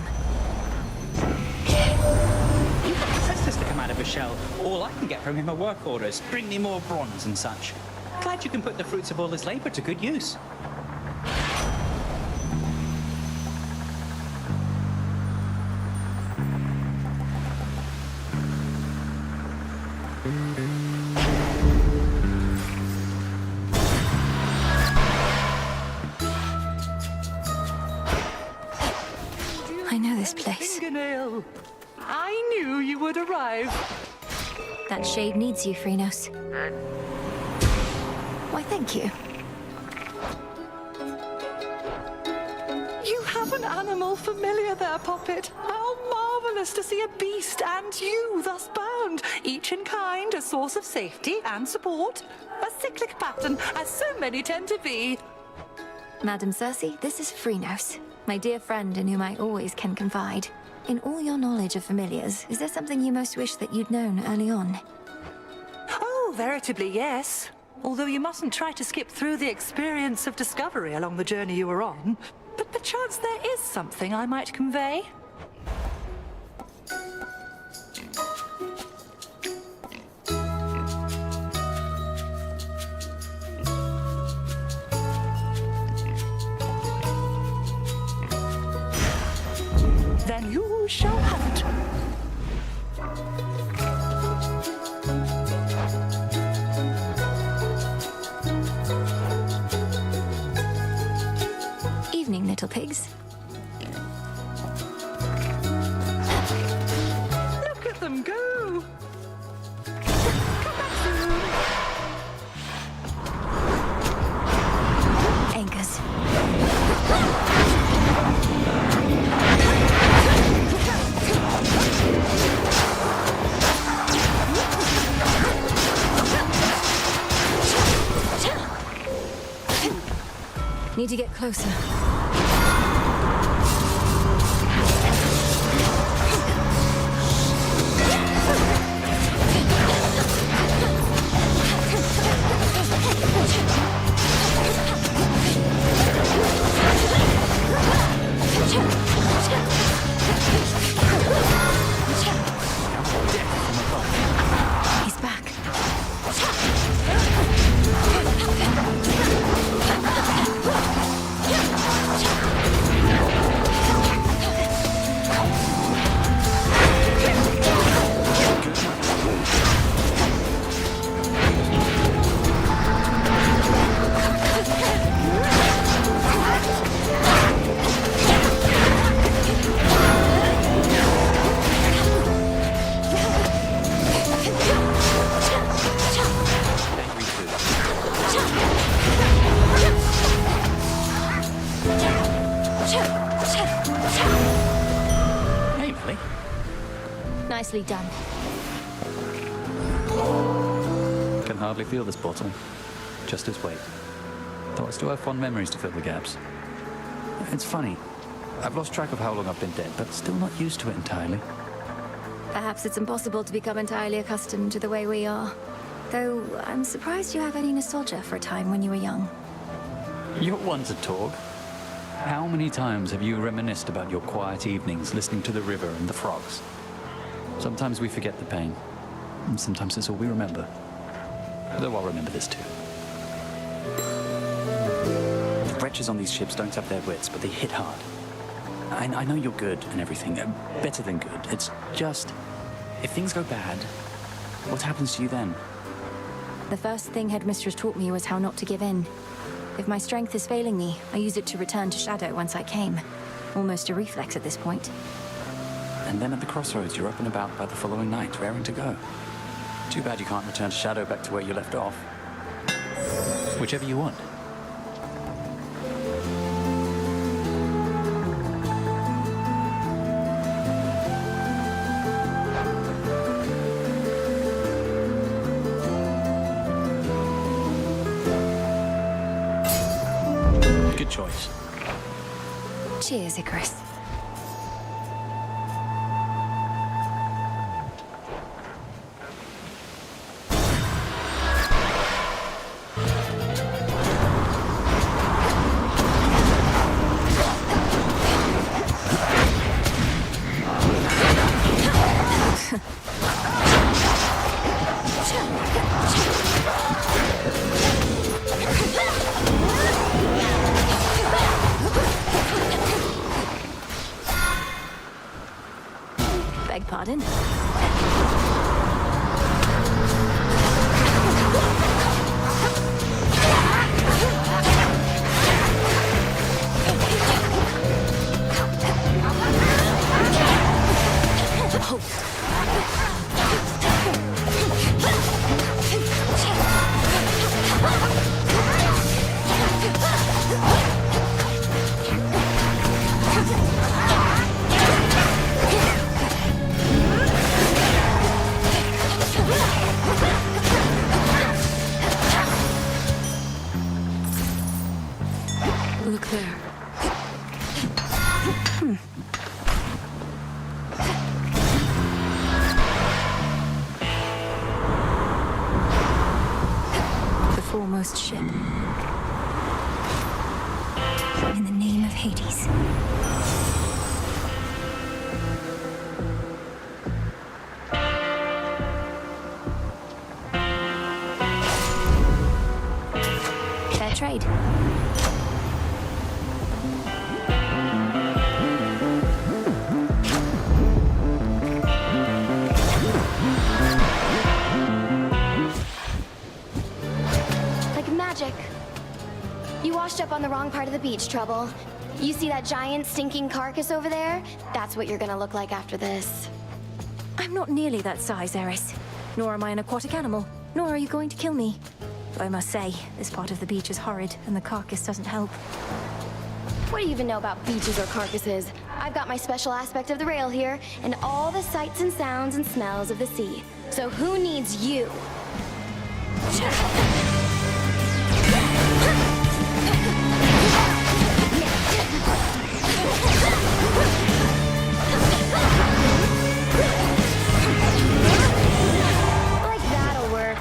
You've got princesses to come out of a shell. All I can get from him are work orders. Bring me more bronze and such. Glad you can put the fruits of all his labor to good use. I know this place. Fingernail. I knew you would arrive. That shade needs you, Phrynos. Why, thank you. You have an animal familiar there, Poppet. How marvelous to see a beast and you thus bound, each in kind, a source of safety and support. A cyclic pattern, as so many tend to be. Madam Circe, this is Phrynos, my dear friend in whom I always can confide. In all your knowledge of familiars, is there something you most wish that you'd known early on? Oh, veritably, yes. Although you mustn't try to skip through the experience of discovery along the journey you were on. But perchance there is something I might convey. Then you shall have it. Evening, little pigs. Look at them go! Come back soon! Anchors. Need to get closer. Nicely done. Can hardly feel this bottle. Just its weight. Though I still have fond memories to fill the gaps. It's funny. I've lost track of how long I've been dead, but still not used to it entirely. Perhaps it's impossible to become entirely accustomed to the way we are. Though, I'm surprised you have any nostalgia for a time when you were young. You're one to talk. How many times have you reminisced about your quiet evenings listening to the river and the frogs? Sometimes we forget the pain, and sometimes it's all we remember. Though I'll remember this too. The wretches on these ships don't have their wits, but they hit hard. I know you're good and everything, better than good. It's just, if things go bad, what happens to you then? The first thing Headmistress taught me was how not to give in. If my strength is failing me, I use it to return to Shadow once I came. Almost a reflex at this point. And then at the crossroads, you're up and about by the following night, raring to go. Too bad you can't return to Shadow back to where you left off. Whichever you want. Good choice. Cheers, Icarus. Beg pardon? Look there. The foremost ship. In the name of Hades. Fair trade. Like magic. You washed up on the wrong part of the beach, Trouble. You see that giant stinking carcass over there? That's what you're gonna look like after this. I'm not nearly that size, Eris. Nor am I an aquatic animal. Nor are you going to kill me. Though I must say, this part of the beach is horrid, and the carcass doesn't help. What do you even know about beaches or carcasses? I've got my special aspect of the rail here, and all the sights and sounds and smells of the sea. So who needs you? Like that'll work.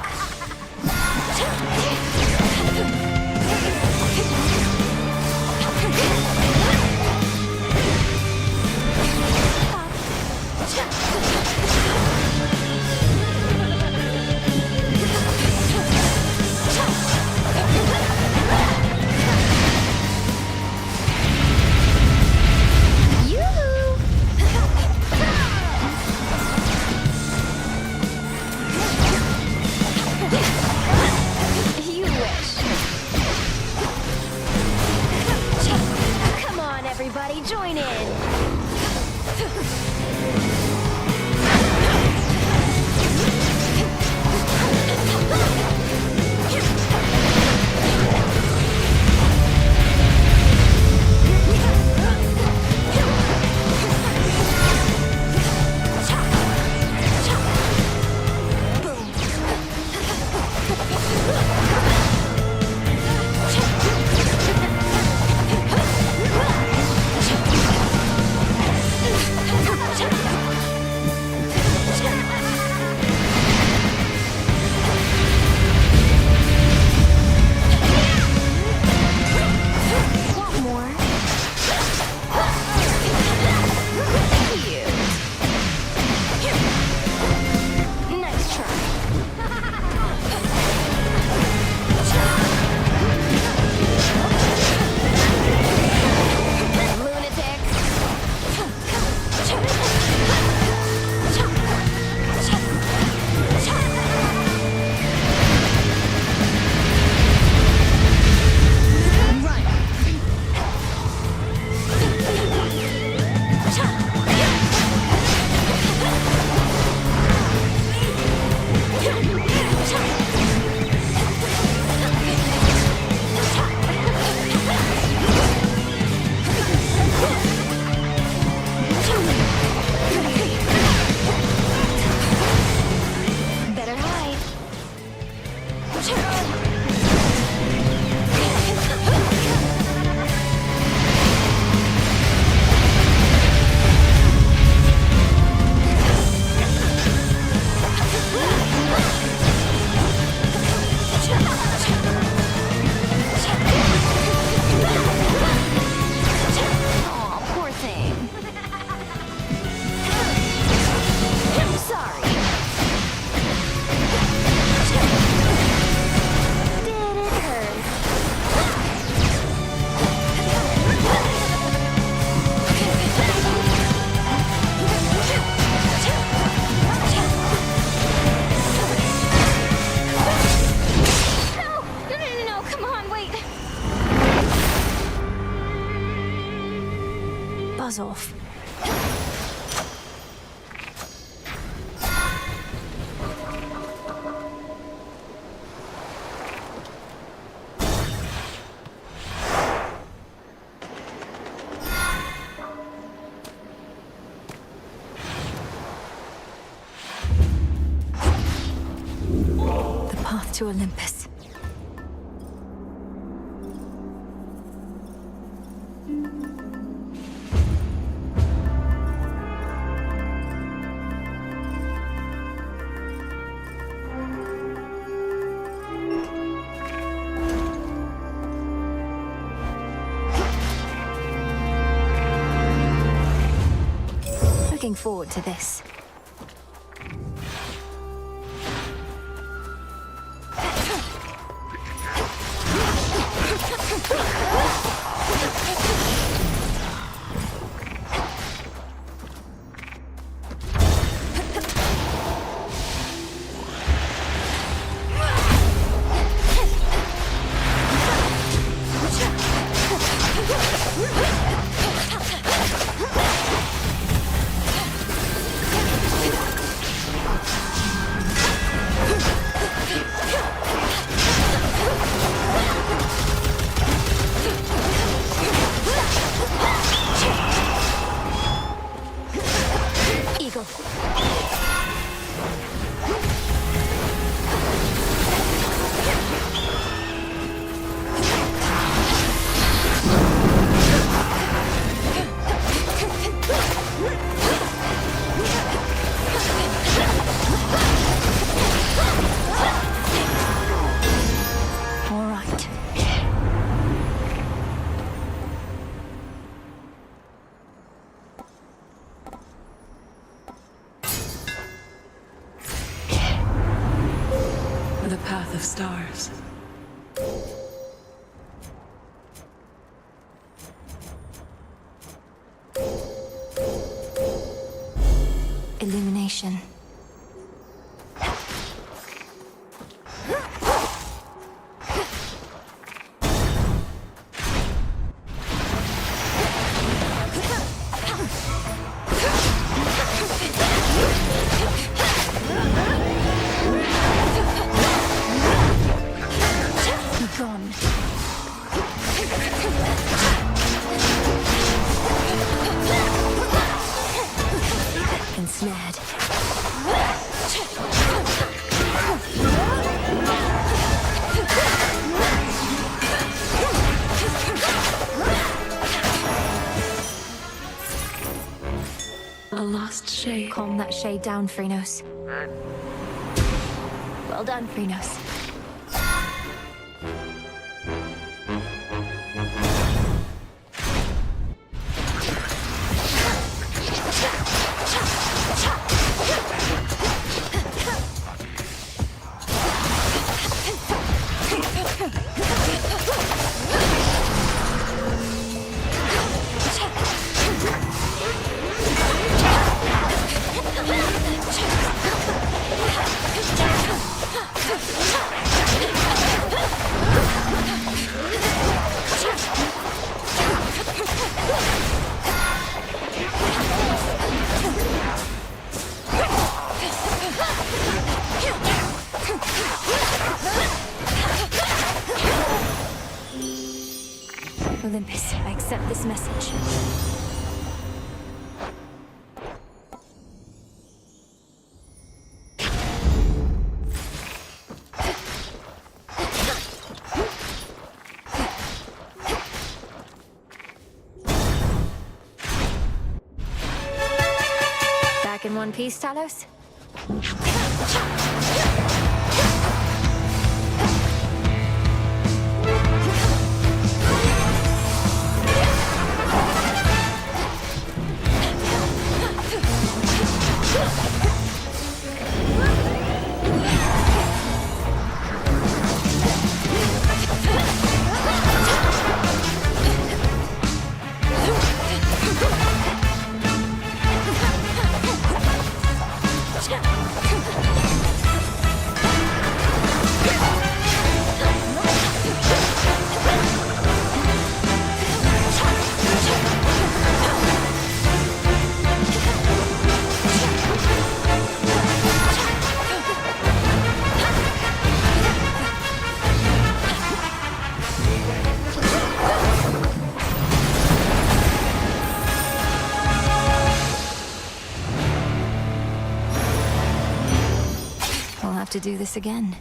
You wish. Come on, everybody, join in. buzz off. The path to Olympus. Looking forward to this. Eagle. All right. The path of stars. Illumination. Gone. Ensnared. A lost shade. Calm that shade down, Phrynos. Well done, Phrynos. Olympus, I accept this message. Back in one piece, Talos? to do this again.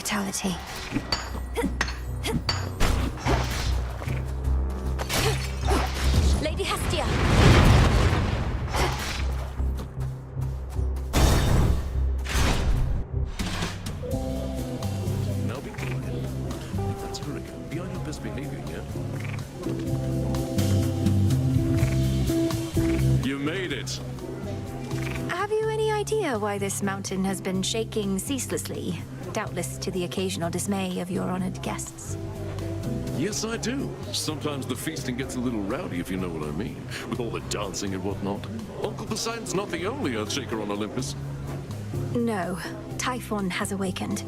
Vitality. Lady Hestia! Now be quiet. That's Hurricane. Be on your best behavior, yeah? You made it! Have you any idea why this mountain has been shaking ceaselessly? Doubtless to the occasional dismay of your honored guests. Yes, I do. Sometimes the feasting gets a little rowdy, if you know what I mean, with all the dancing and whatnot. Uncle Poseidon's not the only Earthshaker on Olympus. No, Typhon has awakened.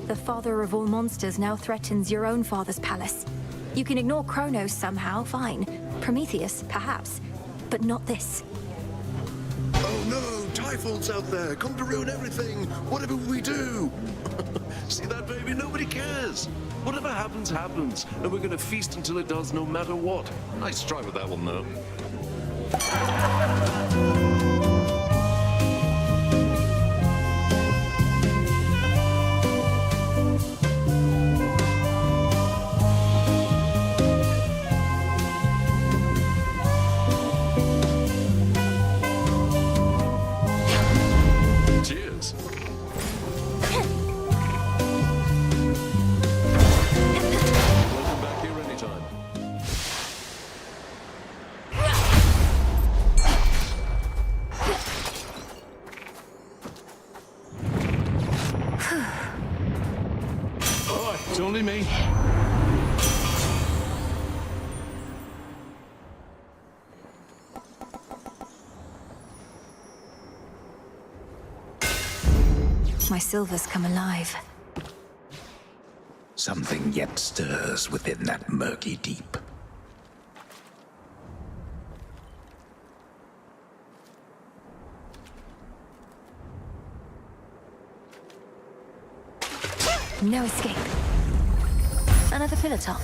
The father of all monsters now threatens your own father's palace. You can ignore Kronos somehow, fine. Prometheus, perhaps. But not this. Oh no, Typhon's out there, come to ruin everything. Whatever we do. See that, baby? Nobody cares. Whatever happens, happens. And we're gonna feast until it does, no matter what. Nice try with that one, though. Cheers. Welcome back here anytime. Oh, it's only me. My silver's come alive. Something yet stirs within that murky deep. No escape. Another pillar top.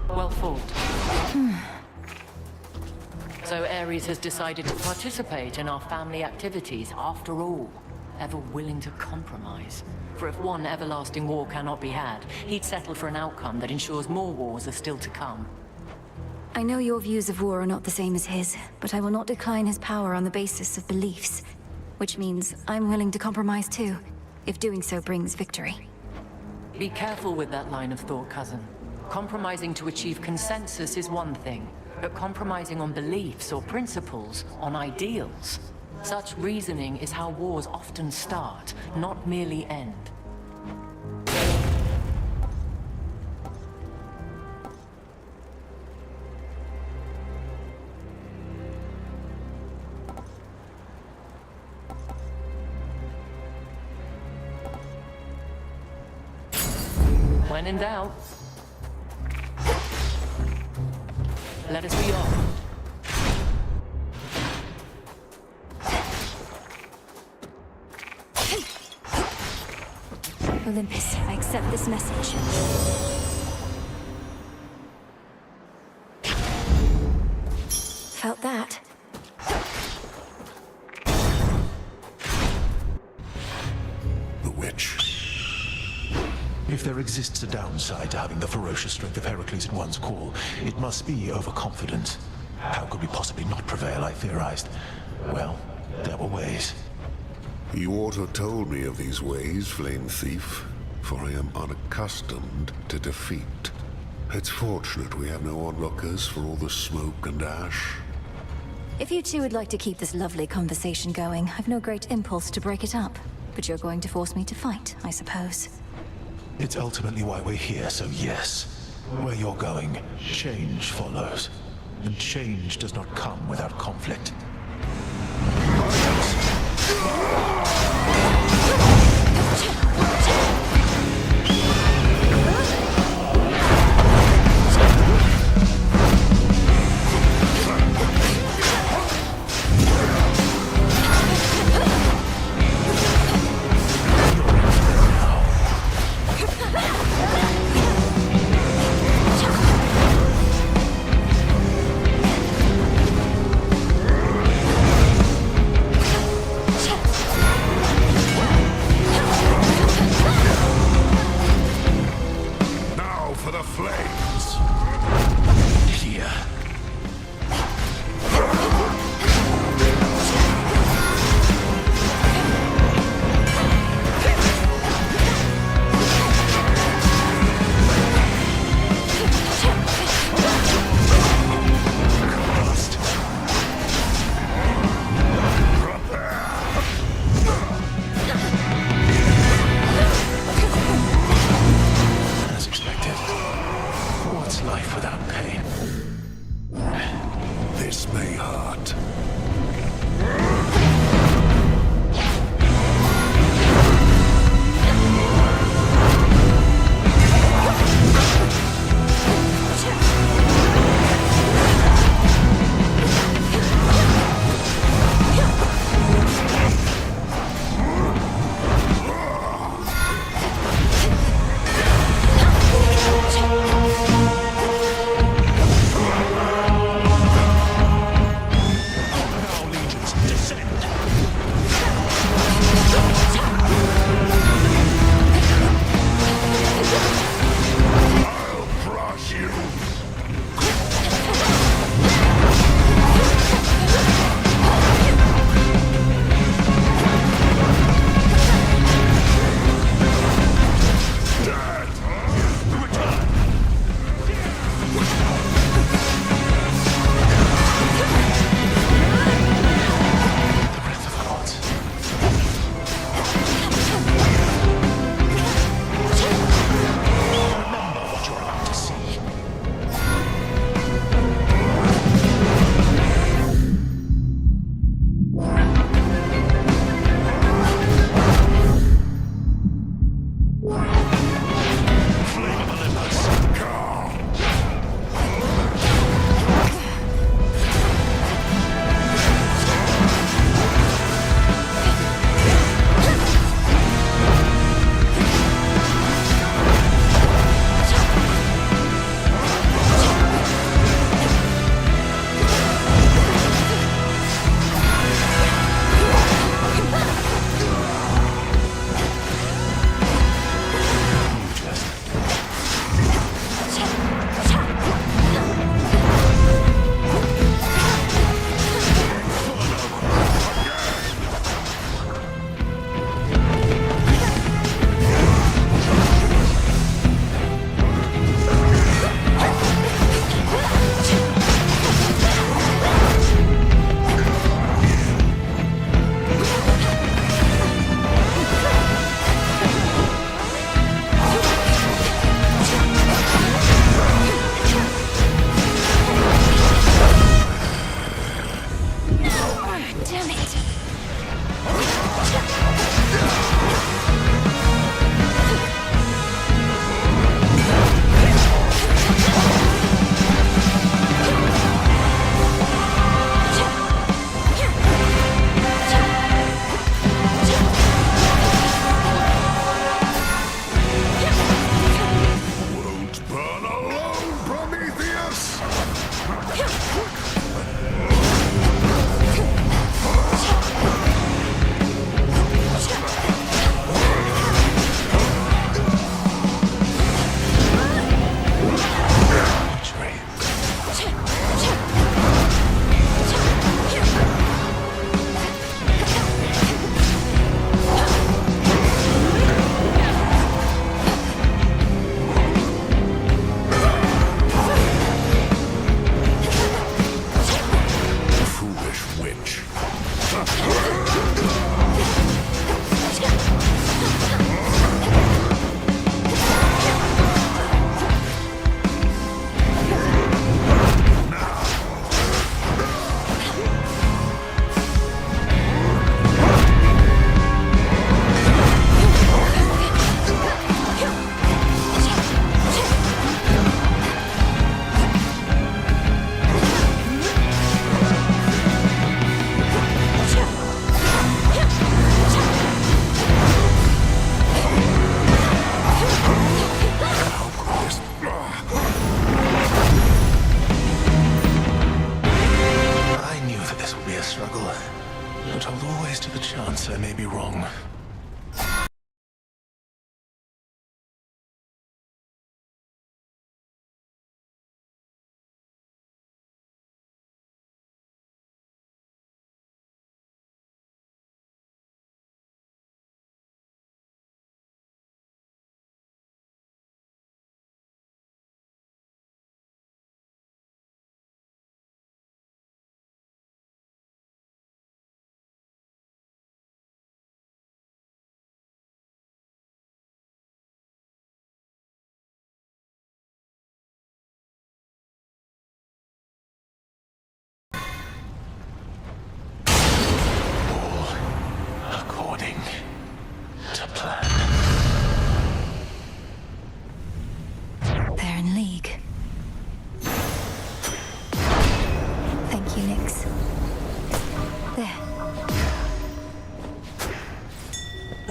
Well fought. So Ares has decided to participate in our family activities after all. Ever willing to compromise. For if one everlasting war cannot be had, he'd settle for an outcome that ensures more wars are still to come. I know your views of war are not the same as his, but I will not decline his power on the basis of beliefs. Which means I'm willing to compromise too, if doing so brings victory. Be careful with that line of thought, cousin. Compromising to achieve consensus is one thing, but compromising on beliefs or principles, on ideals, such reasoning is how wars often start, not merely end. When in doubt, let us be off. Olympus, I accept this message. Felt that. The witch. If there exists a downside to having the ferocious strength of Heracles at one's call, it must be overconfidence. How could we possibly not prevail, I theorized. Well, there were ways. You ought to have told me of these ways, Flame Thief, for I am unaccustomed to defeat. It's fortunate we have no onlookers for all the smoke and ash. If you two would like to keep this lovely conversation going, I've no great impulse to break it up. But you're going to force me to fight, I suppose. It's ultimately why we're here, so yes. Where you're going, change follows. And change does not come without conflict.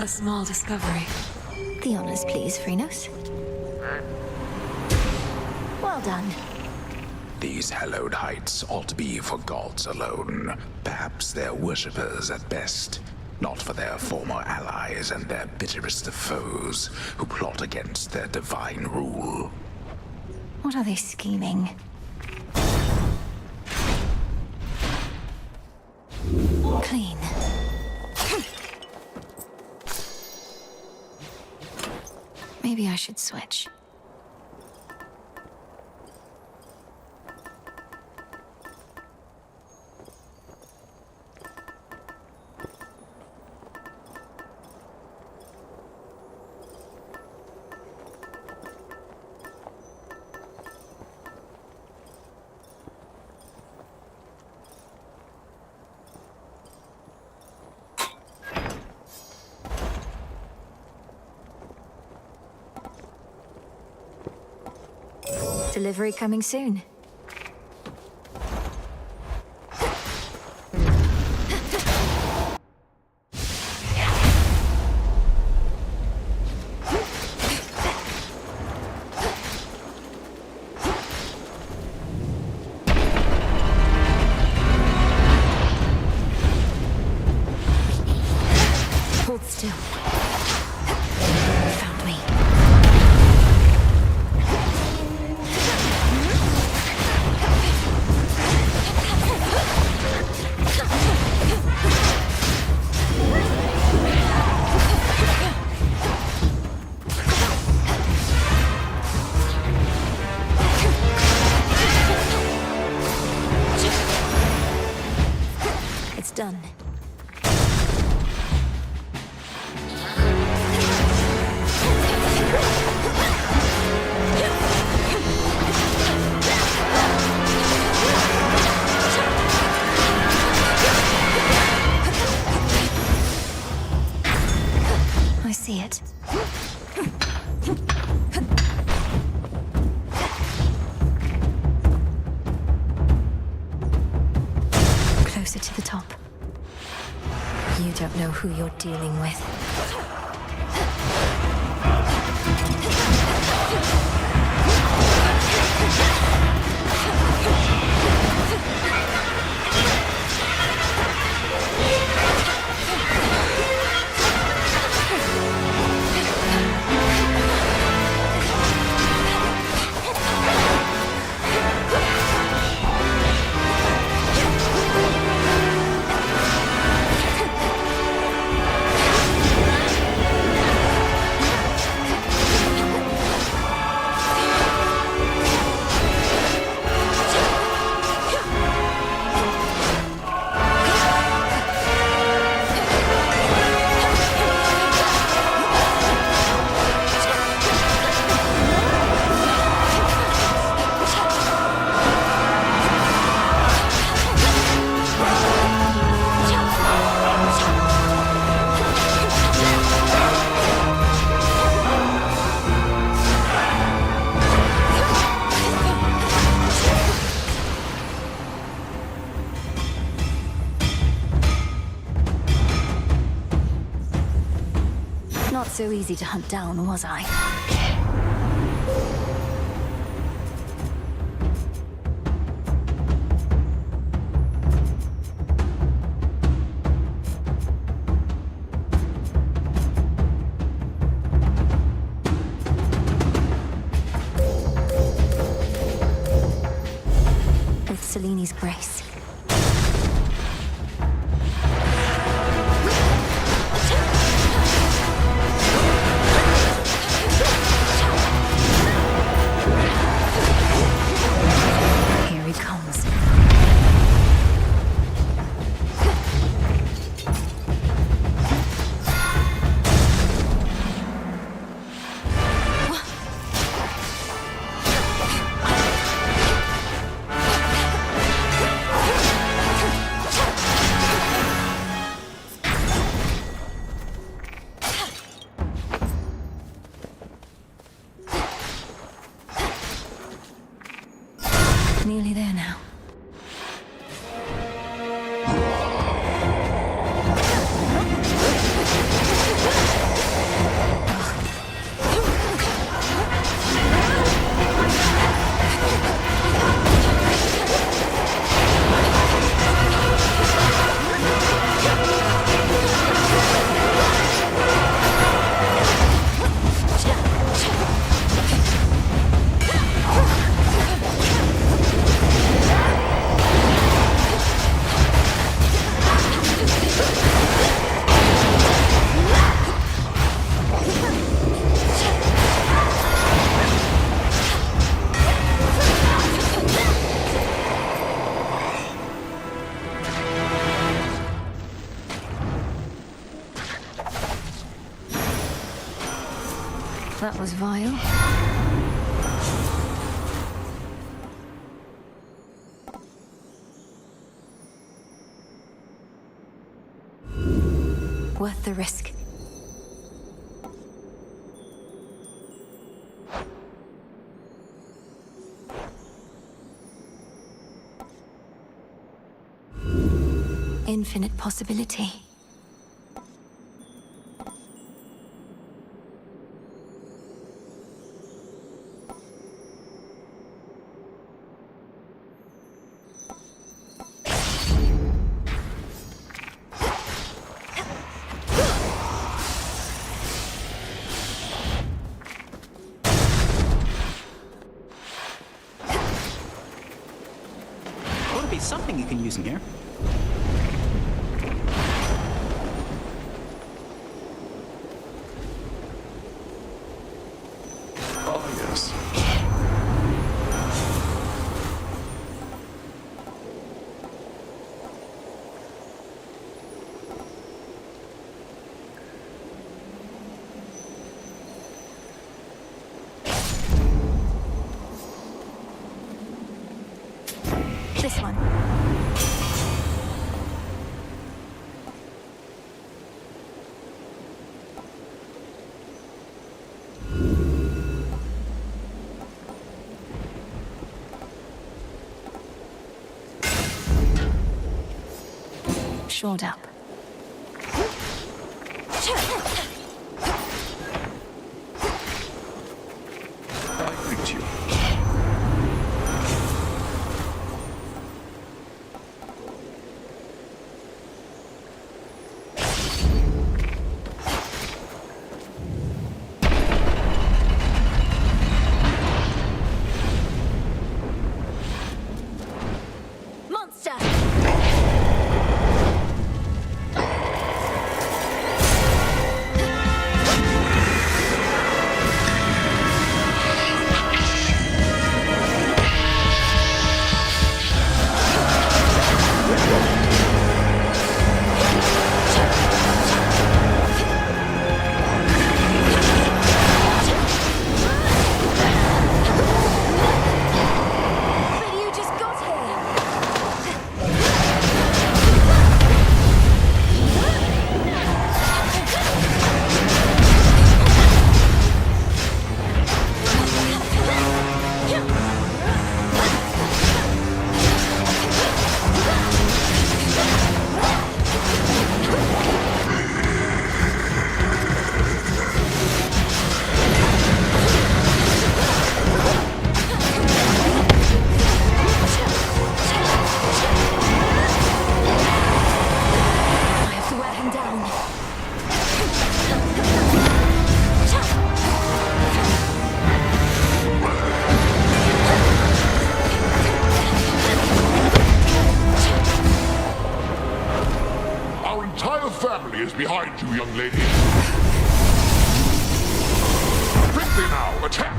A small discovery. The honors, please, Phrynos. Well done. These hallowed heights ought to be for gods alone. Perhaps their worshippers at best. Not for their former allies and their bitterest of foes, who plot against their divine rule. What are they scheming? Clean. Maybe I should switch. Delivery coming soon. Hold still. Found me. It's done. I see it. Closer to the top. You don't know who you're dealing with. Not so easy to hunt down, was I? With Seleni's grace. Here he comes. Nearly there now. That was vile. Worth the risk. Infinite possibility. Ought to be something you can use in here. Ah, yes. This one. Shored up. I greet you. Monster! But you just got here! I have to wear him down. Our entire family is behind you, young lady. Quickly now, attack!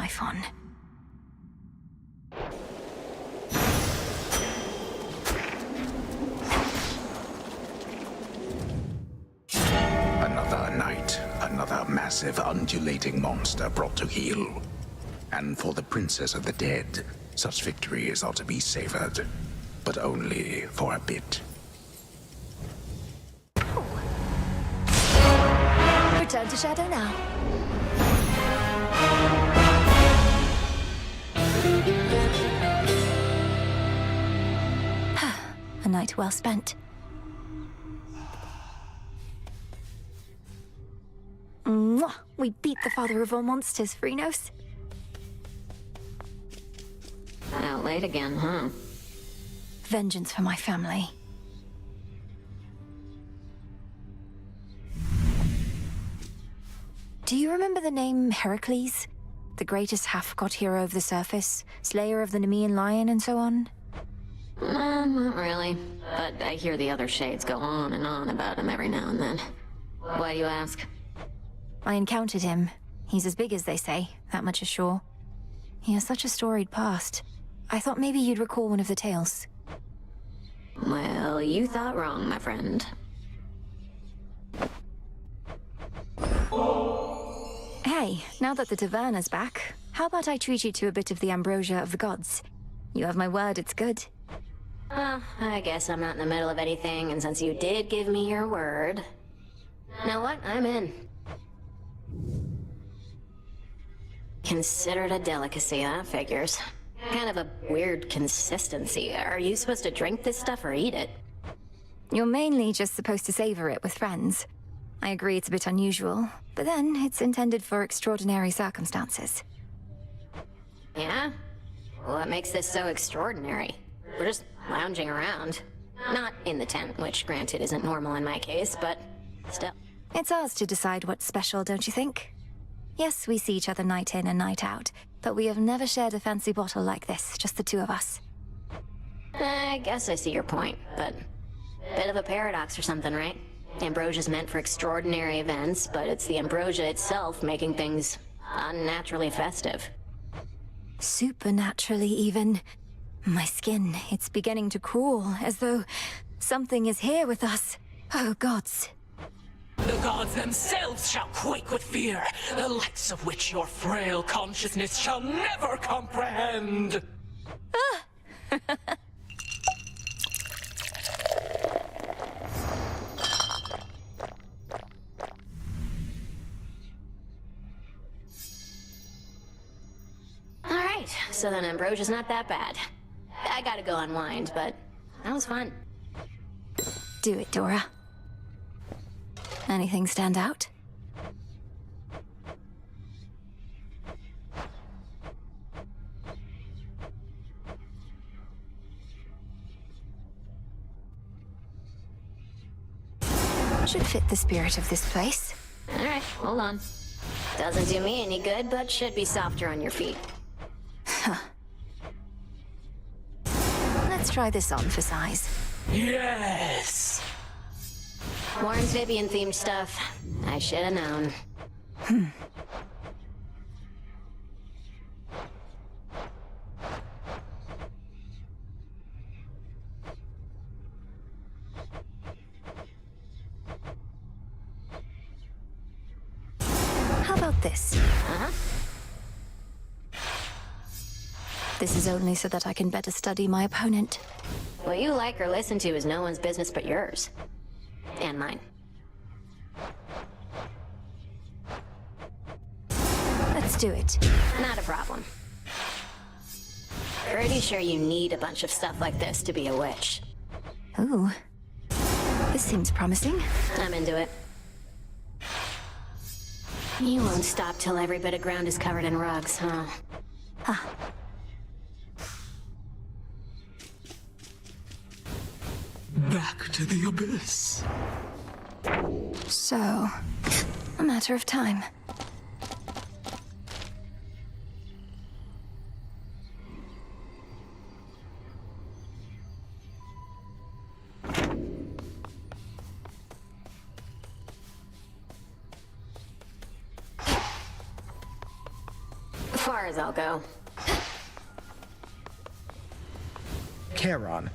Typhon. Another night, another massive undulating monster brought to heel. And for the Princess of the Dead, such victories are to be savored, but only for a bit. Return to Shadow now. A night well spent. Mwah! We beat the father of all monsters, Phrynos. Out late again, huh? Vengeance for my family. Do you remember the name Heracles? The greatest half-god hero of the surface, slayer of the Nemean lion and so on? Not really. But I hear the other shades go on and on about him every now and then. Why do you ask? I encountered him. He's as big as they say, that much is sure. He has such a storied past. I thought maybe you'd recall one of the tales. Well, you thought wrong, my friend. Hey, now that the taverna's back, how about I treat you to a bit of the ambrosia of the gods? You have my word, it's good. I guess I'm not in the middle of anything, and since you did give me your word... You know what? I'm in. Considered a delicacy, that figures. Kind of a weird consistency. Are you supposed to drink this stuff or eat it? You're mainly just supposed to savor it with friends. I agree it's a bit unusual, but then it's intended for extraordinary circumstances. Yeah? What makes this so extraordinary? We're just lounging around. Not in the tent, which granted isn't normal in my case, but still. It's ours to decide what's special, don't you think? Yes, we see each other night in and night out, but we have never shared a fancy bottle like this, just the two of us. I guess I see your point, but... Bit of a paradox or something, right? Ambrosia's meant for extraordinary events, but it's the ambrosia itself making things unnaturally festive. Supernaturally, even. My skin, it's beginning to crawl, as though something is here with us. Oh, gods. The gods themselves shall quake with fear, the likes of which your frail consciousness shall never comprehend. Alright, so then ambrosia's not that bad. I gotta go unwind, but that was fun. Do it, Dora. Anything stand out? Should fit the spirit of this place. Alright, hold on. Doesn't do me any good, but should be softer on your feet. Huh. Let's try this on for size. Yes! More amphibian-themed stuff. I should have known. How about this? Uh-huh. This is only so that I can better study my opponent. What you like or listen to is no one's business but yours. And mine. Let's do it. Not a problem. Pretty sure you need a bunch of stuff like this to be a witch. Ooh. This seems promising. I'm into it. You won't stop till every bit of ground is covered in rugs, huh? Back to the abyss. So, a matter of time. far as I'll go. Charon.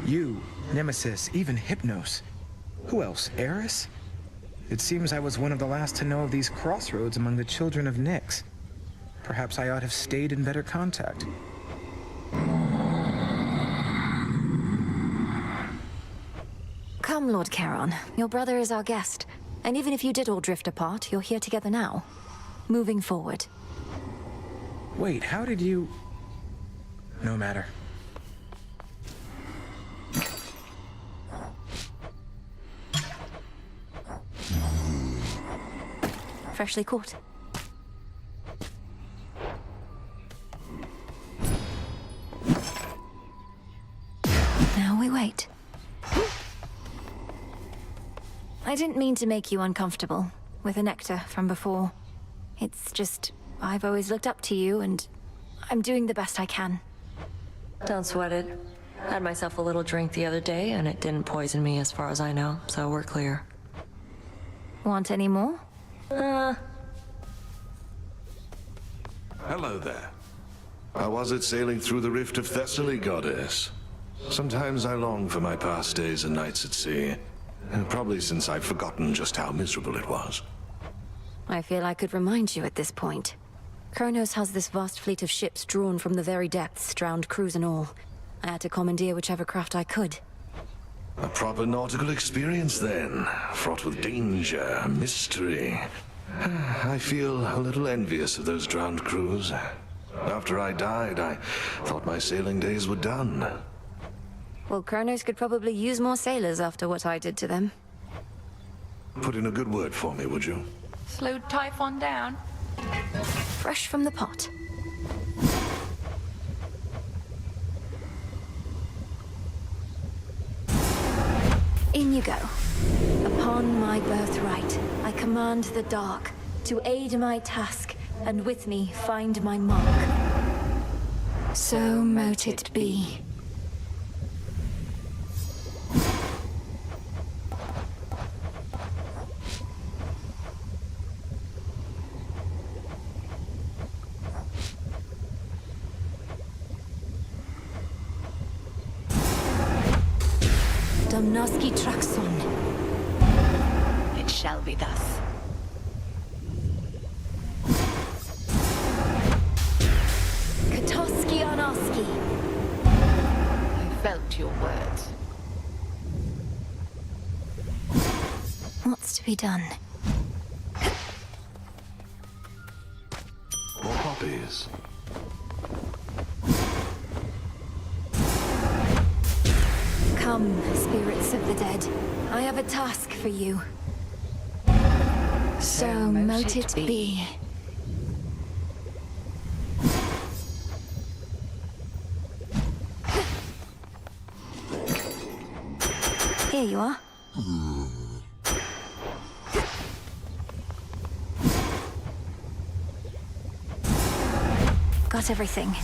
You, Nemesis, even Hypnos. Who else? Eris? It seems I was one of the last to know of these crossroads among the children of Nyx. Perhaps I ought to have stayed in better contact. Come, Lord Charon. Your brother is our guest. And even if you did all drift apart, you're here together now. Moving forward. Wait, how did you... No matter. Freshly caught. Now we wait. I didn't mean to make you uncomfortable with the nectar from before. It's just, I've always looked up to you, and I'm doing the best I can. Don't sweat it. Had myself a little drink the other day, and it didn't poison me as far as I know, so we're clear. Want any more? Hello there. How was it sailing through the rift of Thessaly, goddess? Sometimes I long for my past days and nights at sea. Probably since I've forgotten just how miserable it was. I feel I could remind you at this point. Kronos has this vast fleet of ships drawn from the very depths, drowned crews and all. I had to commandeer whichever craft I could. A proper nautical experience then, fraught with danger, mystery. I feel a little envious of those drowned crews. After I died, I thought my sailing days were done. Well, Kronos could probably use more sailors after what I did to them. Put in a good word for me, would you? Slowed Typhon down. Fresh from the pot. In you go. Upon my birthright, I command the dark to aid my task, and with me find my mark. So mote it be. Domnoski Traxon. It shall be thus. Katoski Onoski. I felt your words. What's to be done? More poppies. Come, spirits of the dead. I have a task for you. So mote it be. Here you are. Got everything.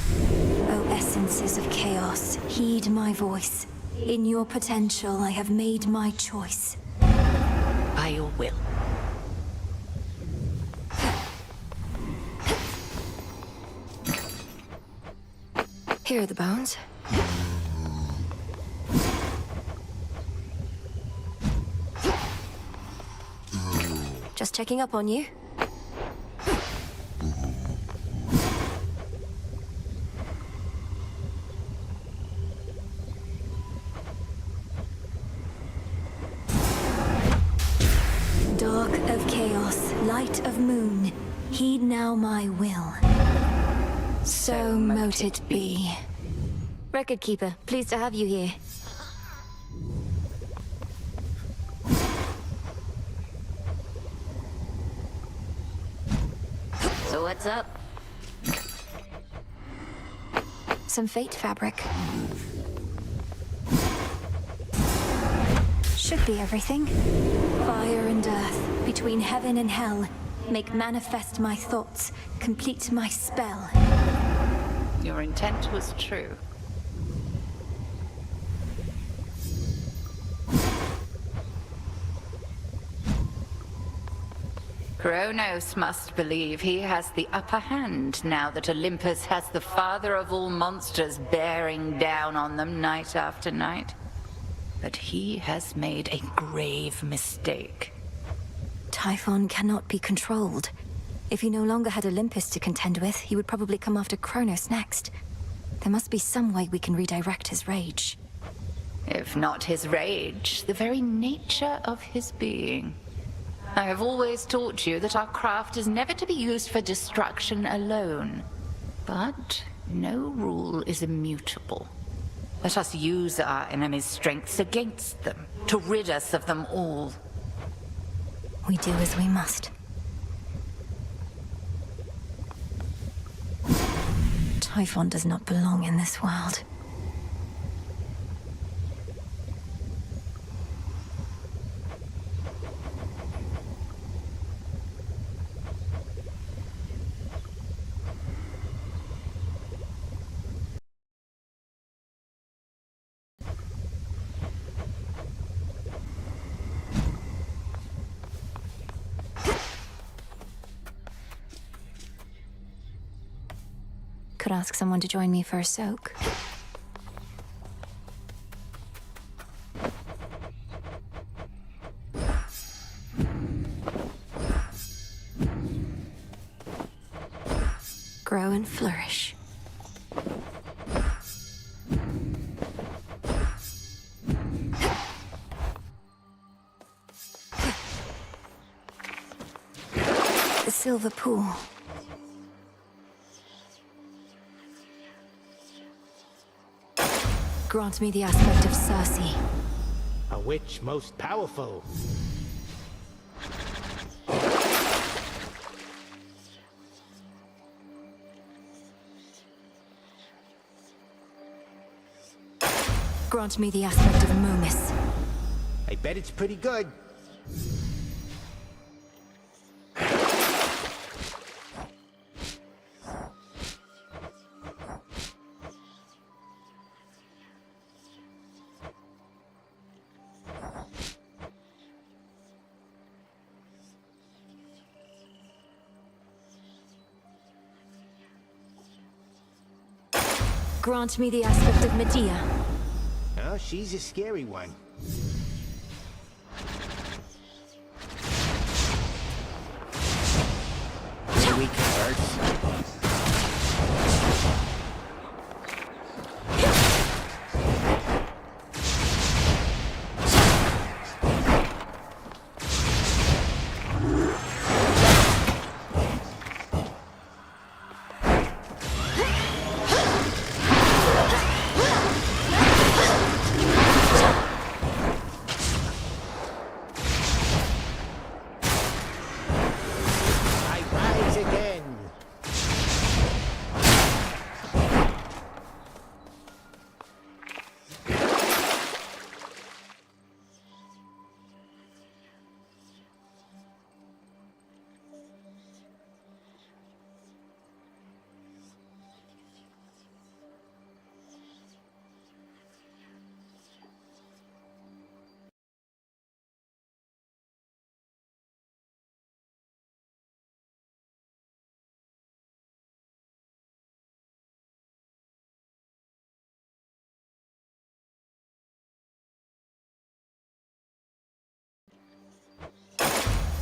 O essences of chaos, heed my voice. In your potential, I have made my choice. By your will. Here are the bones. Just checking up on you. Dark of chaos, light of moon, heed now my will. So mote it be. Record keeper, pleased to have you here. So what's up? Some fate fabric. Should be everything. Fire and earth, between heaven and hell, make manifest my thoughts, complete my spell. Your intent was true. Kronos must believe he has the upper hand now that Olympus has the father of all monsters bearing down on them night after night. But he has made a grave mistake. Typhon cannot be controlled. If he no longer had Olympus to contend with, he would probably come after Kronos next. There must be some way we can redirect his rage. If not his rage, the very nature of his being. I have always taught you that our craft is never to be used for destruction alone. But no rule is immutable. Let us use our enemy's strengths against them, to rid us of them all. We do as we must. Typhon does not belong in this world. Could ask someone to join me for a soak. Grow and flourish. The silver pool. Grant me the aspect of Circe. A witch most powerful. Grant me the aspect of Momus. I bet it's pretty good. Grant me the aspect of Medea. Oh, she's a scary one. Weak hurts.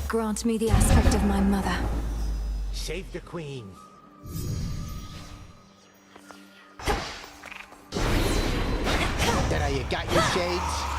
Grant me the aspect of my mother. Save the queen. There you got your shades.